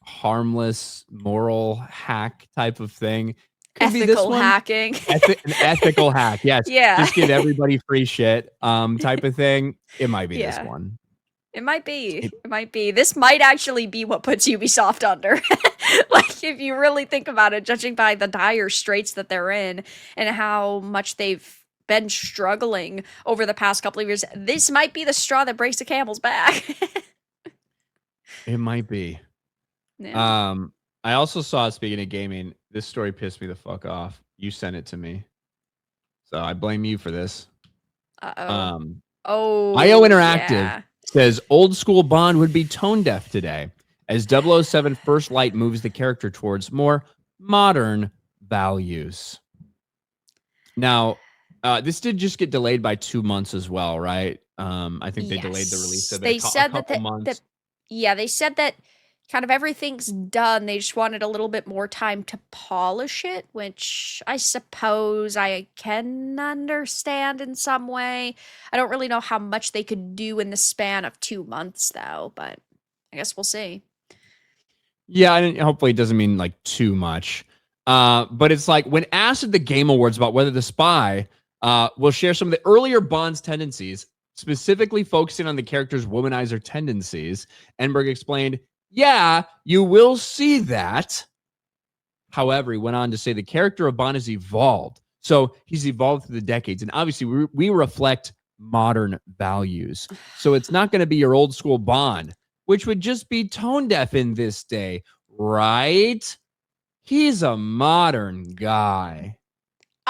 Speaker 1: harmless moral hack type of thing, could be this
Speaker 2: Ethical
Speaker 1: one.
Speaker 2: hacking.
Speaker 1: An ethical hack, yes.
Speaker 2: Yeah.
Speaker 1: Just give everybody free shit, type of thing. It might be this
Speaker 2: Yeah.
Speaker 1: one.
Speaker 2: It might be. It might be. This might actually be what puts Ubisoft under. Like, if you really think about it, judging by the dire straits that they're in and how much they've been struggling over the past couple of years, this might be the straw that breaks the camel's back.
Speaker 1: It might be.
Speaker 2: Yeah.
Speaker 1: I also saw, speaking of gaming, this story pissed me the fuck off. You sent it to me, so I blame you for this.
Speaker 2: Uh-oh.
Speaker 1: IO Interactive
Speaker 2: Yeah.
Speaker 1: says old school Bond would be tone deaf today, as 007 First Light moves the character towards more modern values. Now, this did just get delayed by 2 months as well, right? I think they delayed the release of it
Speaker 2: They said
Speaker 1: a couple months.
Speaker 2: yeah, they said that kind of everything's done. They just wanted a little bit more time to polish it, which I suppose I can understand in some way. I don't really know how much they could do in the span of 2 months, though, but I guess we'll see.
Speaker 1: Yeah, and hopefully it doesn't mean like too much. But it's like when asked at the Game Awards about whether the spy will share some of the earlier Bond's tendencies, specifically focusing on the character's womanizer tendencies, Enberg explained, yeah, you will see that. However, he went on to say the character of Bond has evolved. So he's evolved through the decades. And obviously, we reflect modern values. So it's not going to be your old school Bond, which would just be tone deaf in this day, right? He's a modern guy.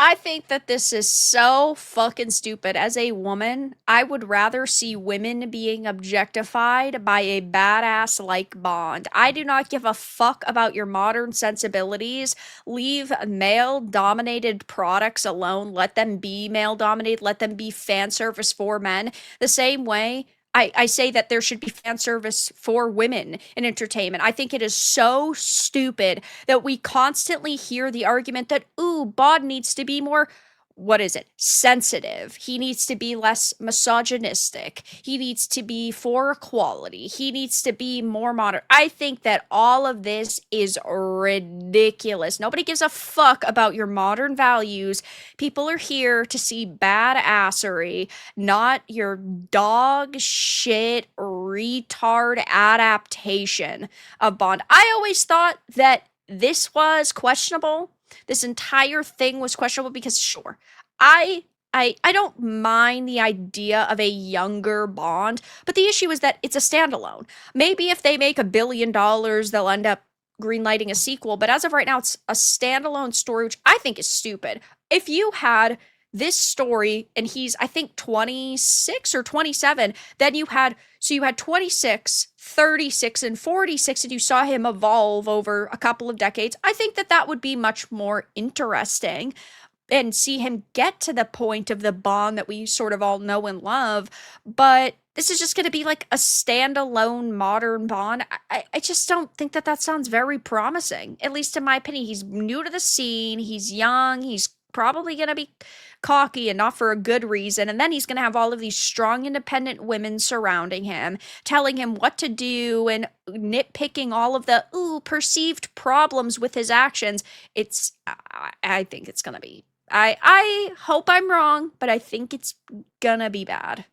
Speaker 2: I think that this is so fucking stupid. As a woman, I would rather see women being objectified by a badass like Bond. I do not give a fuck about your modern sensibilities. Leave male dominated products alone. Let them be male dominated. Let them be fan service for men. The same way I say that there should be fan service for women in entertainment. I think it is so stupid that we constantly hear the argument that, ooh, Bond needs to be more, what is it, sensitive. He needs to be less misogynistic. He needs to be for equality. He needs to be more modern. I think that all of this is ridiculous. Nobody gives a fuck about your modern values. People are here to see badassery, not your dog shit retard adaptation of Bond. I always thought that this was questionable. This entire thing was questionable because sure, I don't mind the idea of a younger Bond, but the issue is that it's a standalone. Maybe if they make $1 billion, they'll end up greenlighting a sequel, but as of right now, it's a standalone story, which I think is stupid. If you had this story and he's, I think, 26 or 27, then you had 26, 36, and 46, and you saw him evolve over a couple of decades. I think that that would be much more interesting and see him get to the point of the Bond that we sort of all know and love. But this is just going to be like a standalone modern Bond. I just don't think that that sounds very promising, at least in my opinion. He's new to the scene, he's young, he's probably going to be cocky and not for a good reason. And then he's going to have all of these strong, independent women surrounding him, telling him what to do and nitpicking all of the perceived problems with his actions. I think it's going to be, I hope I'm wrong, but I think it's going to be bad.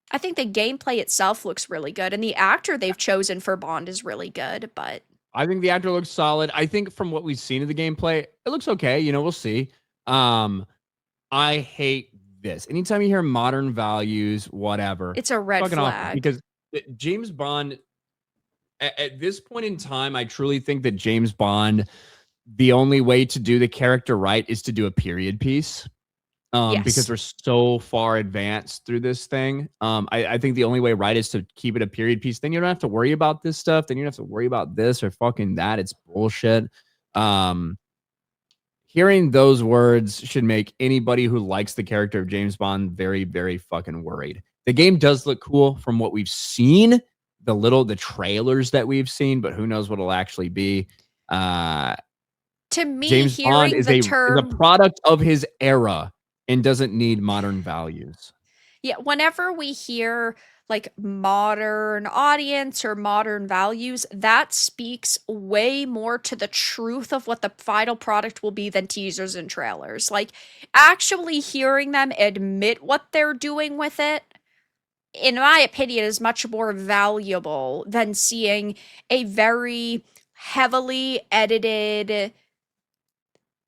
Speaker 2: I think the gameplay itself looks really good, and the actor they've chosen for Bond is really good, but
Speaker 1: I think the actor looks solid. I think from what we've seen of the gameplay, it looks okay. We'll see. I hate this. Anytime you hear modern values, whatever,
Speaker 2: it's a red flag.
Speaker 1: Because James Bond, at this point in time, I truly think that James Bond, the only way to do the character right is to do a period piece. because
Speaker 2: Yes.
Speaker 1: we're so far advanced through this thing. I think the only way right is to keep it a period piece. Then you don't have to worry about this stuff. Then you don't have to worry about this or fucking that. It's bullshit. Hearing those words should make anybody who likes the character of James Bond very, very fucking worried. The game does look cool from what we've seen, the trailers that we've seen, but who knows what it'll actually be.
Speaker 2: To me,
Speaker 1: James Bond
Speaker 2: hearing
Speaker 1: is
Speaker 2: the
Speaker 1: a
Speaker 2: term,
Speaker 1: product of his era and doesn't need modern values.
Speaker 2: yeah, whenever we hear like modern audience or modern values, that speaks way more to the truth of what the final product will be than teasers and trailers. Like actually hearing them admit what they're doing with it, in my opinion, is much more valuable than seeing a very heavily edited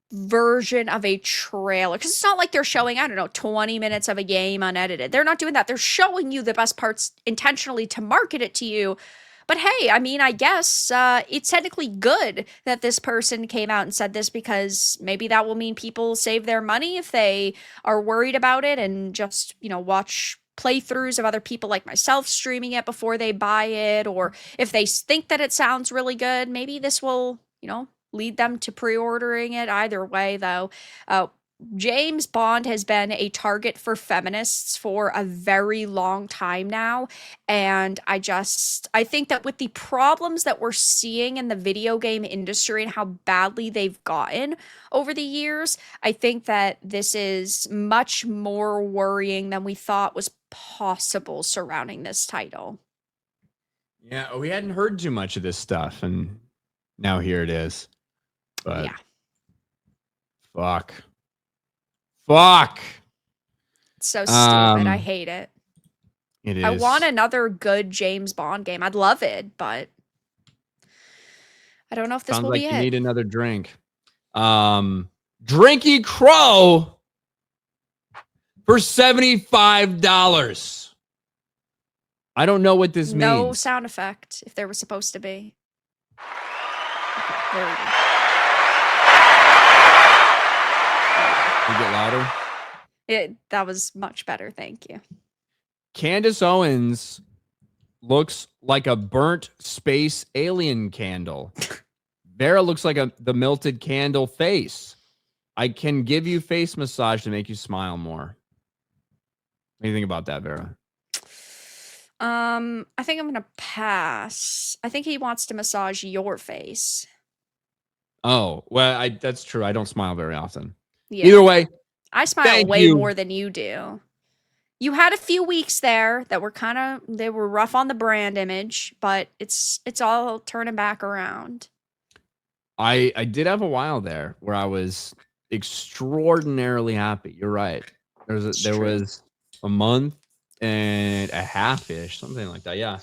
Speaker 2: version of a trailer, because it's not like they're showing, I don't know, 20 minutes of a game unedited. They're not doing that. They're showing you the best parts intentionally to market it to you. But hey, I mean, I guess it's technically good that this person came out and said this, because maybe that will mean people save their money if they are worried about it and just, watch playthroughs of other people like myself streaming it before they buy it. Or if they think that it sounds really good, maybe this will, lead them to pre-ordering it. Either way, though, James Bond has been a target for feminists for a very long time now, and I think that with the problems that we're seeing in the video game industry and how badly they've gotten over the years, I think that this is much more worrying than we thought was possible surrounding this title.
Speaker 1: Yeah, we hadn't heard too much of this stuff, and now here it is. But
Speaker 2: Yeah.
Speaker 1: Fuck.
Speaker 2: It's so stupid. I hate it.
Speaker 1: It is.
Speaker 2: I want another good James Bond game. I'd love it, but I don't know if this
Speaker 1: Sounds
Speaker 2: will
Speaker 1: like
Speaker 2: be
Speaker 1: you
Speaker 2: it.
Speaker 1: need another drink. Drinky Crow for $75. I don't know what this
Speaker 2: No
Speaker 1: means.
Speaker 2: sound effect if there was supposed to be. There we go.
Speaker 1: You get louder?
Speaker 2: That was much better, thank you.
Speaker 1: Candace Owens looks like a burnt space alien candle. Vera looks like the melted candle face. I can give you face massage to make you smile more. What do you think about that, Vera?
Speaker 2: I think I'm gonna pass. I think he wants to massage your face.
Speaker 1: Oh, well, that's true. I don't smile very often.
Speaker 2: Yeah.
Speaker 1: Either way,
Speaker 2: I smile
Speaker 1: thank
Speaker 2: way
Speaker 1: you.
Speaker 2: more than you do. You had a few weeks there that were they were rough on the brand image, but it's all turning back around.
Speaker 1: I did have a while there where I was extraordinarily happy. You're right. There was a month and a half-ish, something like that. Yeah.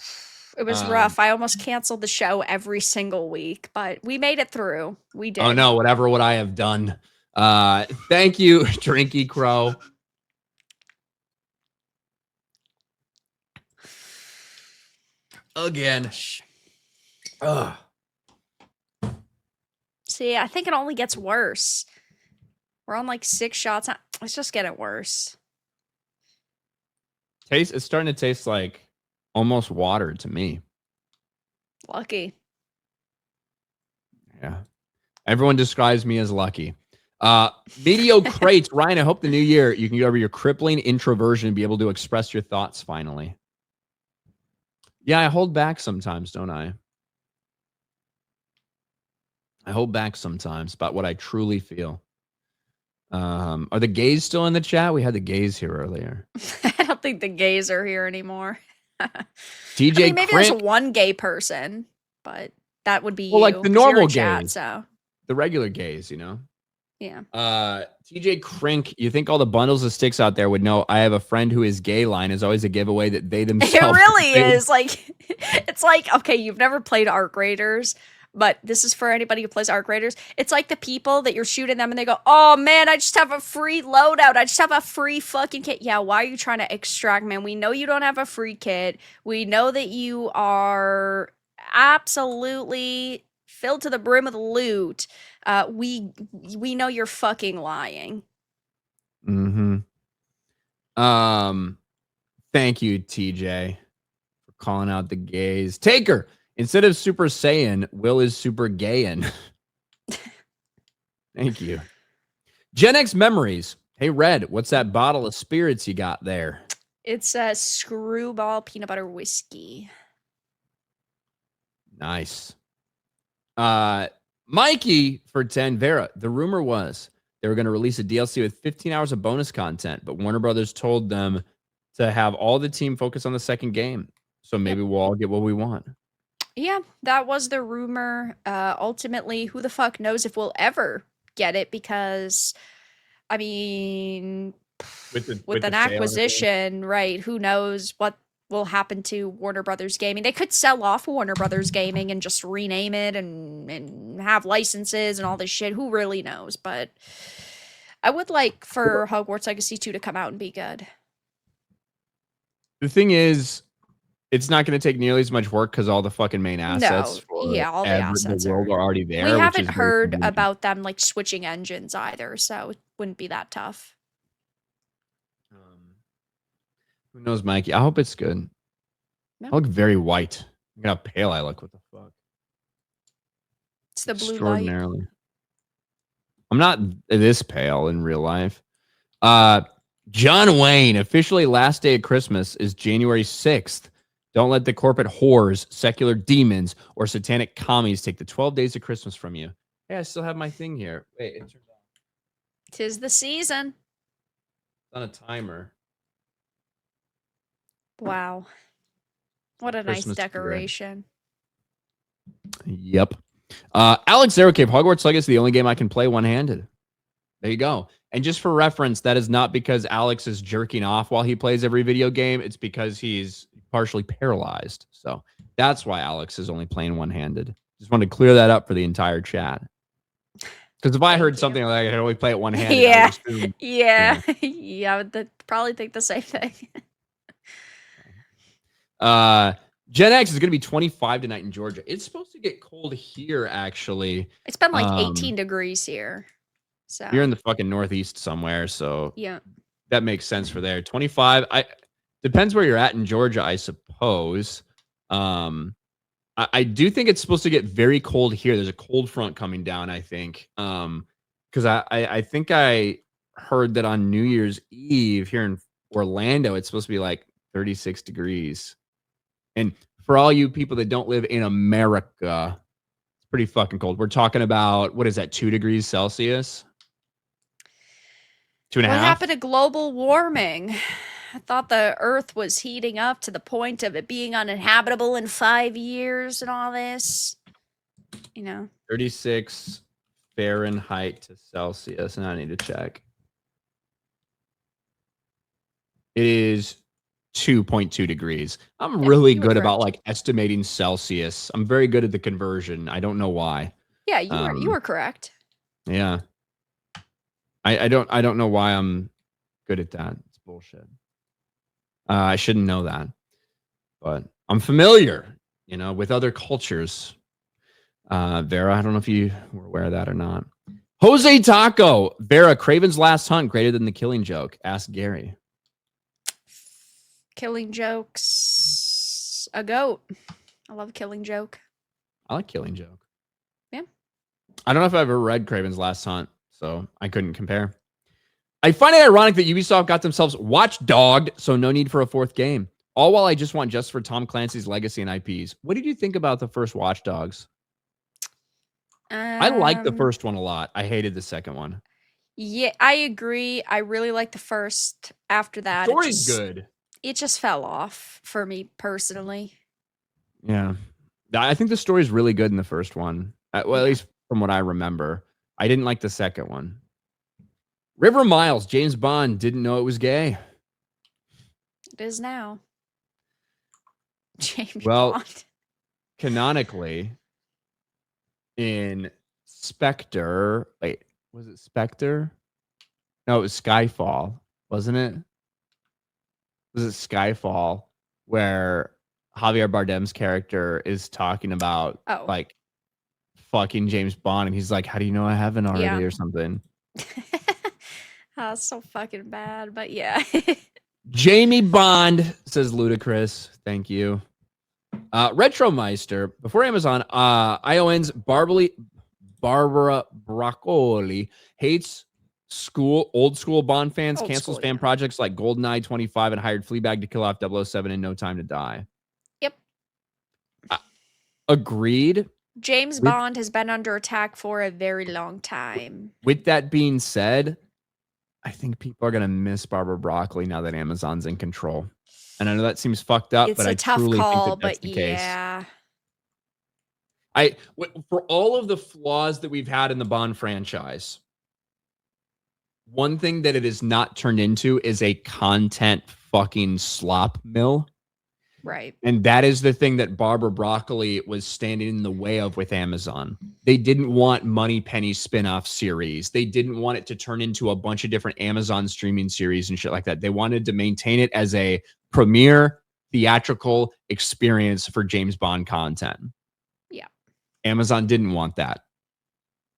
Speaker 2: It was rough. I almost canceled the show every single week, but we made it through. We did.
Speaker 1: Oh no, whatever what I have done. Thank you, Drinky Crow. Again. Ugh.
Speaker 2: See, I think it only gets worse. We're on like 6 shots. It's just getting worse.
Speaker 1: It's starting to taste like almost water to me.
Speaker 2: Lucky.
Speaker 1: Yeah. Everyone describes me as lucky. Video crates. Ryan, I hope the new year you can get over your crippling introversion and be able to express your thoughts finally. Yeah, I hold back sometimes, don't I? I hold back sometimes about what I truly feel. Are the gays still in the chat? We had the gays here earlier.
Speaker 2: I don't think the gays are here anymore.
Speaker 1: TJ,
Speaker 2: I mean, maybe there's one gay person, but that would be
Speaker 1: like the normal
Speaker 2: chat,
Speaker 1: gays,
Speaker 2: so
Speaker 1: the regular gays, you know.
Speaker 2: Yeah.
Speaker 1: TJ Crink, you think all the bundles of sticks out there would know I have a friend who is gay line is always a giveaway that they themselves.
Speaker 2: It really is. Like, it's like, okay, you've never played Arc Raiders, but this is for anybody who plays Arc Raiders. It's like the people that you're shooting them and they go, oh man, I just have a free loadout. I just have a free fucking kit. Yeah, why are you trying to extract, man? We know you don't have a free kit. We know that you are absolutely filled to the brim with loot. We know you're fucking lying.
Speaker 1: Mm-hmm. Thank you, TJ, for calling out the gays. Taker, instead of Super Saiyan, Will is Super Gayin. Thank you. Gen X Memories. Hey, Red, what's that bottle of spirits you got there?
Speaker 2: It's a Screwball peanut butter whiskey.
Speaker 1: Nice. Mikey for 10. Vera, the rumor was they were going to release a DLC with 15 hours of bonus content, but Warner Brothers told them to have all the team focus on the second game. So maybe we'll all get what we want.
Speaker 2: Yeah, that was the rumor. Ultimately, who the fuck knows if we'll ever get it, because I mean, with an acquisition, right? Who knows what will happen to Warner Brothers Gaming? They could sell off Warner Brothers Gaming and just rename it and have licenses and all this shit. Who really knows? But I would like for Hogwarts Legacy 2 to come out and be good.
Speaker 1: The thing is, it's not going to take nearly as much work because all the fucking main assets
Speaker 2: all the assets
Speaker 1: the world are already there.
Speaker 2: We haven't heard about them like switching engines either, so it wouldn't be that tough.
Speaker 1: Who knows, Mikey? I hope it's good. No. I look very white. Look how pale I look. What the fuck?
Speaker 2: It's the blue light.
Speaker 1: I'm not this pale in real life. John Wayne, officially last day of Christmas is January 6th. Don't let the corporate whores, secular demons, or satanic commies take the 12 days of Christmas from you. Hey, I still have my thing here. Wait, it turns out.
Speaker 2: 'Tis the season.
Speaker 1: It's on a timer.
Speaker 2: Wow. What a Christmas nice decoration.
Speaker 1: Yep. Alex Zero Cave, Hogwarts Legacy is the only game I can play one-handed. There you go. And just for reference, that is not because Alex is jerking off while he plays every video game. It's because he's partially paralyzed. So that's why Alex is only playing one-handed. Just wanted to clear that up for the entire chat. Because if I heard something like I could only play it one-handed,
Speaker 2: I would probably think the same thing.
Speaker 1: Gen X is going to be 25 tonight in Georgia. It's supposed to get cold here, actually.
Speaker 2: It's been like 18 degrees here. So
Speaker 1: you're in the fucking Northeast somewhere, so
Speaker 2: yeah,
Speaker 1: that makes sense for there. 25. Depends where you're at in Georgia, I suppose. I do think it's supposed to get very cold here. There's a cold front coming down, I think. Because I think I heard that on New Year's Eve here in Orlando, it's supposed to be like 36 degrees. And for all you people that don't live in America, it's pretty fucking cold. We're talking about, what is that, 2 degrees Celsius? 2.5? What
Speaker 2: happened to global warming? I thought the Earth was heating up to the point of it being uninhabitable in 5 years and all this.
Speaker 1: 36 Fahrenheit to Celsius, and I need to check. It is 2.2 degrees. I'm really good about like estimating Celsius. I'm very good at the conversion. I don't know why.
Speaker 2: Yeah, you were correct.
Speaker 1: Yeah. I don't know why I'm good at that. It's bullshit. I shouldn't know that. But I'm familiar, with other cultures. Vera, I don't know if you were aware of that or not. Jose Taco. Vera, Craven's Last Hunt greater than The Killing Joke? Ask Gary.
Speaker 2: Killing Joke's a goat. I love Killing Joke.
Speaker 1: I like Killing Joke.
Speaker 2: Yeah.
Speaker 1: I don't know if I've ever read Craven's Last Hunt, so I couldn't compare. I find it ironic that Ubisoft got themselves watchdogged, so no need for a fourth game. All while I just want just for Tom Clancy's legacy and IPs. What did you think about the first Watch Dogs? I liked the first one a lot. I hated the second one.
Speaker 2: Yeah, I agree. I really liked the first. After that,
Speaker 1: story's good.
Speaker 2: It just fell off for me personally.
Speaker 1: Yeah. I think the story's really good in the first one. At least from what I remember. I didn't like the second one. River Miles, James Bond didn't know it was gay.
Speaker 2: It is now. James Bond.
Speaker 1: Canonically, in Spectre, wait, was it Spectre? No, it was Skyfall, wasn't it? Was it Skyfall where Javier Bardem's character is talking about like fucking James Bond, and he's like, "How do you know I haven't already?" or something.
Speaker 2: That's so fucking bad, but yeah.
Speaker 1: Jamie Bond, says Ludacris. Thank you. Retromeister, before Amazon, ION's Barbara Broccoli hates old school Bond fans,
Speaker 2: Old
Speaker 1: cancels
Speaker 2: school,
Speaker 1: fan
Speaker 2: yeah.
Speaker 1: projects like GoldenEye 25 and hired Fleabag to kill off 007 in No Time to Die.
Speaker 2: Yep.
Speaker 1: Agreed.
Speaker 2: James Bond has been under attack for a very long time.
Speaker 1: With that being said, I think people are going to miss Barbara Broccoli now that Amazon's in control. And I know that seems fucked up,
Speaker 2: It's
Speaker 1: but
Speaker 2: a
Speaker 1: I
Speaker 2: tough
Speaker 1: truly
Speaker 2: call,
Speaker 1: think that that's
Speaker 2: but
Speaker 1: the case.
Speaker 2: yeah.
Speaker 1: For all of the flaws that we've had in the Bond franchise, one thing that it has not turned into is a content fucking slop mill.
Speaker 2: Right.
Speaker 1: And that is the thing that Barbara Broccoli was standing in the way of with Amazon. They didn't want Moneypenny spin-off series. They didn't want it to turn into a bunch of different Amazon streaming series and shit like that. They wanted to maintain it as a premier theatrical experience for James Bond content.
Speaker 2: Yeah.
Speaker 1: Amazon didn't want that.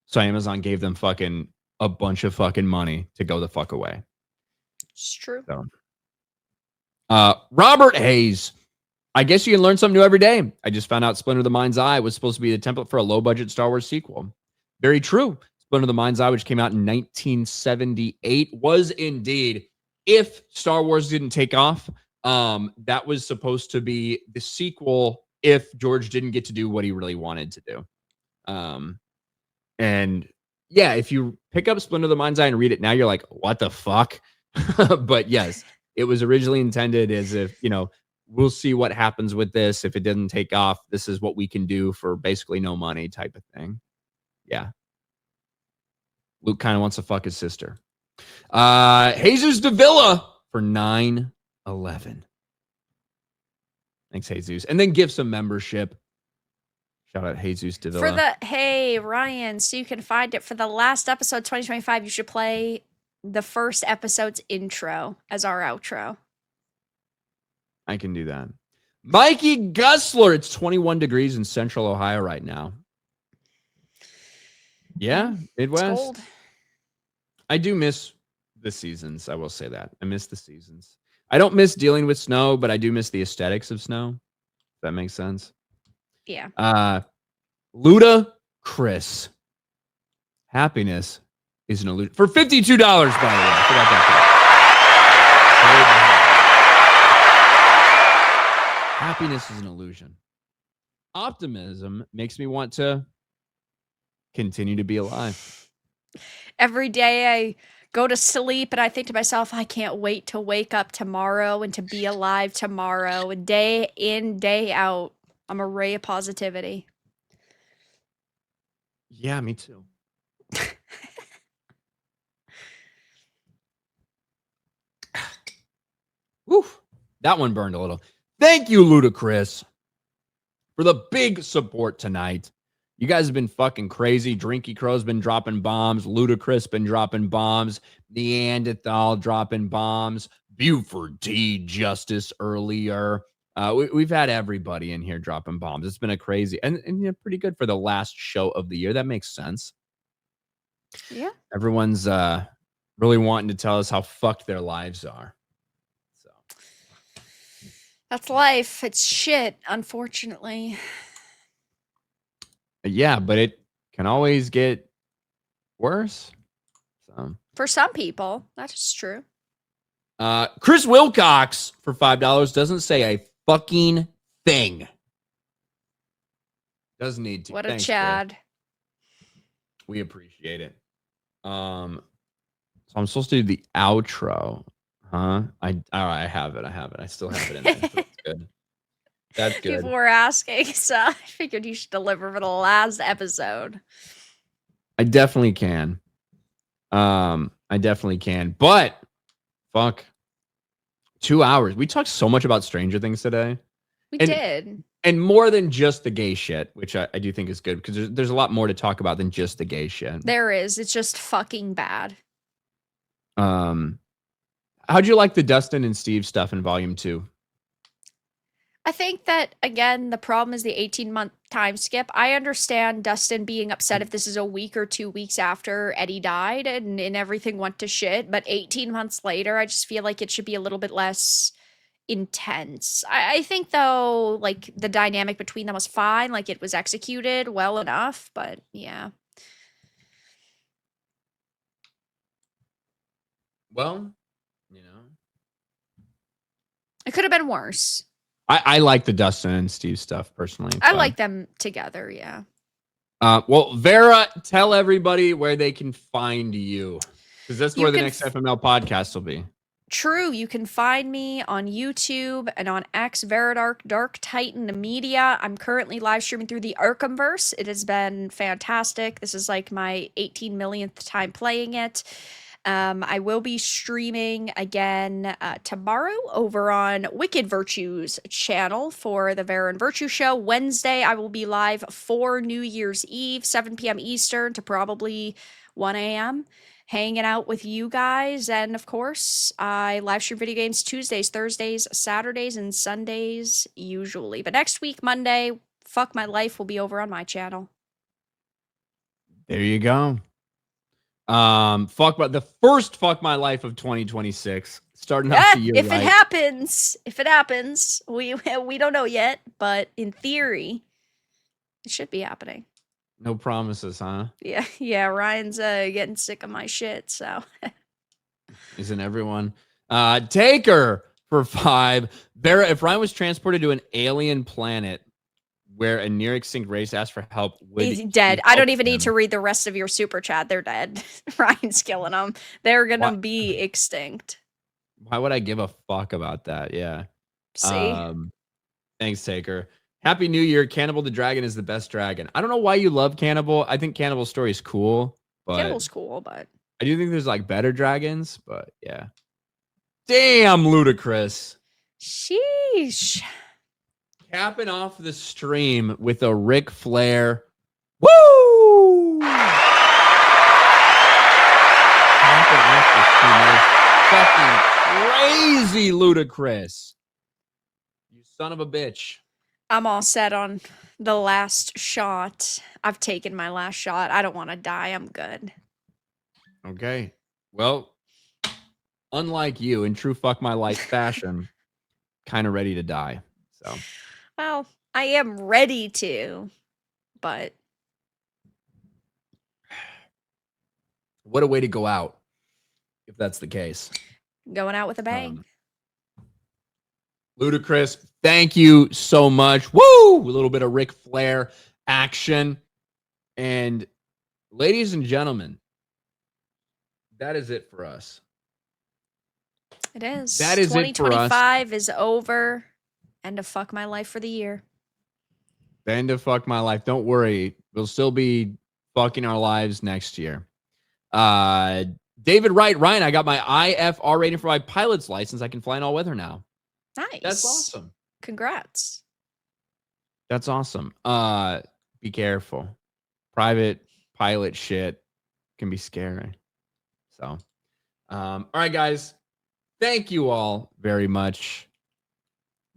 Speaker 1: So Amazon gave them fucking a bunch of fucking money to go the fuck away.
Speaker 2: It's true.
Speaker 1: So, Robert Hayes. I guess you can learn something new every day. I just found out Splinter of the Mind's Eye was supposed to be the template for a low-budget Star Wars sequel. Very true. Splinter of the Mind's Eye, which came out in 1978, was indeed, if Star Wars didn't take off, that was supposed to be the sequel if George didn't get to do what he really wanted to do. And yeah, if you pick up Splinter of the Mind's Eye and read it now, you're like, what the fuck? But yes, it was originally intended as if, we'll see what happens with this. If it doesn't take off, this is what we can do for basically no money type of thing. Yeah. Luke kind of wants to fuck his sister. Jesus Davila for 9/11. Thanks, Jesus. And then give some membership. Shout out Jesus Davila.
Speaker 2: Hey, Ryan, so you can find it for the last episode 2025. You should play the first episode's intro as our outro.
Speaker 1: I can do that. Mikey Gussler. It's 21 degrees in central Ohio right now. Yeah, Midwest.
Speaker 2: It's cold.
Speaker 1: I do miss the seasons. I will say that. I miss the seasons. I don't miss dealing with snow, but I do miss the aesthetics of snow. If that makes sense.
Speaker 2: Yeah.
Speaker 1: Luda Chris. Happiness is an illusion. For $52, by the way. I forgot that. Happiness is an illusion. Optimism makes me want to continue to be alive.
Speaker 2: Every day I go to sleep and I think to myself, I can't wait to wake up tomorrow and to be alive tomorrow. Day in, day out. I'm a ray of positivity.
Speaker 1: Yeah, me too. Woof. That one burned a little. Thank you, Ludacris, for the big support tonight. You guys have been fucking crazy. Drinky Crow's been dropping bombs. Ludacris been dropping bombs. Neanderthal dropping bombs. Buford T. Justice earlier. We've had everybody in here dropping bombs. It's been a crazy and pretty good for the last show of the year. That makes sense.
Speaker 2: Yeah.
Speaker 1: Everyone's really wanting to tell us how fucked their lives are.
Speaker 2: That's life. It's shit, unfortunately.
Speaker 1: Yeah, but it can always get worse. So
Speaker 2: for some people, that is true.
Speaker 1: Chris Wilcox for $5 doesn't say a fucking thing. Doesn't need to.
Speaker 2: What
Speaker 1: Thanks,
Speaker 2: a Chad.
Speaker 1: Chris. We appreciate it. So I'm supposed to do the outro. Huh? I have it. I still have it in there. So that's good. That's good.
Speaker 2: People were asking, so I figured you should deliver for the last episode.
Speaker 1: I definitely can. But fuck. 2 hours. We talked so much about Stranger Things today.
Speaker 2: We did.
Speaker 1: And more than just the gay shit, which I do think is good because there's a lot more to talk about than just the gay shit.
Speaker 2: There is. It's just fucking bad.
Speaker 1: How'd you like the Dustin and Steve stuff in Volume 2?
Speaker 2: I think that again, the problem is the 18-month time skip. I understand Dustin being upset if this is a week or 2 weeks after Eddie died and everything went to shit, but 18 months later, I just feel like it should be a little bit less intense. I think though, like the dynamic between them was fine, like it was executed well enough, but yeah.
Speaker 1: Well, you know,
Speaker 2: It could have been worse.
Speaker 1: I like the Dustin and Steve stuff personally.
Speaker 2: I
Speaker 1: but-
Speaker 2: like them together, yeah.
Speaker 1: Well, Vera, tell everybody where they can find you, because that's where the next FML podcast will be.
Speaker 2: True, you can find me on YouTube and on X, Veridark, Dark Titan Media. I'm currently live streaming through the Arkhamverse. It has been fantastic. This is like my 18 millionth time playing it. I will be streaming again tomorrow over on Wicked Virtue's channel for the Vera and Virtue show. Wednesday, I will be live for New Year's Eve, 7 p.m. Eastern to probably 1 a.m. hanging out with you guys. And of course, I live stream video games Tuesdays, Thursdays, Saturdays, and Sundays usually. But next week, Monday, Fuck My Life will be over on my channel.
Speaker 1: There you go. The first Fuck My Life of 2026, starting off the year
Speaker 2: if
Speaker 1: right.
Speaker 2: it happens, we don't know yet, but in theory, it should be happening.
Speaker 1: No promises, huh?
Speaker 2: Yeah. Ryan's getting sick of my shit, so.
Speaker 1: Isn't everyone? Taker for 5. Vera, if Ryan was transported to an alien planet where a near extinct race asked for help,
Speaker 2: He's dead. I don't even need to read the rest of your super chat. They're dead. Ryan's killing them. They're gonna be extinct.
Speaker 1: Why would I give a fuck about that? Yeah.
Speaker 2: See?
Speaker 1: Thanks, Taker. Happy New Year. Cannibal the Dragon is the best dragon. I don't know why you love Cannibal. I think Cannibal's story is cool. But
Speaker 2: Cannibal's cool, but
Speaker 1: I do think there's like better dragons, but yeah. Damn, ludicrous.
Speaker 2: Sheesh.
Speaker 1: Capping off the stream with a Ric Flair. Woo! Capping off the stream. Fucking crazy, ludicrous. You son of a bitch.
Speaker 2: I'm all set on the last shot. I've taken my last shot. I don't want to die. I'm good.
Speaker 1: Okay. Well, unlike you, in true Fuck My Life fashion, kind of ready to die. So.
Speaker 2: Well, I am ready to, but
Speaker 1: what a way to go out, if that's the case.
Speaker 2: Going out with a bang.
Speaker 1: Ludicrous, thank you so much. Woo! A little bit of Ric Flair action. And ladies and gentlemen, that is it for us.
Speaker 2: It is.
Speaker 1: That is it for us.
Speaker 2: 2025 is over. End of Fuck My Life for the year.
Speaker 1: The end of Fuck My Life. Don't worry. We'll still be fucking our lives next year. David Wright. Ryan, I got my IFR rating for my pilot's license. I can fly in all weather now.
Speaker 2: Nice.
Speaker 1: That's awesome.
Speaker 2: Congrats.
Speaker 1: That's awesome. Be careful. Private pilot shit can be scary. So, all right, guys. Thank you all very much.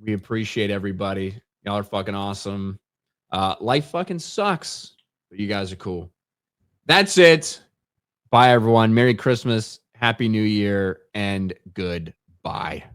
Speaker 1: We appreciate everybody. Y'all are fucking awesome. Life fucking sucks, but you guys are cool. That's it. Bye, everyone. Merry Christmas, Happy New Year, and goodbye.